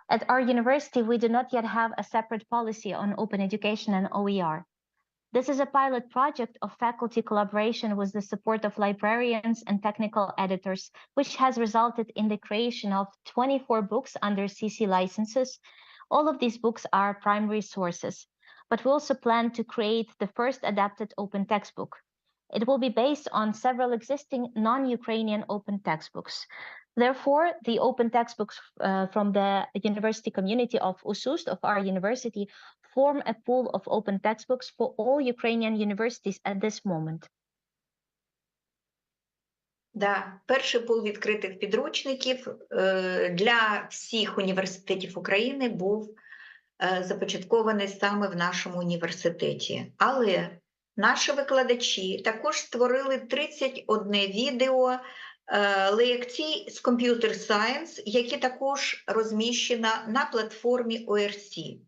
At our university, we do not yet have a separate policy on open education and OER. This is a pilot project of faculty collaboration with the support of librarians and technical editors, which has resulted in the creation of 24 books under CC licenses. All of these books are primary sources, but we also plan to create the first adapted open textbook. It will be based on several existing non-Ukrainian open textbooks. Therefore, the open textbooks from the university community of Astuces of our university form a pool of open textbooks for all Ukrainian universities at this moment. Да, перший пул відкритих підручників для всіх університетів України був започаткований саме в нашому університеті. Але наші викладачі також створили 31 відео лекцій з Computer Science, які також розміщено на платформі ORC.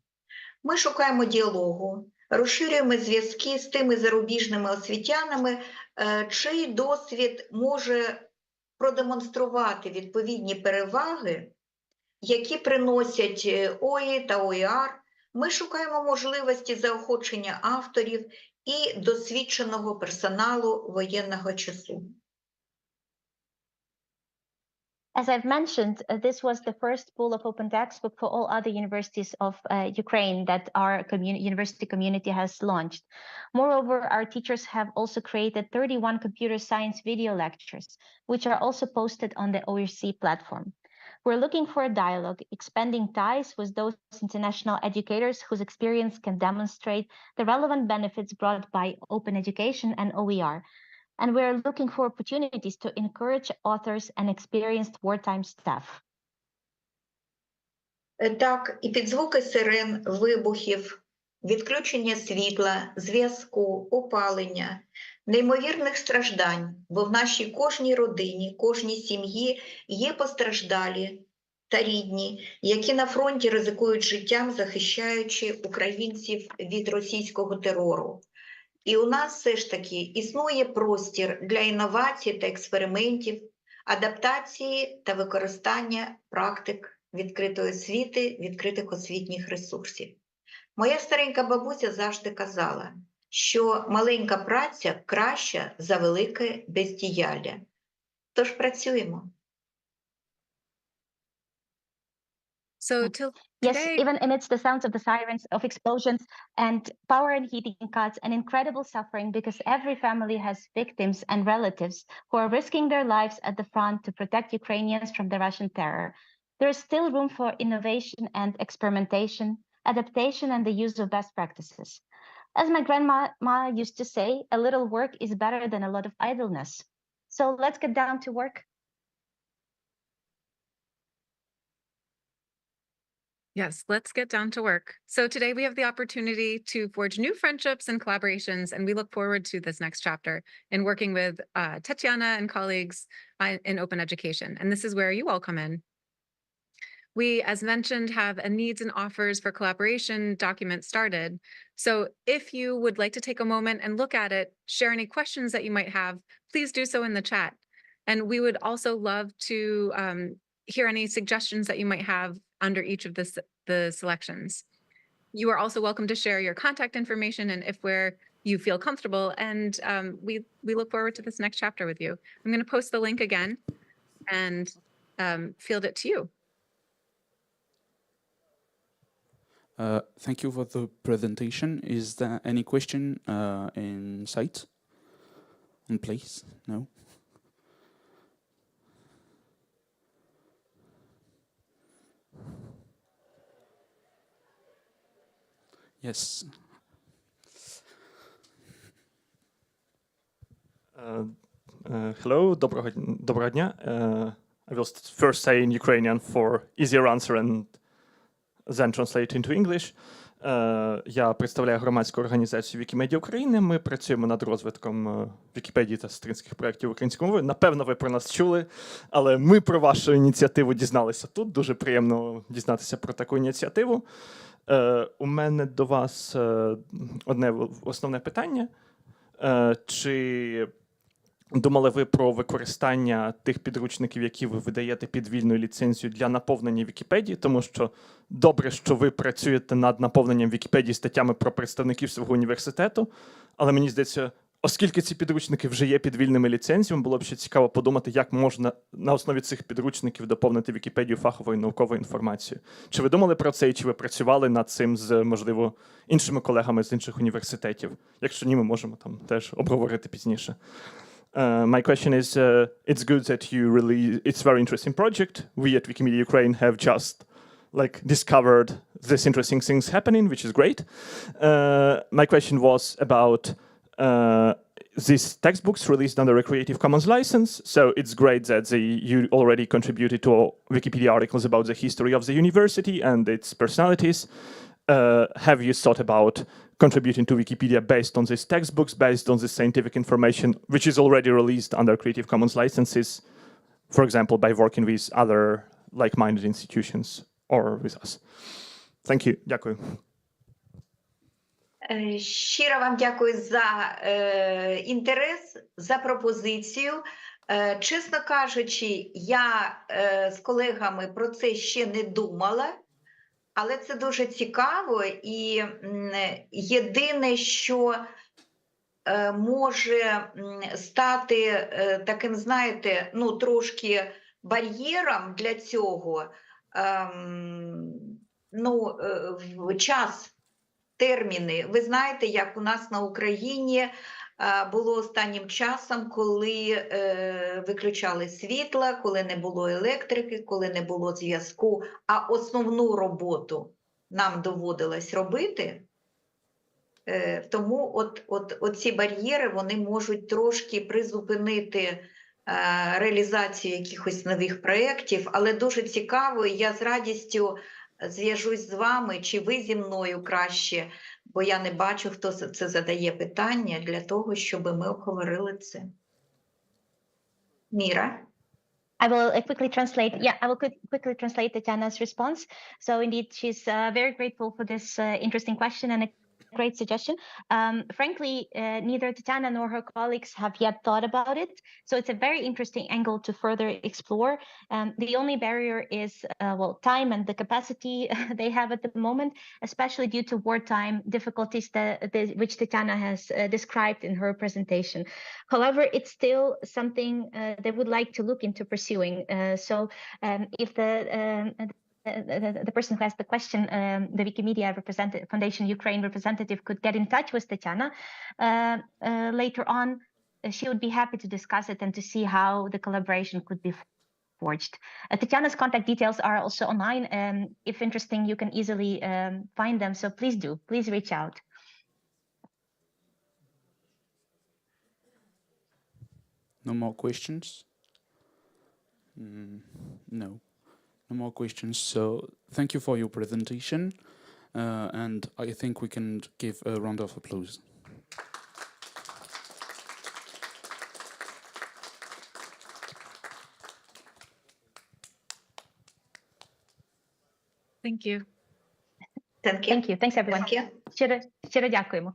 Ми шукаємо діалогу, розширюємо зв'язки з тими зарубіжними освітянами, чий досвід може продемонструвати відповідні переваги, які приносять ОІ та ОІР. Ми шукаємо можливості заохочення авторів і досвідченого персоналу воєнного часу. As I've mentioned, this was the first pool of open textbook for all other universities of Ukraine that our university community has launched. Moreover, our teachers have also created 31 computer science video lectures, which are also posted on the OERC platform. We're looking for a dialogue, expanding ties with those international educators whose experience can demonstrate the relevant benefits brought by open education and OER. And we're looking for opportunities to encourage authors and experienced wartime staff. Так, і під звуки сирен, вибухів, відключення світла, зв'язку, опалення, неймовірних страждань, бо в нашій кожній родині, кожній сім'ї є постраждалі та рідні, які на фронті ризикують життям, захищаючи українців від російського терору. І у нас все ж таки існує простір для інновацій та експериментів, адаптації та використання практик відкритої освіти, відкритих освітніх ресурсів. Моя старенька бабуся завжди казала, що маленька праця краща за велике бездіялля. Тож працюємо. So till Yes, today, even amidst the sounds of the sirens, of explosions, and power and heating cuts, and incredible suffering, because every family has victims and relatives who are risking their lives at the front to protect Ukrainians from the Russian terror. There is still room for innovation and experimentation, adaptation, and the use of best practices. As my grandma used to say, a little work is better than a lot of idleness. So let's get down to work. yes, let's get down to work. So today we have the opportunity to forge new friendships and collaborations, and we look forward to this next chapter in working with Tatiana and colleagues in open education. And this is where you all come in. We, as mentioned, have a needs and offers for collaboration document started. So if you would like to take a moment and look at it, share any questions that you might have, please do so in the chat. And we would also love to hear any suggestions that you might have under each of the selections. You are also welcome to share your contact information and if where you feel comfortable. And we look forward to this next chapter with you. I'm going to post the link again and field it to you. Thank you for the presentation. Is there any question in sight? And please, no? Yes. Hello, доброго дня. I will first say in Ukrainian for easier answer and then translate into English. Я представляю громадську організацію Wikimania України. Ми працюємо над розвитком Вікіпедії та сестринських проєктів українською мовою. Напевно, ви про нас чули, але ми про вашу ініціативу дізналися тут. Дуже приємно дізнатися про таку ініціативу. У мене до вас одне основне питання. Чи думали ви про використання тих підручників, які ви видаєте під вільною ліцензією для наповнення Вікіпедії? Тому що добре, що ви працюєте над наповненням Вікіпедії статтями про представників свого університету, але мені здається, оскільки ці підручники вже є під вільними ліцензіями, було б ще цікаво подумати, як можна на основі цих підручників доповнити Вікіпедію фаховою науковою інформацією. Чи ви думали про це, і чи ви працювали над цим з, можливо, іншими колегами з інших університетів? Якщо ні, ми можемо там теж обговорити пізніше. My question is, it's good that you release, it's a very interesting project. We at Wikimedia Ukraine have just discovered this interesting things happening, which is great. My question was about these textbooks released under a Creative Commons license. So it's great that you already contributed to Wikipedia articles about the history of the university and its personalities. Have you thought about contributing to Wikipedia based on these textbooks, based on this scientific information, which is already released under Creative Commons licenses, for example, by working with other like-minded institutions or with us? Thank you. Дякую. Щиро вам дякую за інтерес, за пропозицію. Чесно кажучи, я з колегами про це ще не думала, але це дуже цікаво, і єдине, що може стати таким, знаєте, ну, трошки бар'єром для цього, ну, час, терміни. Ви знаєте, як у нас на Україні було останнім часом, коли виключали світла, коли не було електрики, коли не було зв'язку, а основну роботу нам доводилось робити. Тому от ці бар'єри, вони можуть трошки призупинити реалізацію якихось нових проєктів, але дуже цікаво, і я з радістю зв'яжусь з вами, чи ви зі мною краще, бо я не бачу, хто це задає питання, для того, щоб ми обговорили це. Міра? I will quickly translate. Yeah, I will quickly translate Tatiana's response. So indeed, she's very grateful for this interesting question and a great suggestion. Frankly, neither Tatiana nor her colleagues have yet thought about it. So it's a very interesting angle to further explore. The only barrier is, well, time and the capacity they have at the moment, especially due to wartime difficulties which Tatiana has described in her presentation. However, it's still something they would like to look into pursuing. So if the person who asked the question, the Wikimedia Foundation Ukraine representative, could get in touch with Tatiana later on, she would be happy to discuss it and to see how the collaboration could be forged. Tatiana's contact details are also online. If interesting, you can easily find them. So please do. Please reach out. No more questions? No. No more questions. So thank you for your presentation. And I think we can give a round of applause. Thank you. Thank you. Thanks, everyone. Щиро дякуємо.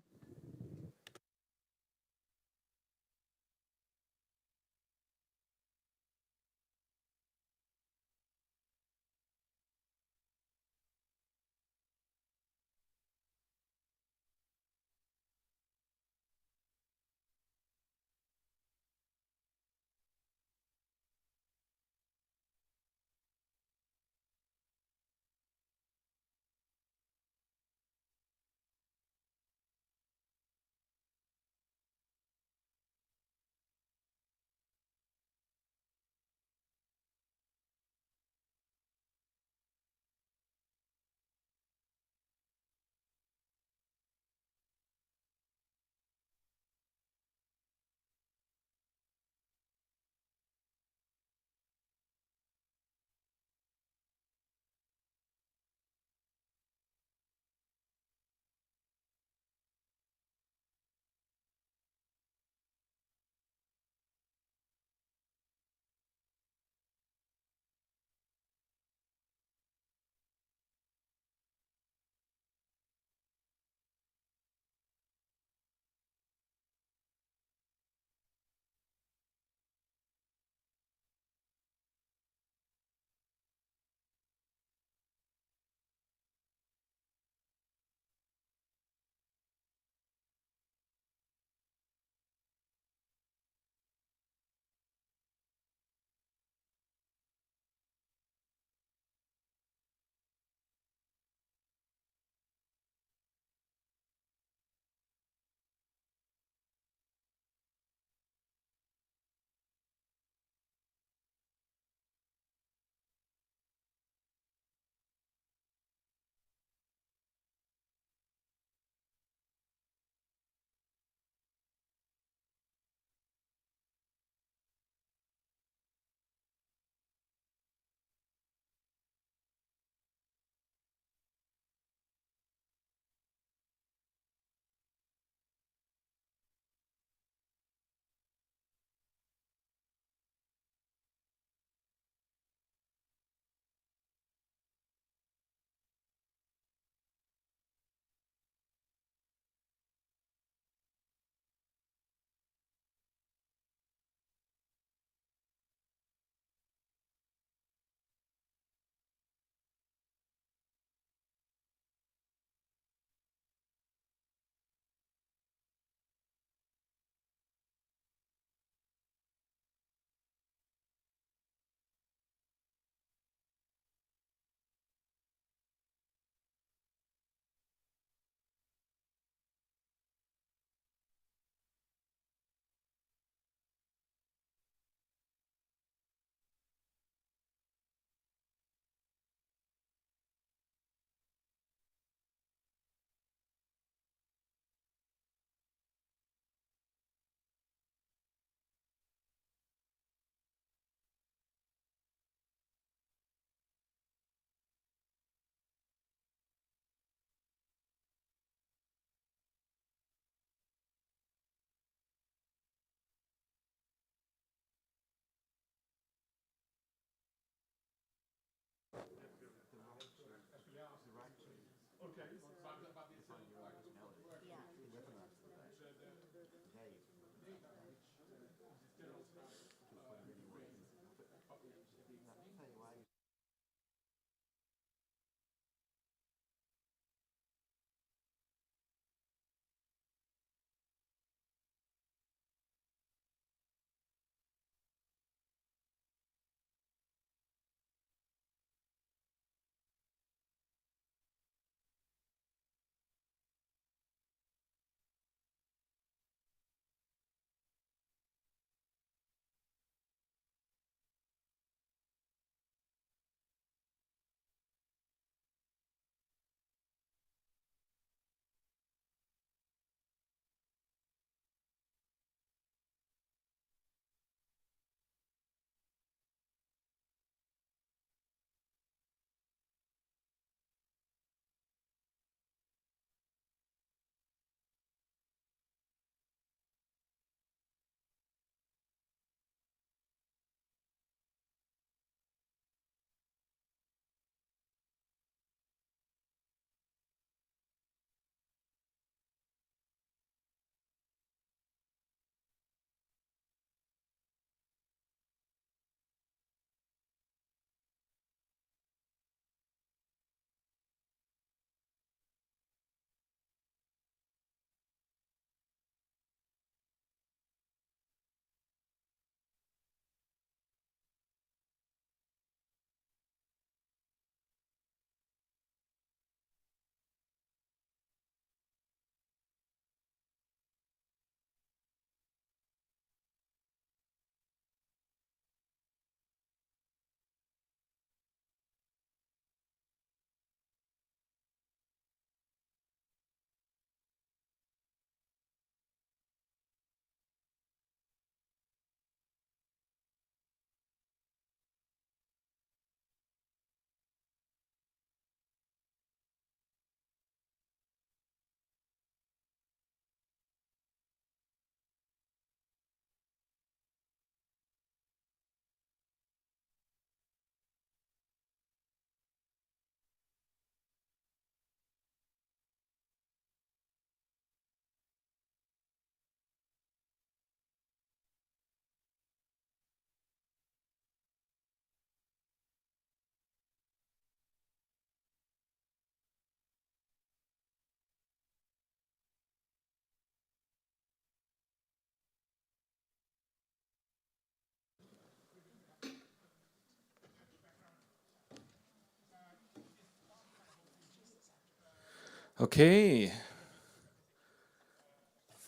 Okay.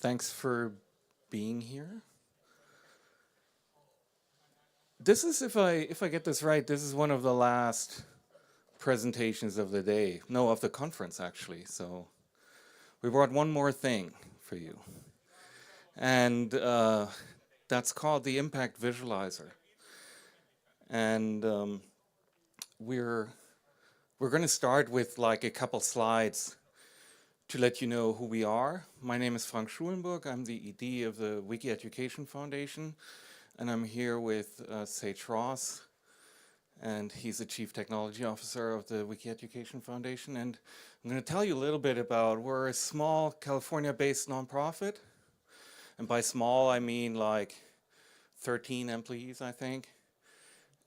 Thanks for being here. This is, if I get this right, this is one of the last presentations of the day. No, of the conference, actually. So we brought one more thing for you. And that's called the Impact Visualizer. And we're going to start with like a couple slides to let you know who we are. My name is Frank Schulenburg. I'm the ED of the Wiki Education Foundation, and I'm here with Sage Ross, and he's the Chief Technology Officer of the Wiki Education Foundation. And I'm going to tell you a little bit about, we're a small California-based nonprofit, and by small I mean like 13 employees, I think.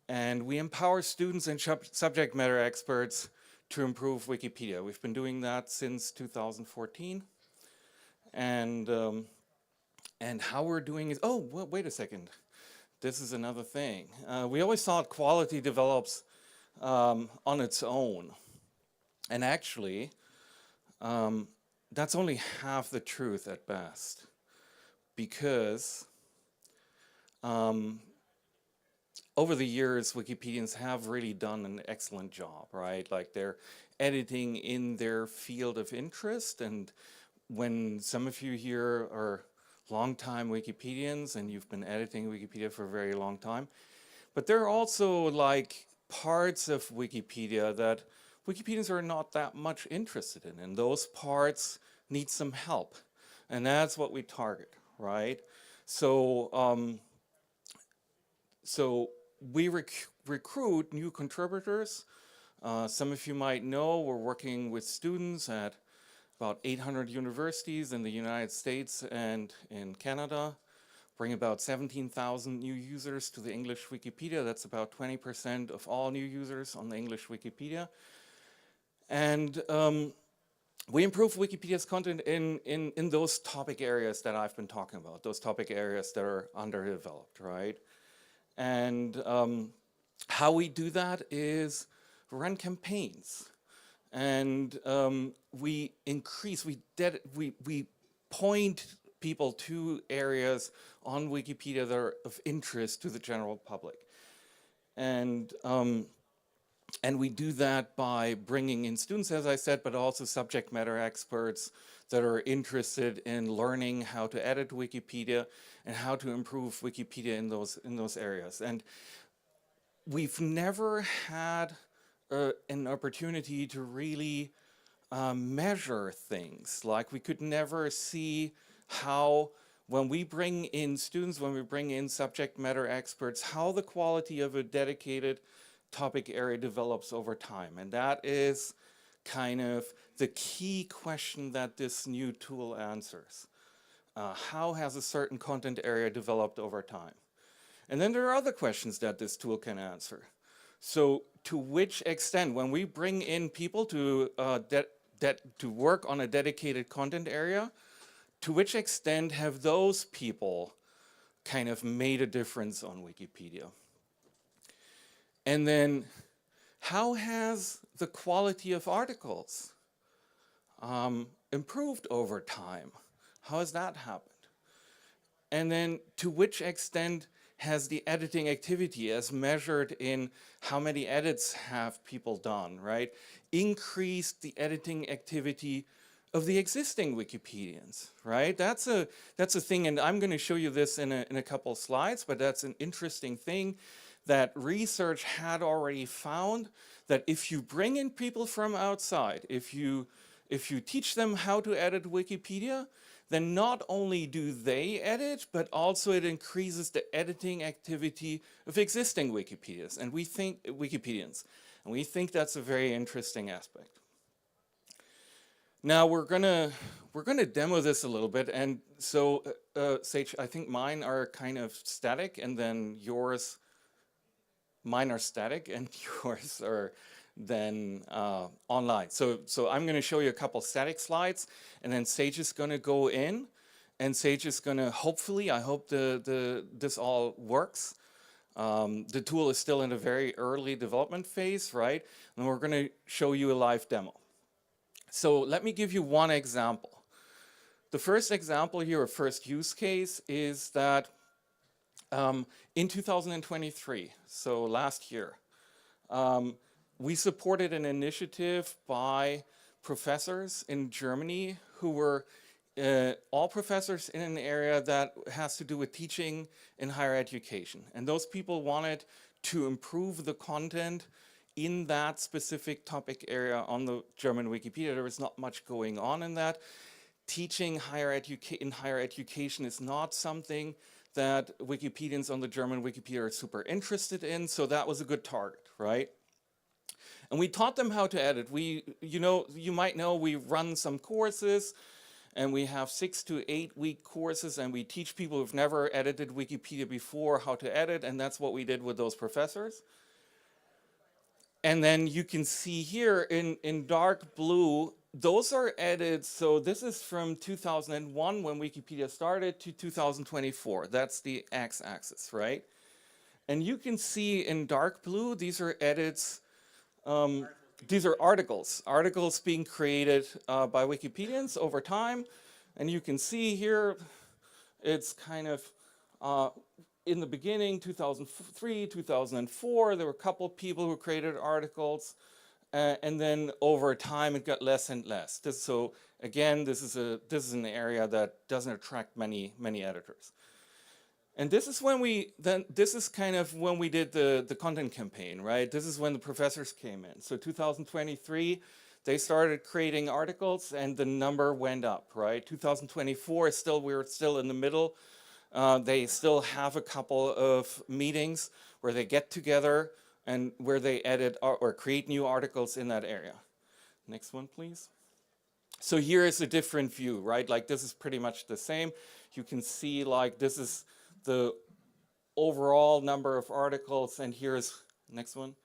And we empower students and subject matter experts to improve Wikipedia. We've been doing that since 2014. And how we're doing is, oh, well, wait a second. This is another thing. We always thought quality develops on its own. And actually, that's only half the truth at best. Because over the years, Wikipedians have really done an excellent job, right? Like they're editing in their field of interest. And when some of you here are longtime Wikipedians and you've been editing Wikipedia for a very long time, but there are also like parts of Wikipedia that Wikipedians are not that much interested in, and those parts need some help. And that's what we target, right? So, we recruit new contributors. Some of you might know we're working with students at about 800 universities in the United States and in Canada, bring about 17,000 new users to the English Wikipedia. That's about 20% of all new users on the English Wikipedia. And we improve Wikipedia's content in those topic areas that I've been talking about, those topic areas that are underdeveloped, right? And how we do that is run campaigns, and we point people to areas on Wikipedia that are of interest to the general public, and we do that by bringing in students, as I said, but also subject matter experts that are interested in learning how to edit Wikipedia and how to improve Wikipedia in those areas. And we've never had an opportunity to really measure things. Like we could never see how, when we bring in students, when we bring in subject matter experts, how the quality of a dedicated topic area develops over time. And that is kind of the key question that this new tool answers. How has a certain content area developed over time? And then there are other questions that this tool can answer. So to which extent, when we bring in people to work on a dedicated content area, to which extent have those people kind of made a difference on Wikipedia? And then how has the quality of articles improved over time? How has that happened? And then to which extent has the editing activity, as measured in how many edits have people done, right, increased the editing activity of the existing Wikipedians, right? That's a thing, and I'm going to show you this in a couple slides, but that's an interesting thing that research had already found, that if you bring in people from outside, if you teach them how to edit Wikipedia, then not only do they edit, but also it increases the editing activity of existing Wikipedians, and we think that's a very interesting aspect. Now we're gonna demo this a little bit, and so Sage, I think mine are kind of static, and then mine are static, and yours are then online. So I'm going to show you a couple static slides, and then Sage is going to go in, and Sage is going to hopefully, I hope this all works. The tool is still in a very early development phase, right? And we're going to show you a live demo. So let me give you one example. The first example here, or first use case, is that in 2023, so last year, we supported an initiative by professors in Germany who were all professors in an area that has to do with teaching in higher education. And those people wanted to improve the content in that specific topic area on the German Wikipedia. There was not much going on in that. Teaching in higher education is not something that Wikipedians on the German Wikipedia are super interested in, so that was a good target, right? And we taught them how to edit. You might know we run some courses, and we have 6 to 8 week courses, and we teach people who've never edited Wikipedia before how to edit, and that's what we did with those professors. And then you can see here in dark blue, those are edits. So this is from 2001 when Wikipedia started to 2024. That's the x-axis, right? And you can see in dark blue, these are edits. These are articles being created by Wikipedians over time. And you can see here, it's kind of in the beginning, 2003, 2004, there were a couple of people who created articles. And then over time, it got less and less. So again, this is an area that doesn't attract many editors. And this is when this is kind of when we did the content campaign, right? This is when the professors came in. So 2023, they started creating articles, and the number went up, right? 2024 we're still in the middle. They still have a couple of meetings where they get together and where they edit or create new articles in that area. Next one, please. So here is a different view, right? Like this is pretty much the same. You can see like this is the overall number of articles, and here's next one,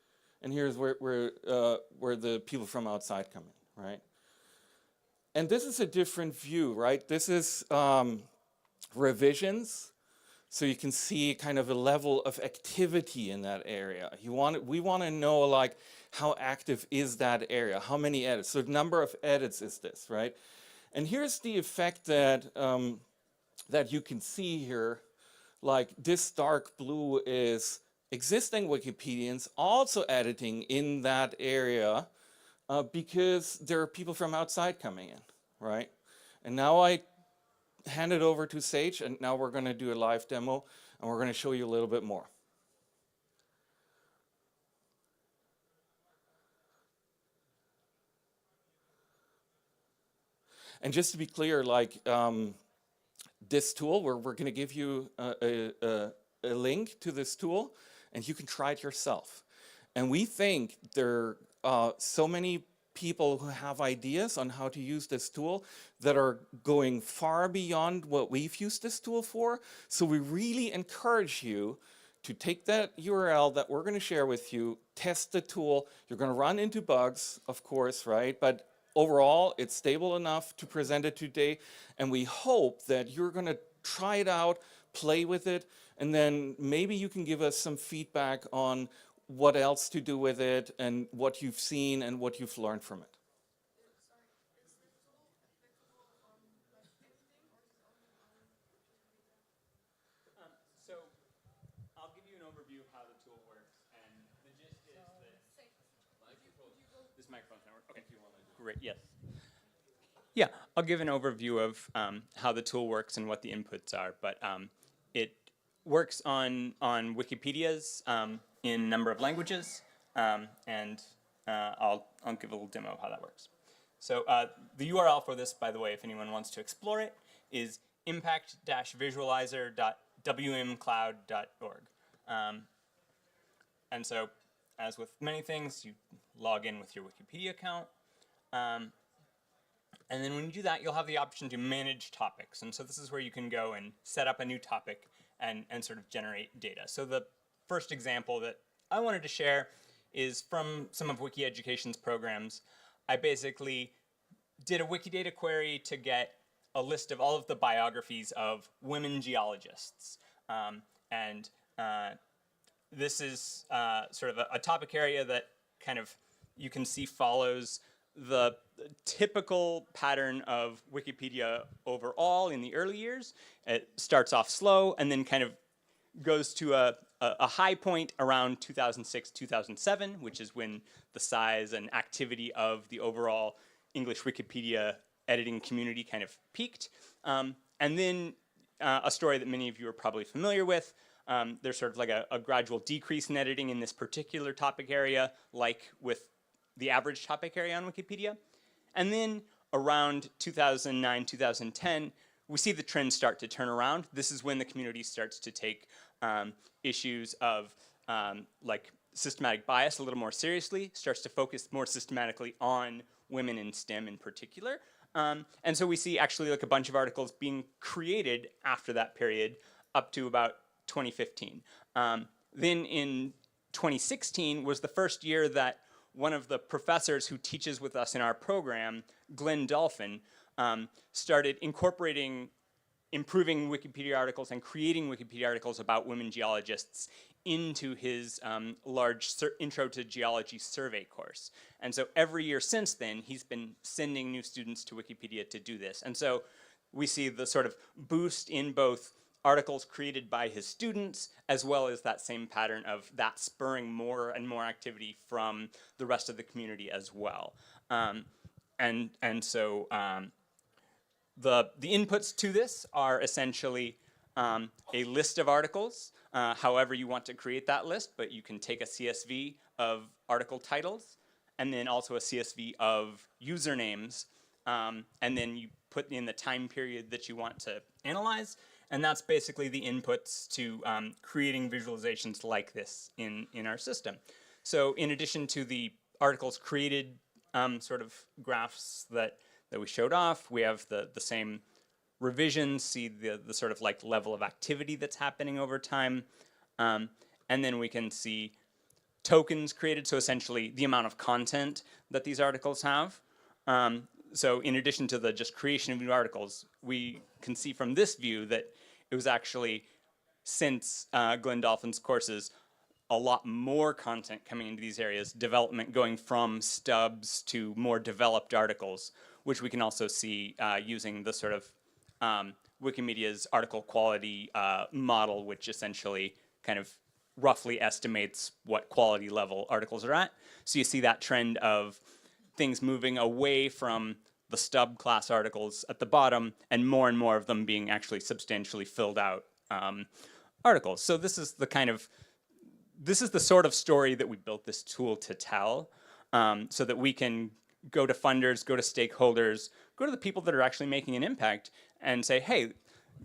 and here's where the people from outside come in, right? And this is a different view, right? This is revisions. So you can see kind of a level of activity in that area. We want to know like how active is that area, how many edits. So the number of edits is this, right? And here's the effect that that you can see here. Like this dark blue is existing Wikipedians also editing in that area because there are people from outside coming in, right? And now I hand it over to Sage, and now we're going to do a live demo, and we're going to show you a little bit more. And just to be clear, like this tool, we're going to give you a link to this tool, and you can try it yourself. And we think there are so many people who have ideas on how to use this tool that are going far beyond what we've used this tool for. So we really encourage you to take that URL that we're going to share with you, test the tool. You're going to run into bugs, of course, right? But overall, it's stable enough to present it today. And we hope that you're going to try it out, play with it, and then maybe you can give us some feedback on what else to do with it and what you've seen and what you've learned from it. So I'll give you an overview of how the tool works, and the gist is that this microphone's not working. Okay, great. Yes. Yeah, I'll give an overview of how the tool works and what the inputs are, but it works on Wikipedias in a number of languages, and I'll give a little demo of how that works. So the URL for this, by the way, if anyone wants to explore it, is impact-visualizer.wmcloud.org. And so, as with many things, you log in with your Wikipedia account. And then when you do that, you'll have the option to manage topics. And so this is where you can go and set up a new topic and sort of generate data. So the first example that I wanted to share is from some of WikiEducation's programs. I basically did a Wikidata query to get a list of all of the biographies of women geologists. This is sort of a topic area that kind of you can see follows the typical pattern of Wikipedia overall in the early years. It starts off slow and then kind of goes to a high point around 2006, 2007, which is when the size and activity of the overall English Wikipedia editing community kind of peaked. And then a story that many of you are probably familiar with. There's sort of like a gradual decrease in editing in this particular topic area, like with the average topic area on Wikipedia. And then around 2009, 2010, we see the trend start to turn around. This is when the community starts to take issues of like systematic bias a little more seriously, starts to focus more systematically on women in STEM in particular. And so we see actually like a bunch of articles being created after that period up to about 2015. Then in 2016 was the first year that one of the professors who teaches with us in our program, Glenn Dolphin, started incorporating improving Wikipedia articles and creating Wikipedia articles about women geologists into his large Intro to Geology survey course. And so every year since then, he's been sending new students to Wikipedia to do this. And so we see the sort of boost in both articles created by his students, as well as that same pattern of that spurring more and more activity from the rest of the community as well. So the inputs to this are essentially a list of articles, however you want to create that list, but you can take a CSV of article titles, and then also a CSV of usernames, and then you put in the time period that you want to analyze, and that's basically the inputs to creating visualizations like this in our system. So in addition to the articles created sort of graphs that we showed off, we have the same revisions, see the sort of like level of activity that's happening over time. And then we can see tokens created, so essentially the amount of content that these articles have. So in addition to the just creation of new articles, we can see from this view that it was actually, since Glenn Dolphin's courses, a lot more content coming into these areas, development going from stubs to more developed articles, which we can also see using the sort of Wikimedia's article quality model, which essentially kind of roughly estimates what quality level articles are at. So you see that trend of things moving away from the stub class articles at the bottom and more of them being actually substantially filled out articles. So this is the sort of story that we built this tool to tell, so that we can go to funders, go to stakeholders, go to the people that are actually making an impact and say, hey,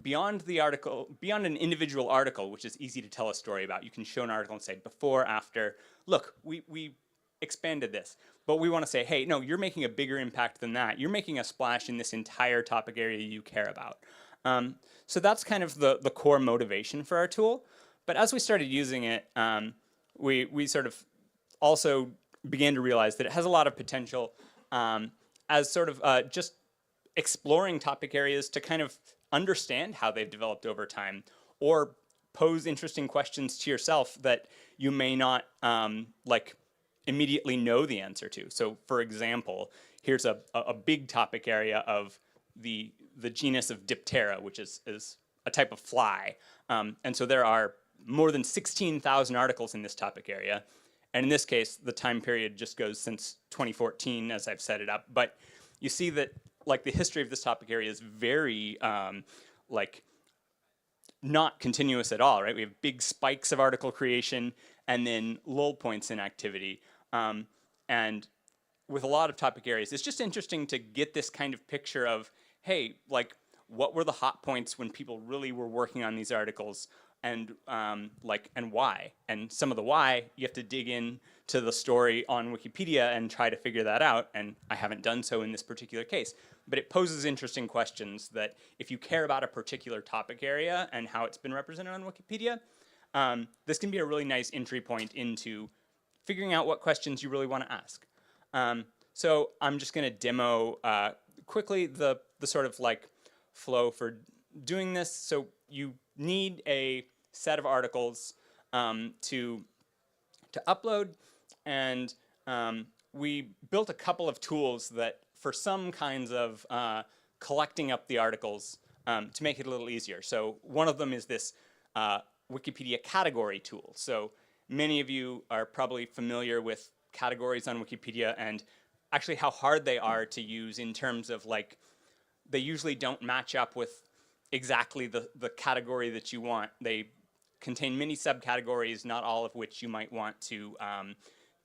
beyond an individual article, which is easy to tell a story about, you can show an article and say before, after, look, we expanded this. But we want to say, hey, no, you're making a bigger impact than that. You're making a splash in this entire topic area you care about. So that's kind of the core motivation for our tool. But as we started using it, we sort of also began to realize that it has a lot of potential as sort of just exploring topic areas to kind of understand how they've developed over time, or pose interesting questions to yourself that you may not like immediately know the answer to. So for example, here's a big topic area of the genus of Diptera, which is a type of fly. And so there are more than 16,000 articles in this topic area. And in this case, the time period just goes since 2014 as I've set it up. But you see that like the history of this topic area is very like not continuous at all, right? We have big spikes of article creation and then lull points in activity. And with a lot of topic areas, it's just interesting to get this kind of picture of, hey, like what were the hot points when people really were working on these articles, and and why? And some of the why, you have to dig in to the story on Wikipedia and try to figure that out, and I haven't done so in this particular case. But it poses interesting questions that if you care about a particular topic area and how it's been represented on Wikipedia, this can be a really nice entry point into figuring out what questions you really want to ask. So I'm just going to demo quickly the sort of like flow for doing this. So you need a set of articles to upload, and we built a couple of tools that for some kinds of collecting up the articles to make it a little easier. So one of them is this Wikipedia category tool. So many of you are probably familiar with categories on Wikipedia and actually how hard they are to use in terms of like, they usually don't match up with exactly the category that you want. They contain many subcategories, not all of which you might want to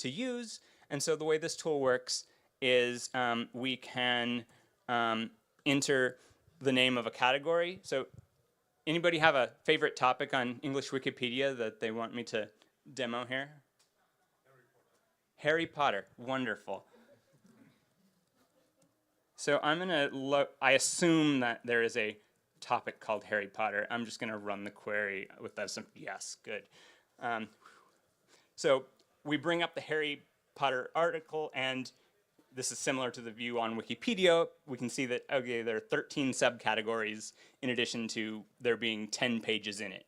use. And so the way this tool works is we can enter the name of a category. So anybody have a favorite topic on English Wikipedia that they want me to demo here? Harry Potter, wonderful. So I'm gonna I assume that there is a topic called Harry Potter. I'm just gonna run the query with that. Yes, good. So we bring up the Harry Potter article, and this is similar to the view on Wikipedia. We can see that, okay, there are 13 subcategories in addition to there being 10 pages in it.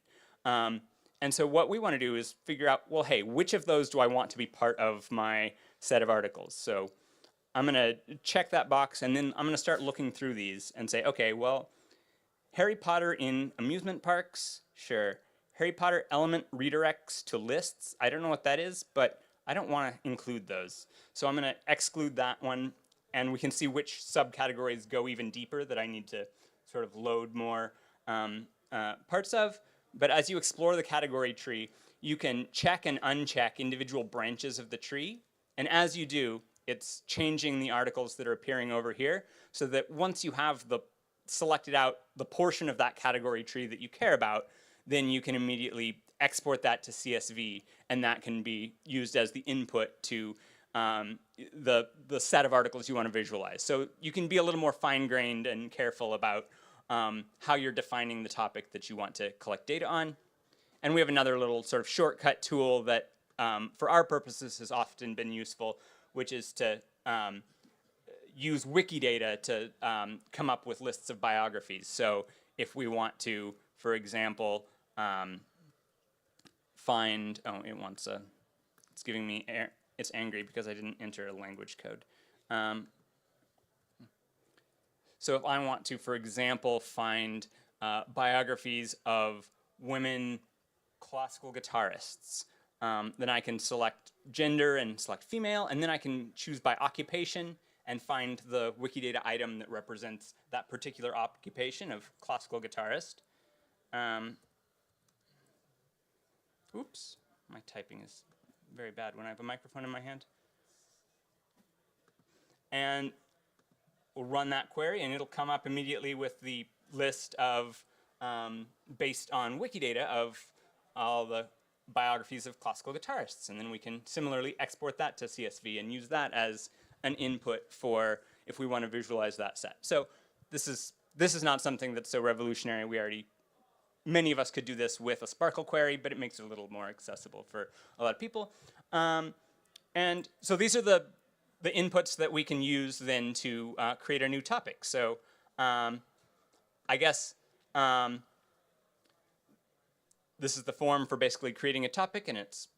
And so what we want to do is figure out, well, hey, which of those do I want to be part of my set of articles? So I'm going to check that box, and then I'm going to start looking through these and say, okay, well, Harry Potter in amusement parks, sure. Harry Potter element redirects to lists, I don't know what that is, but I don't want to include those. So I'm going to exclude that one, and we can see which subcategories go even deeper that I need to sort of load more parts of. But as you explore the category tree, you can check and uncheck individual branches of the tree. And as you do, it's changing the articles that are appearing over here so that once you have selected out the portion of that category tree that you care about, then you can immediately export that to CSV, and that can be used as the input to the set of articles you want to visualize. So you can be a little more fine-grained and careful about how you're defining the topic that you want to collect data on. And we have another little sort of shortcut tool that for our purposes has often been useful, which is to use Wikidata to come up with lists of biographies. So if we want to, for example, find, it's giving me, it's angry because I didn't enter a language code. So if I want to, for example, find biographies of women classical guitarists, then I can select gender and select female, and then I can choose by occupation and find the Wikidata item that represents that particular occupation of classical guitarist. Oops, my typing is very bad when I have a microphone in my hand. And we'll run that query, and it'll come up immediately with the list of, based on Wikidata, of all the biographies of classical guitarists. And then we can similarly export that to CSV and use that as an input for if we want to visualize that set. So this is not something that's so revolutionary. Many of us could do this with a Sparkle query, but it makes it a little more accessible for a lot of people. And so these are the inputs that we can use then to create a new topic. So I guess this is the form for basically creating a topic, and it's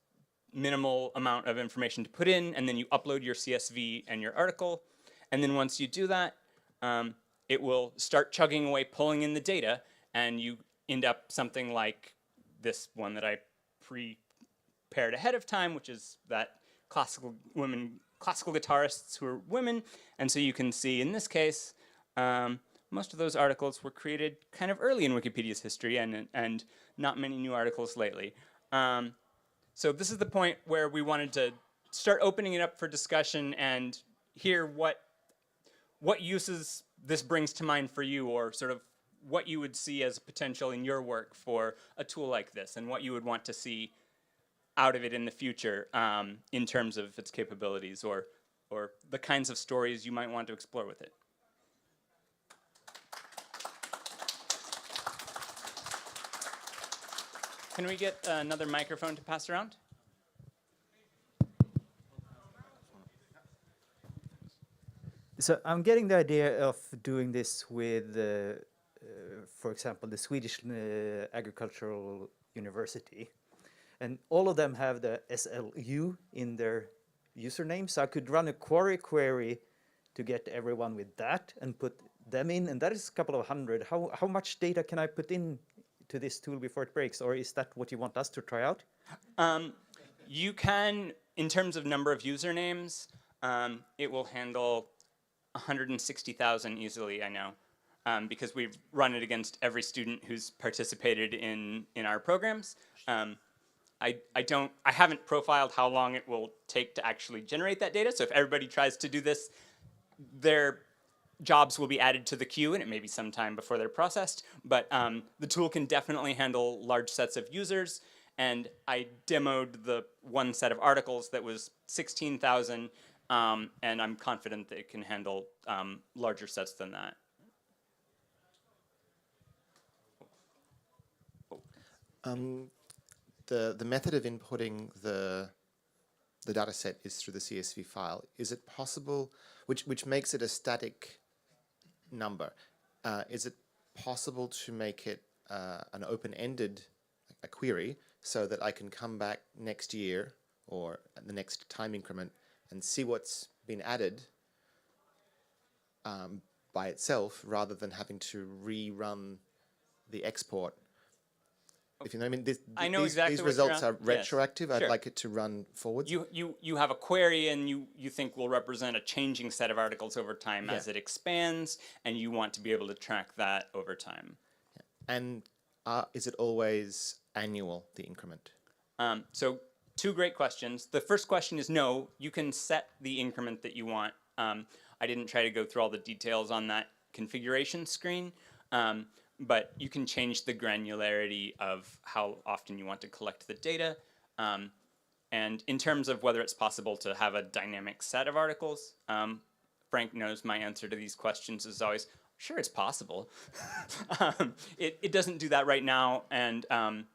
minimal amount of information to put in, and then you upload your CSV and your article. And then once you do that, it will start chugging away, pulling in the data, and you end up something like this one that I prepared ahead of time, which is that classical guitarists who are women. And so you can see in this case, most of those articles were created kind of early in Wikipedia's history, and not many new articles lately. So this is the point where we wanted to start opening it up for discussion and hear what uses this brings to mind for you, or sort of what you would see as potential in your work for a tool like this, and what you would want to see out of it in the future in terms of its capabilities, or the kinds of stories you might want to explore with it. Can we get another microphone to pass around? So I'm getting the idea of doing this with, for example, the Swedish Agricultural University. And all of them have the SLU in their usernames. So I could run a query to get everyone with that and put them in, and that is a couple of hundred. How much data can I put in to this tool before it breaks, or is that what you want us to try out? You can, in terms of number of usernames, it will handle 160,000 easily, I know, because we've run it against every student who's participated in our programs. I haven't profiled how long it will take to actually generate that data, so if everybody tries to do this, their jobs will be added to the queue, and it may be some time before they're processed, but the tool can definitely handle large sets of users, and I demoed the one set of articles that was 16,000, and I'm confident that it can handle larger sets than that. The method of inputting the data set is through the CSV file. Is it possible, which makes it a static number, is it possible to make it an open-ended query so that I can come back next year or at the next time increment and see what's been added by itself rather than having to rerun the export? If you know what I mean, these results are retroactive. Yes. I'd like it to run forwards. You have a query and you think will represent a changing set of articles over time as it expands, and you want to be able to track that over time. And is it always annual, the increment? So two great questions. The first question is no, you can set the increment that you want. I didn't try to go through all the details on that configuration screen. But you can change the granularity of how often you want to collect the data. And in terms of whether it's possible to have a dynamic set of articles, Frank knows my answer to these questions is always, sure, it's possible. It doesn't do that right now, and I'm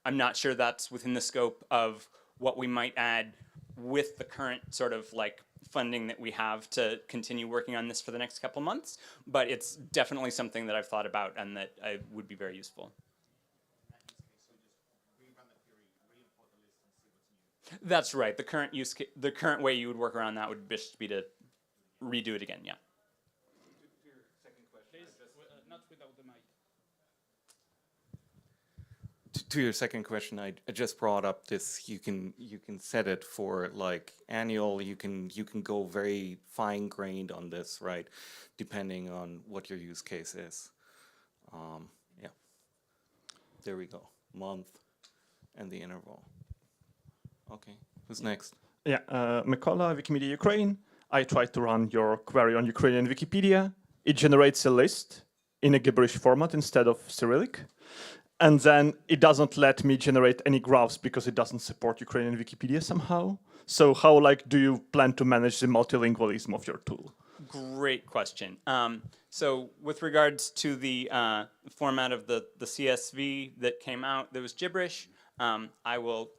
not sure that's within the scope of what we might add with the current sort of like funding that we have to continue working on this for the next couple months, but it's definitely something that I've thought about and that would be very useful. That's right. The current way you would work around that would just be to redo it again. Yeah. To your second question, not without the mic. To your second question, I just brought up this. You can set it for like annual. You can go very fine grained on this, right? Depending on what your use case is. Yeah. There we go. Month and the interval. Okay. Who's next? Yeah. Mykola, Wikimedia Ukraine. I tried to run your query on Ukrainian Wikipedia. It generates a list in a gibberish format instead of Cyrillic. And then it doesn't let me generate any graphs because it doesn't support Ukrainian Wikipedia somehow. So how do you plan to manage the multilingualism of your tool? Great question. So with regards to the format of the CSV that came out that was gibberish, I will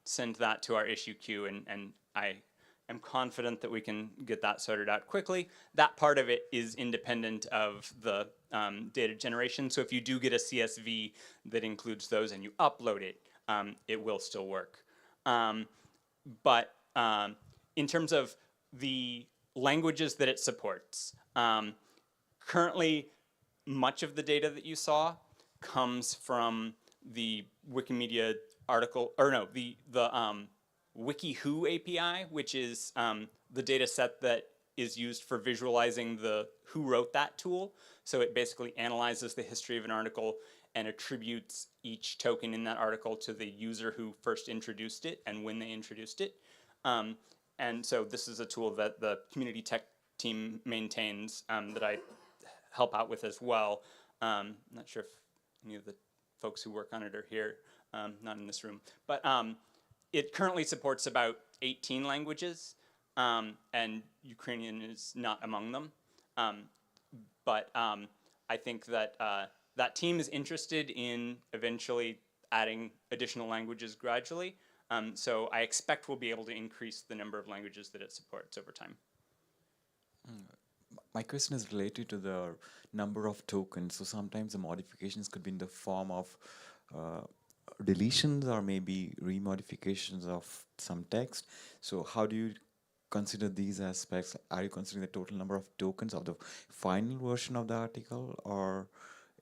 send that to our issue queue, and I am confident that we can get that sorted out quickly. That part of it is independent of the data generation. So if you do get a CSV that includes those and you upload it, it will still work. But in terms of the languages that it supports, currently much of the data that you saw comes from the Wikimedia article, or no, the WikiWho API, which is the data set that is used for visualizing the who wrote that tool. So it basically analyzes the history of an article and attributes each token in that article to the user who first introduced it and when they introduced it. And so this is a tool that the community tech team maintains that I help out with as well. I'm not sure if any of the folks who work on it are here, not in this room. But it currently supports about 18 languages, and Ukrainian is not among them. But I think that that team is interested in eventually adding additional languages gradually. So I expect we'll be able to increase the number of languages that it supports over time. My question is related to the number of tokens. So sometimes the modifications could be in the form of deletions or maybe remodifications of some text. So how do you consider these aspects? Are you considering the total number of tokens of the final version of the article, or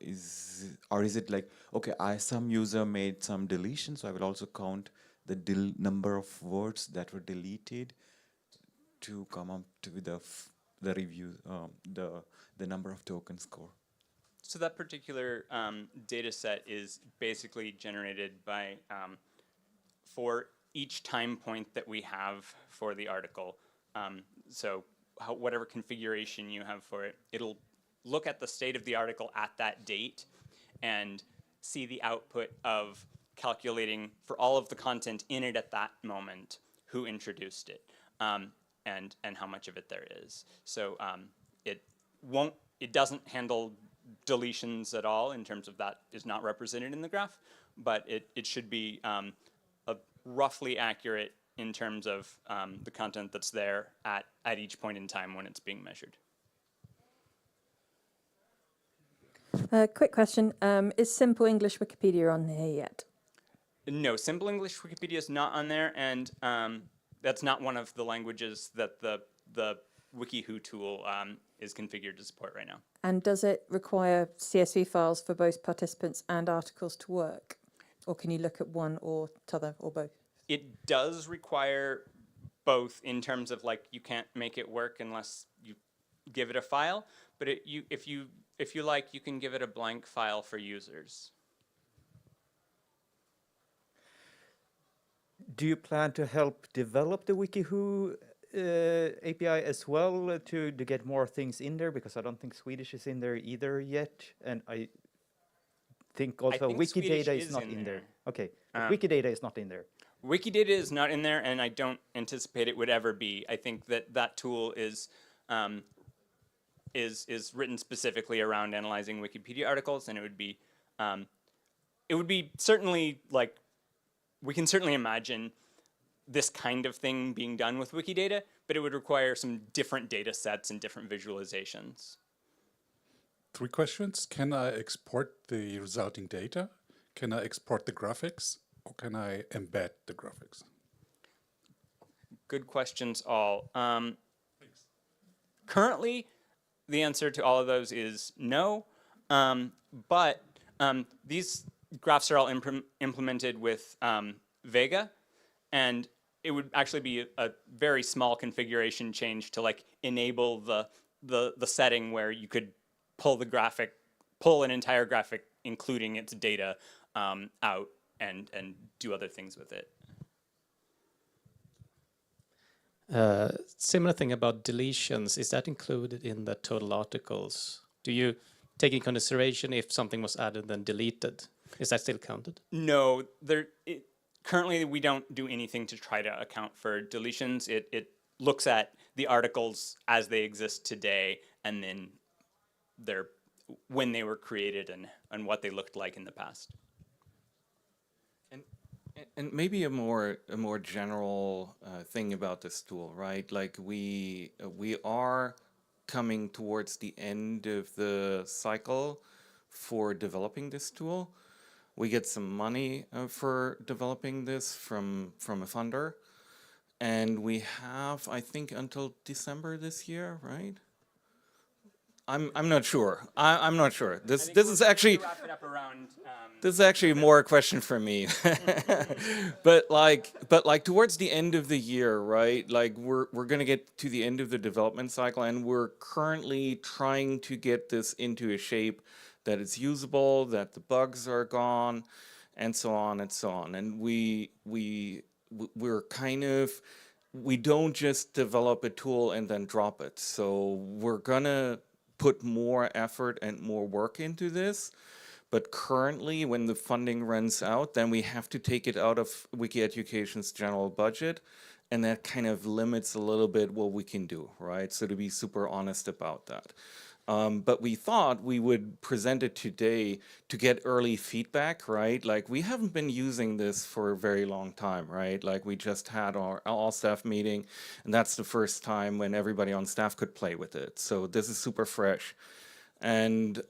is it like, okay, some user made some deletion, so I will also count the number of words that were deleted to come up to the review, the number of token score? So that particular data set is basically generated by, for each time point that we have for the article. So whatever configuration you have for it, it'll look at the state of the article at that date and see the output of calculating for all of the content in it at that moment, who introduced it, and how much of it there is. So it doesn't handle deletions at all in terms of that is not represented in the graph, but it should be roughly accurate in terms of the content that's there at each point in time when it's being measured. Quick question, is Simple English Wikipedia on here yet? No, Simple English Wikipedia is not on there, and that's not one of the languages that the WikiWho tool is configured to support right now. And does it require CSV files for both participants and articles to work? Or can you look at one or t'other or both? It does require both in terms of, like, you can't make it work unless you give it a file, but if you like, you can give it a blank file for users. Do you plan to help develop the WikiWho API as well to get more things in there? Because I don't think Swedish is in there either yet, and I think also Wikidata is not in there. Okay, Wikidata is not in there. Wikidata is not in there, and I don't anticipate it would ever be. I think that tool is written specifically around analyzing Wikipedia articles, and it would be certainly, like, we can certainly imagine this kind of thing being done with Wikidata, but it would require some different data sets and different visualizations. 3 questions. Can I export the resulting data? Can I export the graphics? Or can I embed the graphics? Good questions all. Currently, the answer to all of those is no, but these graphs are all implemented with Vega, and it would actually be a very small configuration change to, like, enable the setting where you could pull an entire graphic, including its data, out and do other things with it. Similar thing about deletions, is that included in the total articles? Do you take in consideration if something was added and deleted? Is that still counted? No, currently we don't do anything to try to account for deletions. It looks at the articles as they exist today, and then when they were created and what they looked like in the past. And maybe a more general thing about this tool, right? Like we are coming towards the end of the cycle for developing this tool. We get some money for developing this from a funder, and we have, I think, until December this year, right? I'm not sure. I'm not sure. This is actually this is actually more a question for me. but like towards the end of the year, right? Like we're gonna get to the end of the development cycle, and we're currently trying to get this into a shape that it's usable, that the bugs are gone, and so on and so on. And we're kind of, we don't just develop a tool and then drop it. So we're gonna put more effort and more work into this. But currently, when the funding runs out, then we have to take it out of Wiki Education's general budget, and that kind of limits a little bit what we can do, right? So to be super honest about that. But we thought we would present it today to get early feedback, right? Like we haven't been using this for a very long time, right? Like we just had our all-staff meeting, and that's the first time when everybody on staff could play with it. So this is super fresh. And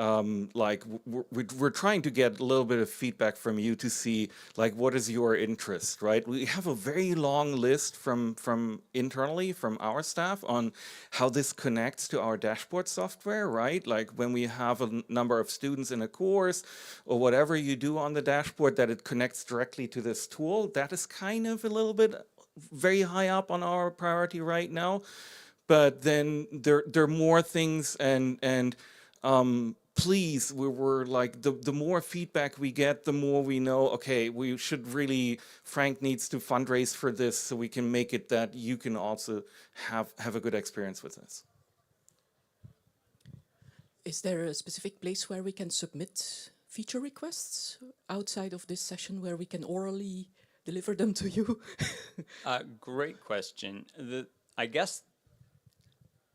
like we're trying to get a little bit of feedback from you to see like what is your interest, right? We have a very long list from internally from our staff on how this connects to our dashboard software, right? Like when we have a number of students in a course or whatever you do on the dashboard, that it connects directly to this tool. That is kind of a little bit very high up on our priority right now. But then there are more things, and please, we're like, the more feedback we get, the more we know, okay, we should really, Frank needs to fundraise for this so we can make it that you can also have a good experience with this. Is there a specific place where we can submit feature requests outside of this session where we can orally deliver them to you? Great question. I guess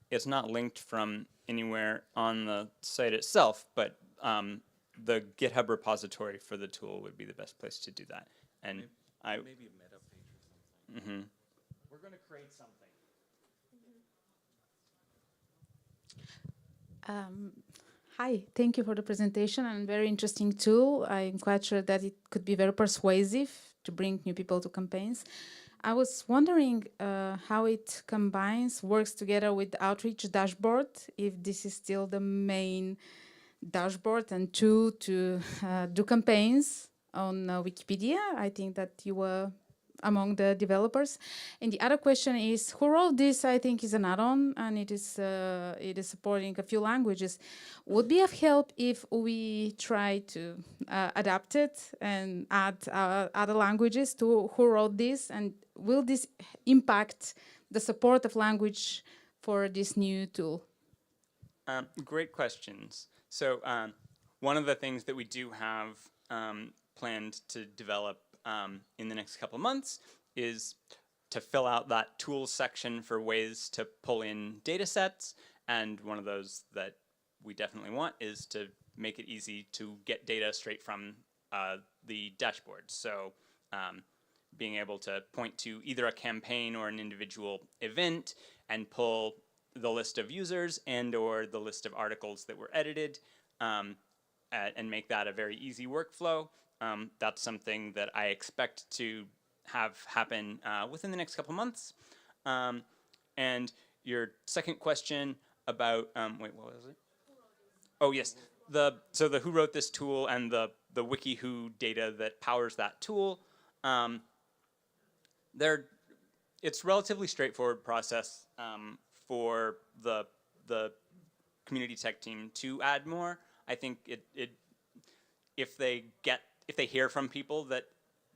it's not linked from anywhere on the site itself, but the GitHub repository for the tool would be the best place to do that. And maybe a meta page or something. We're going to create something. Hi, thank you for the presentation and very interesting tool. I'm quite sure that it could be very persuasive to bring new people to campaigns. I was wondering how it works together with the outreach dashboard, if this is still the main dashboard and tool to do campaigns on Wikipedia. I think that you were among the developers. And the other question is, who wrote this? I think is an add-on, and it is supporting a few languages. Would be of help if we try to adapt it and add other languages to who wrote this, and will this impact the support of language for this new tool? Great questions. So one of the things that we do have planned to develop in the next couple of months is to fill out that tools section for ways to pull in data sets. And one of those that we definitely want is to make it easy to get data straight from the dashboard. So being able to point to either a campaign or an individual event and pull the list of users and or the list of articles that were edited and make that a very easy workflow. That's something that I expect to have happen within the next couple months. And your second question about, wait, what was it? Oh, yes. So the who wrote this tool and the WikiWho data that powers that tool, it's a relatively straightforward process for the community tech team to add more. I think if they hear from people that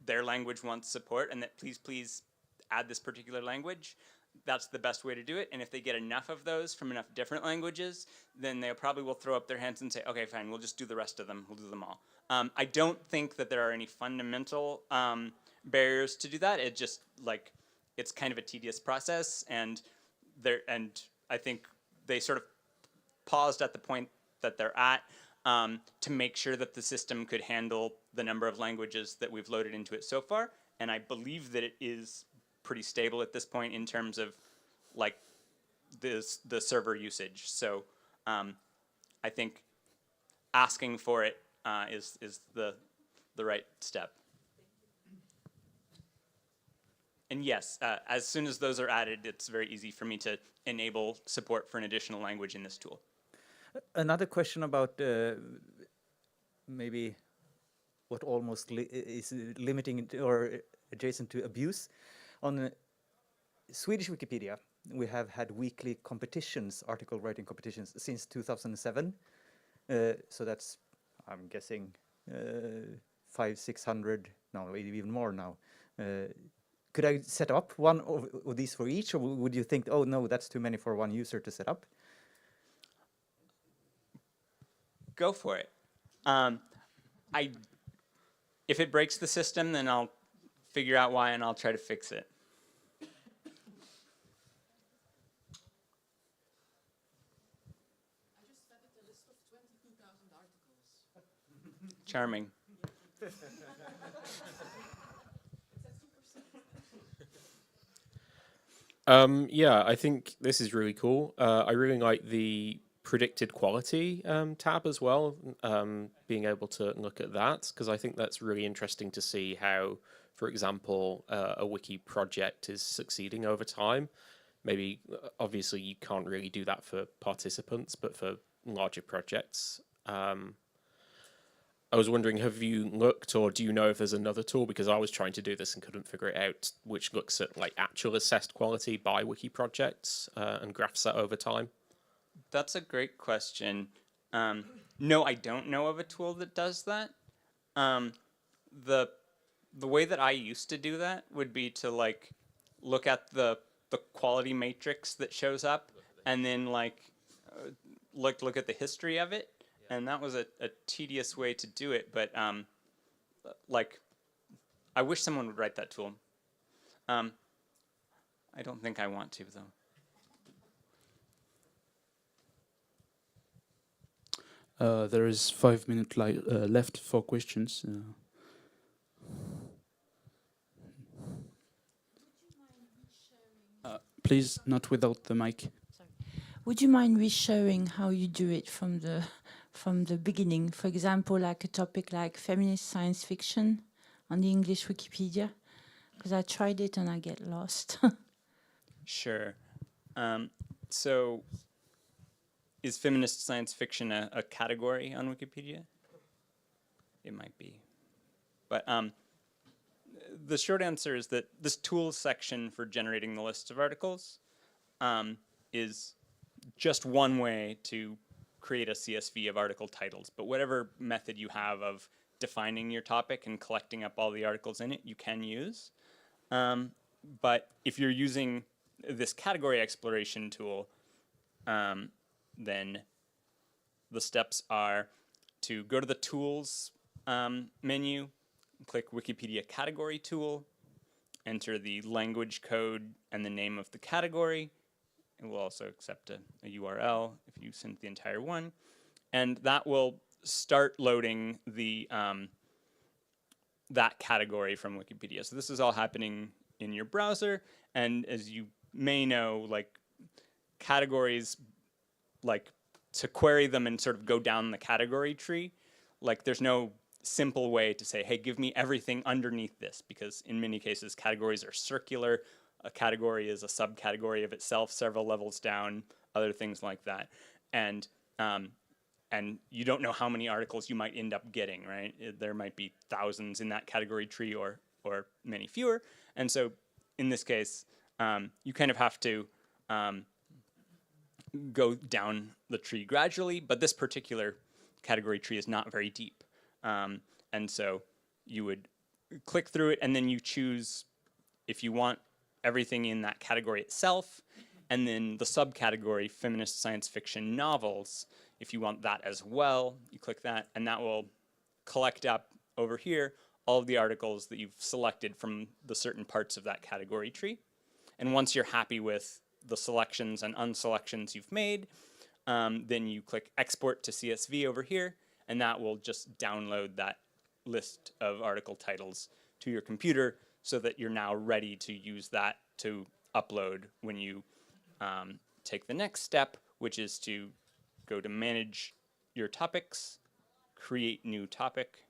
their language wants support and that please add this particular language, that's the best way to do it. And if they get enough of those from enough different languages, then they probably will throw up their hands and say, okay, fine, we'll just do the rest of them. We'll do them all. I don't think that there are any fundamental barriers to do that. It just like, it's kind of a tedious process, and I think they sort of paused at the point that they're at to make sure that the system could handle the number of languages that we've loaded into it so far. And I believe that it is pretty stable at this point in terms of like the server usage. So I think asking for it is the right step. And yes, as soon as those are added, it's very easy for me to enable support for an additional language in this tool. Another question about maybe what almost is limiting or adjacent to abuse. On Swedish Wikipedia, we have had weekly competitions, article writing competitions, since 2007. So that's, I'm guessing, 500-600, no, maybe even more now. Could I set up one of these for each, or would you think, oh no, that's too many for one user to set up? Go for it. If it breaks the system, then I'll figure out why and I'll try to fix it. I just added a list of 22,000 articles. Charming. Yeah, I think this is really cool. I really like the predicted quality tab as well, being able to look at that, because I think that's really interesting to see how, for example, a wiki project is succeeding over time. Maybe, obviously, you can't really do that for participants, but for larger projects. I was wondering, have you looked, or do you know if there's another tool? Because I was trying to do this and couldn't figure it out, which looks at like actual assessed quality by wiki projects and graphs that over time. That's a great question. No, I don't know of a tool that does that. The way that I used to do that would be to like look at the quality matrix that shows up, and then like look at the history of it, and that was a tedious way to do it. But like, I wish someone would write that tool. I don't think I want to though. There is 5 minutes left for questions. Please, not without the mic. Would you mind re-showing how you do it from the beginning? For example, like a topic like feminist science fiction on the English Wikipedia, because I tried it and I get lost. Sure. So, is feminist science fiction a category on Wikipedia? It might be. But the short answer is that this tools section for generating the list of articles is just one way to create a CSV of article titles. But whatever method you have of defining your topic and collecting up all the articles in it, you can use. But if you're using this category exploration tool, then the steps are to go to the Tools menu, click Wikipedia Category Tool, enter the language code and the name of the category. It will also accept a URL if you send the entire one. And that will start loading the that category from Wikipedia. So this is all happening in your browser. And as you may know, like categories, like to query them and sort of go down the category tree, like there's no simple way to say, hey, give me everything underneath this, because in many cases categories are circular. A category is a subcategory of itself several levels down, other things like that. And you don't know how many articles you might end up getting, right? There might be thousands in that category tree or many fewer. And so in this case, you kind of have to go down the tree gradually, but this particular category tree is not very deep. And so you would click through it, and then you choose if you want everything in that category itself, and then the subcategory, feminist science fiction novels, if you want that as well, you click that, and that will collect up over here all of the articles that you've selected from the certain parts of that category tree. And once you're happy with the selections and unselections you've made, then you click Export to CSV over here, and that will just download that list of article titles to your computer so that you're now ready to use that to upload when you take the next step, which is to go to Manage Your Topics, Create New Topic,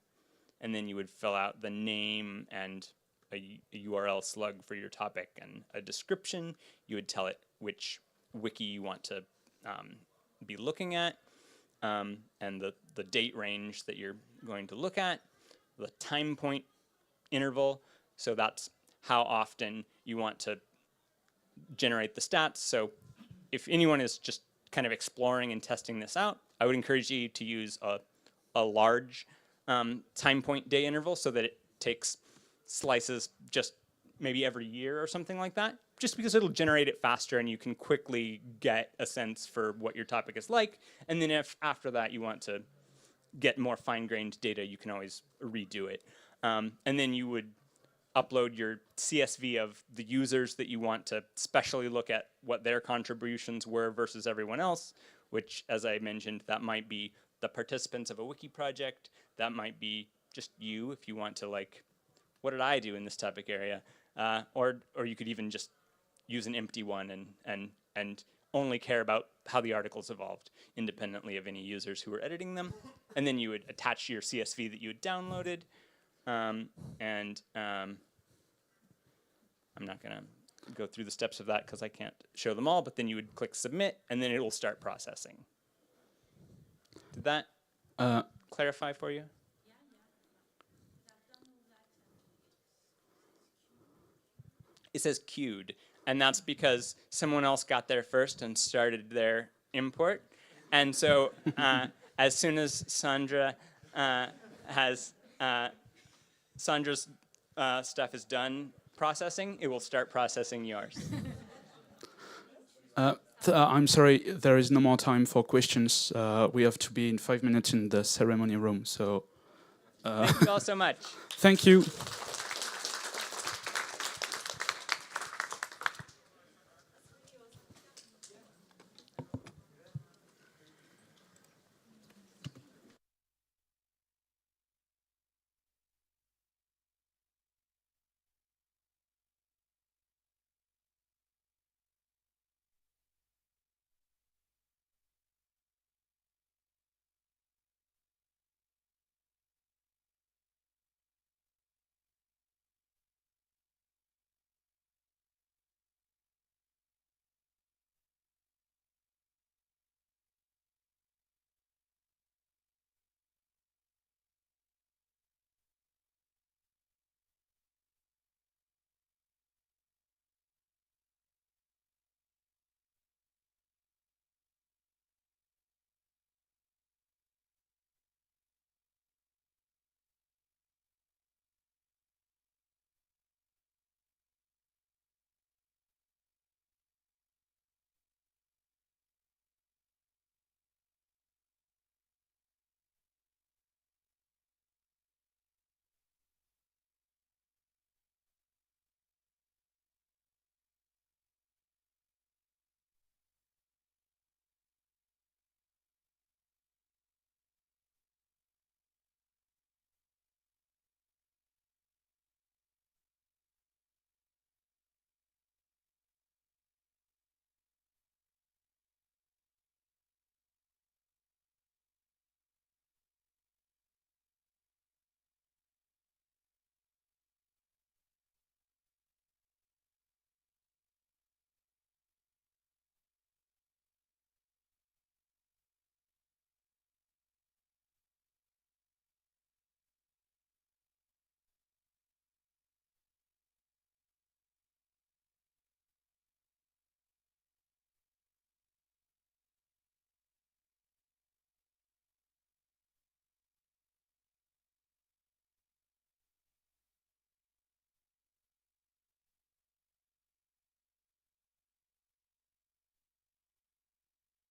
and then you would fill out the name and a URL slug for your topic and a description. You would tell it which wiki you want to be looking at, and the date range that you're going to look at, the time point interval, so that's how often you want to generate the stats. So if anyone is just kind of exploring and testing this out, I would encourage you to use a large time point day interval so that it takes slices just maybe every year or something like that, just because it'll generate it faster and you can quickly get a sense for what your topic is like. And then if after that you want to get more fine-grained data, you can always redo it. And then you would upload your CSV of the users that you want to specially look at what their contributions were versus everyone else, which, as I mentioned, that might be the participants of a wiki project. That might be just you if you want to, like, what did I do in this topic area? Or you could even just use an empty one and only care about how the articles evolved independently of any users who were editing them. And then you would attach your CSV that you had downloaded. I'm not going to go through the steps of that because I can't show them all, but then you would click submit and then it will start processing. Did that clarify for you? It says queued, and that's because someone else got there first and started their import. And so as soon as Sandra has Sandra's stuff is done processing, it will start processing yours. I'm sorry, there is no more time for questions. We have to be in 5 minutes in the ceremony room. So thank you all so much. Thank you.